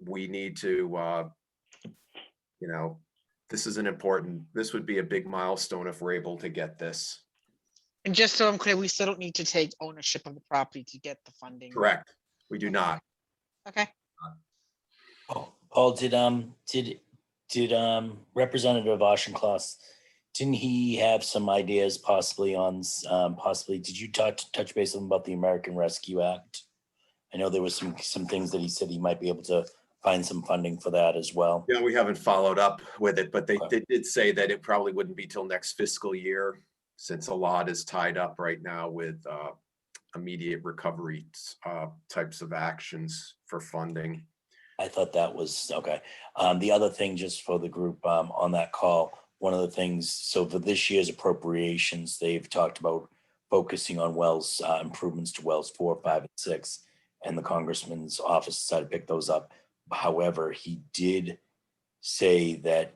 we need to, this would be a big milestone if we're able to get this. And just so I'm clear, we still don't need to take ownership of the property to get the funding. Correct. We do not. Okay. Paul, did Representative Auchincloss, didn't he have some ideas possibly on did you touch base with him about the American Rescue Act? I know there was some things that he said he might be able to find some funding for that as well. Yeah, we haven't followed up with it, but they did say that it probably wouldn't be till next fiscal year, since a lot is tied up right now with immediate recovery types of actions for funding. I thought that was okay. The other thing, just for the group on that call, one of the things, so for this year's appropriations, they've talked about focusing on wells, improvements to wells 4, 5, and 6, and the congressman's office decided to pick those up. However, he did say that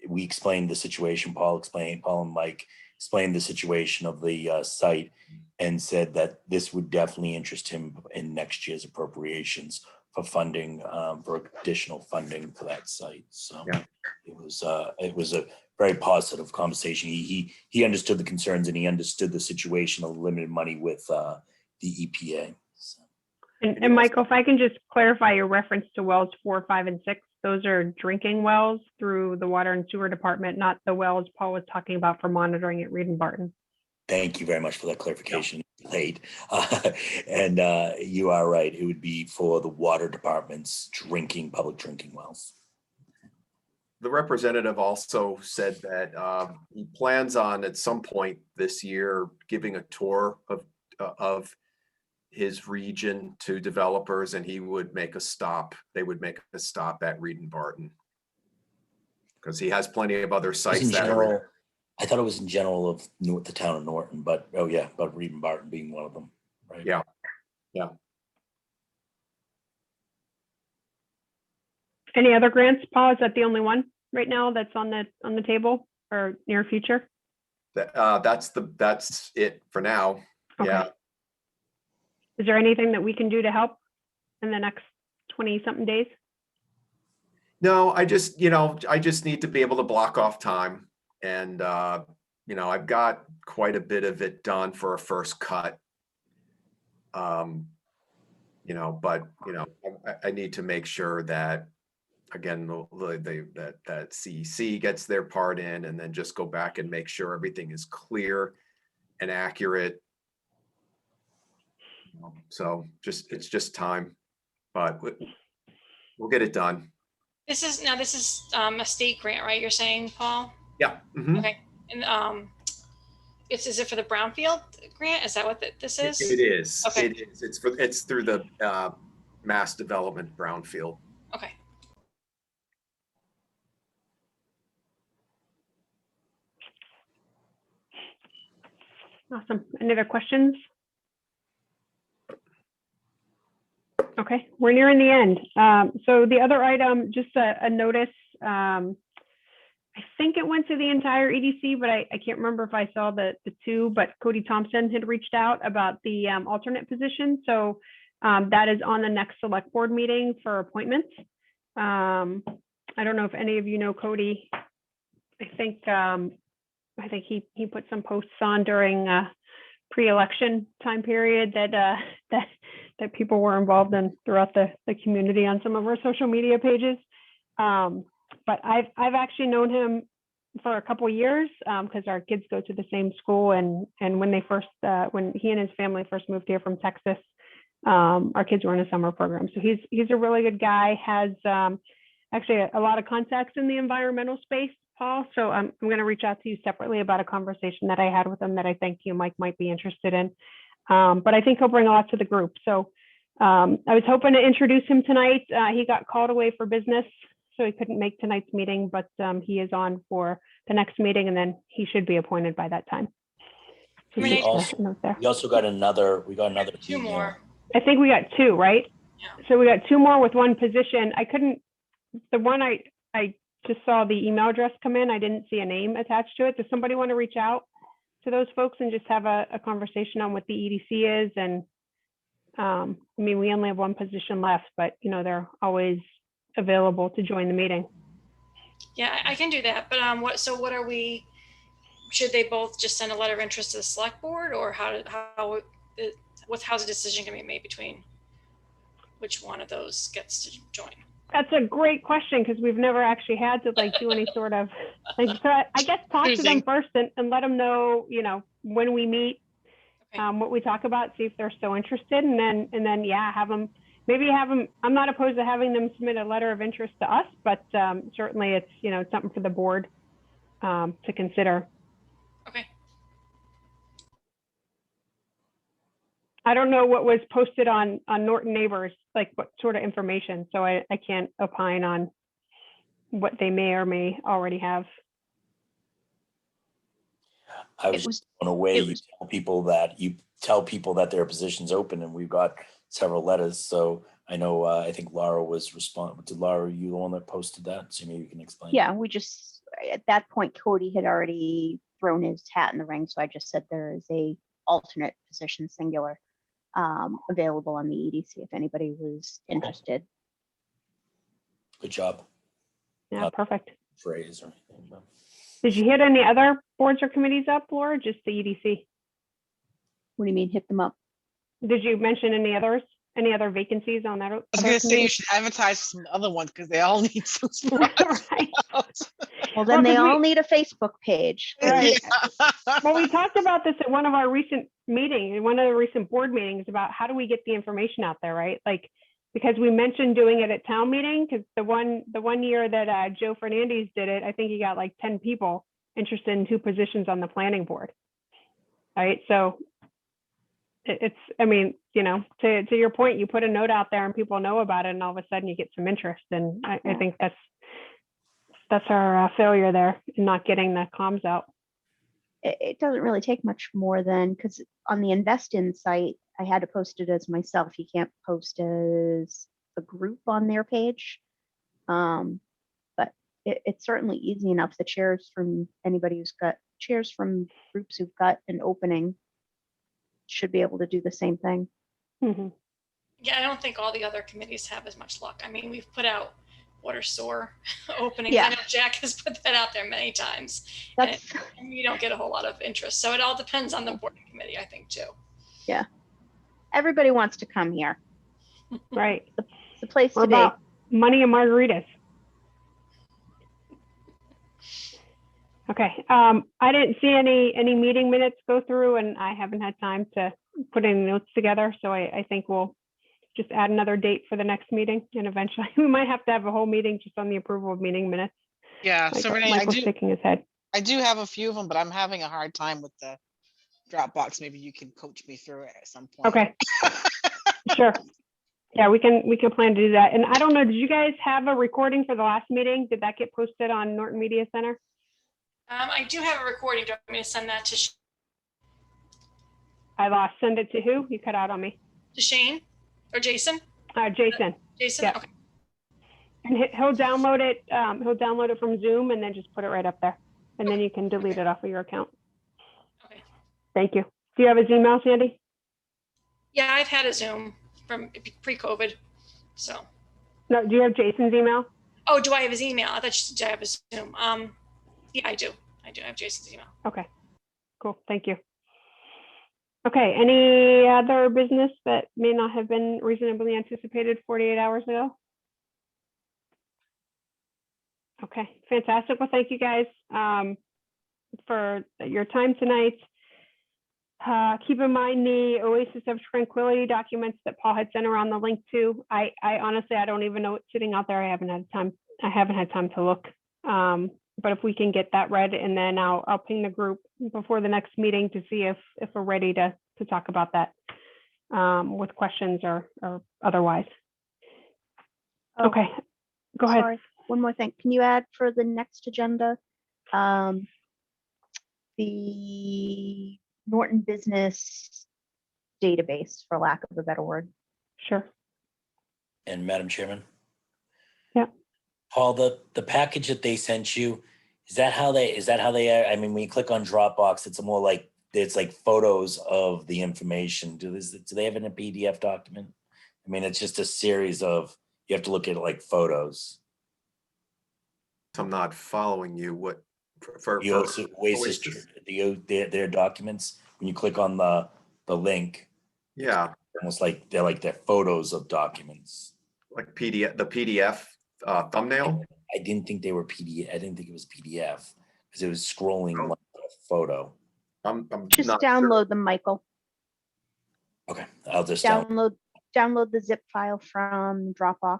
we explained the situation, Paul and Mike explained the situation of the site, and said that this would definitely interest him in next year's appropriations for funding, for additional funding for that site. So yeah, it was a very positive conversation. He understood the concerns, and he understood the situation of limited money with the EPA. So. And Michael, if I can just clarify your reference to wells 4, 5, and 6, those are drinking wells through the Water and Sewer Department, not the wells Paul was talking about for monitoring at Reed and Barton. Thank you very much for that clarification. Late. And you are right. It would be for the water department's public drinking wells. The representative also said that he plans on at some point this year giving a tour of his region to developers, and he would make a stop. They would make a stop at Reed and Barton because he has plenty of other sites that are. I thought it was in general of the town of Norton, but oh yeah, but Reed and Barton being one of them, right? Yeah, yeah. Any other grants, Paul? Is that the only one right now that's on the table or near future? That's it for now. Okay. Yeah. Is there anything that we can do to help in the next 20-something days? No, I just need to be able to block off time. And, I've got quite a bit of it done for a first cut. I need to make sure that, again, that CEC gets their part in, and then just go back and make sure everything is clear and accurate. So it's just time, but we'll get it done. This is a state grant, right? You're saying, Paul? Yeah. Mm-hmm. Okay. And is it for the brownfield grant? Is that what this is? It is. Okay. It is. It's through the mass development brownfield. Okay. Awesome. Any other questions? Okay, we're nearing the end. So the other item, just a notice. I think it went to the entire EDC, but I can't remember if I saw the two, but Cody Thompson had reached out about the alternate position. So that is on the next select board meeting for appointments. I don't know if any of you know Cody. I think he put some posts on during pre-election time period that people were involved in throughout the community on some of our social media pages. But I've actually known him for a couple of years because our kids go to the same school, and when he and his family first moved here from Texas, our kids were in a summer program. So he's a really good guy, has actually a lot of contacts in the environmental space, Paul. So I'm going to reach out to you separately about a conversation that I had with him that I think you, Mike, might be interested in. But I think he'll bring a lot to the group. So I was hoping to introduce him tonight. He got called away for business, so he couldn't make tonight's meeting, but he is on for the next meeting, and then he should be appointed by that time. So We also got another two more. I think we got two, right? Yeah. So we got two more with one position. The one I just saw the email address come in. I didn't see a name attached to it. Does somebody want to reach out to those folks and just have a conversation on what the EDC is? And we only have one position left, but they're always available to join the meeting. Yeah, I can do that. But what are we? Should they both just send a letter of interest to the select board, or how's the decision going to be made between which one of those gets to join? That's a great question, because we've never actually had to do any sort of thing. So I guess talk to them first and let them know, when we meet, what we talk about, see if they're so interested, and then have them maybe have them, I'm not opposed to having them submit a letter of interest to us, but certainly it's, you know, it's something for the board to consider. Okay. I don't know what was posted on Norton Neighbors, like what sort of information, so I can't opine on what they may or may already have. I was just blown away. You tell people that their position's open, and we've got several letters. So I know, I think Laura was responding. Did Laura, you the one that posted that? So maybe you can explain. Yeah, we just, at that point, Cody had already thrown his hat in the ring. So I just said there is a alternate position, singular, available on the EDC if anybody was interested. Good job. Yeah, perfect. Phrase or anything. But. Did you hit any other boards or committees up, Laura, or just the EDC? What do you mean, hit them up? Did you mention any others? Any other vacancies on that? I was going to say you should advertise some other ones because they all need some spots. Well, then they all need a Facebook page. Right. Well, we talked about this at one of our recent meetings, one of the recent board meetings, about how do we get the information out there, right? Like, because we mentioned doing it at town meeting, because the one year that Joe Fernandez did it, I think he got like 10 people interested in 2 positions on the planning board. Right. So it's, I mean, you know, to your point, you put a note out there and people know about it, and all of a sudden you get some interest. And I think that's our failure there in not getting the comms out. It doesn't really take much more than, because on the Invest In site, I had to post it as myself. You can't post as a group on their page. But it's certainly easy enough. The chairs from anybody who's got chairs from groups who've got an opening should be able to do the same thing. Mm-hmm. Yeah, I don't think all the other committees have as much luck. I mean, we've put out water sewer openings. Yeah. I know Jack has put that out there many times. And you don't get a whole lot of interest. So it all depends on the board and committee, I think, too. Yeah. Everybody wants to come here. Right. It's the place We're to be. about money and margaritas. Okay. I didn't see any meeting minutes go through, and I haven't had time to put any notes together. So I think we'll just add another date for the next meeting, and eventually we might have to have a whole meeting just on the approval of meeting minutes. Yeah. So Renee, Michael's shaking his head. I do have a few of them, but I'm having a hard time with the Dropbox. Maybe you can coach me through it at some point. Okay. Sure. Yeah, we can plan to do that. And I don't know, did you guys have a recording for the last meeting? Did that get posted on Norton Media Center? I do have a recording. Do you want me to send that to I lost. Send it to who? You cut out on me. to Shane or Jason? Jason. Jason. Yeah. Okay. And he'll download it. He'll download it from Zoom and then just put it right up there. And then you can delete it off of your account. Okay. Thank you. Do you have his email, Sandy? Yeah, I've had a Zoom from pre-COVID. So. No. Do you have Jason's email? Oh, do I have his email? I thought you said, do I have his Zoom? Yeah, I do. I do have Jason's email. Okay. Cool. Thank you. Okay. Any other business that may not have been reasonably anticipated 48 hours ago? Okay. Fantastic. Well, thank you guys for your time tonight. Keep in mind the Oasis of Tranquility documents that Paul had sent around the link to. I honestly, I don't even know what's sitting out there. I haven't had time to look. But if we can get that read, and then I'll ping the group before the next meeting to see if we're ready to talk about that with questions or otherwise. Oh, okay, go ahead. Sorry. One more thing. Can you add for the next agenda the Norton Business Database, for lack of a better word? Sure. And Madam Chairman? Yeah. Paul, the package that they sent you, is that how they are? I mean, when you click on Dropbox, it's more like, it's like photos of the information. Do they have it in a PDF document? I mean, it's just a series of, you have to look at it like photos. I'm not following you. What for Oasis, their documents, when you click on the link, yeah, almost like they're photos of documents. Like PDF, the PDF thumbnail. I didn't think they were PDF. I didn't think it was PDF because it was scrolling like a photo. I'm just not download sure. them, Michael. Okay, I'll just download download the zip file from Dropbox,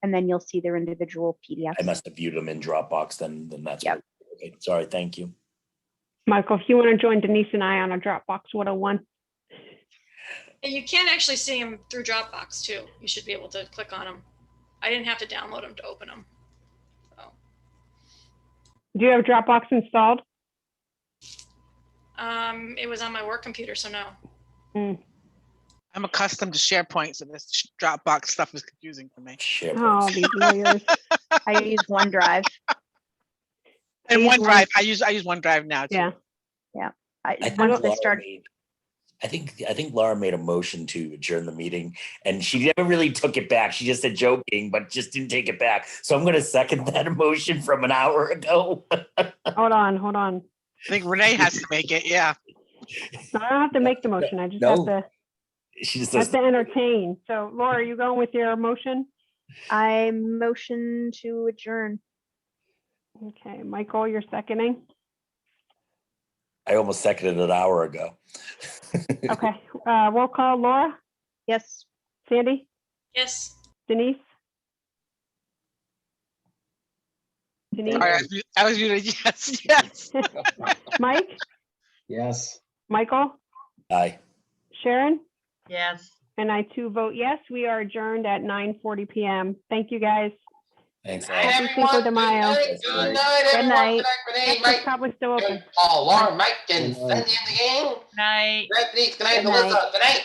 and then you'll see their individual PDFs. I must have viewed them in Dropbox, then that's. Yep. Okay, sorry, thank you. Michael, if you want to join Denise and I on a Dropbox 101. And you can actually see them through Dropbox too. You should be able to click on them. I didn't have to download them to open them. So, Do you have Dropbox installed? it was on my work computer, so no. I'm accustomed to SharePoint, so this Dropbox stuff is confusing for me. Oh, these lawyers. I use OneDrive. And OneDrive, I use OneDrive now too. Yeah. Yeah. I think Once they Laura start. made- I think Laura made a motion to adjourn the meeting, and she never really took it back. She just said joking, but just didn't take it back. So I'm going to second that motion from an hour ago. Hold on. I think Renee has to make it. Yeah. No, I don't have to make the motion. I just No. have to. She just Have says, to entertain. So, Laura, are you going with your motion? I motion to adjourn. Okay, Michael, you're seconding. I almost seconded it an hour ago. Okay, roll call. Laura, Yes. Sandy, Yes. Denise. Denise, All right, I was muted. Yes, yes. Mike, Yes. Michael, Aye. Sharon, Yes. and I too vote yes. We are adjourned at 9:40 p.m. Thank you, guys. Thanks. Happy Cinco de Mayo. Good night, Good everyone. night. Good night, Renee, It's Mike, probably still open. Paul, Laura, Mike, and Good night. Cindy in the game. Night. Good night, Good night. Melissa. Good night.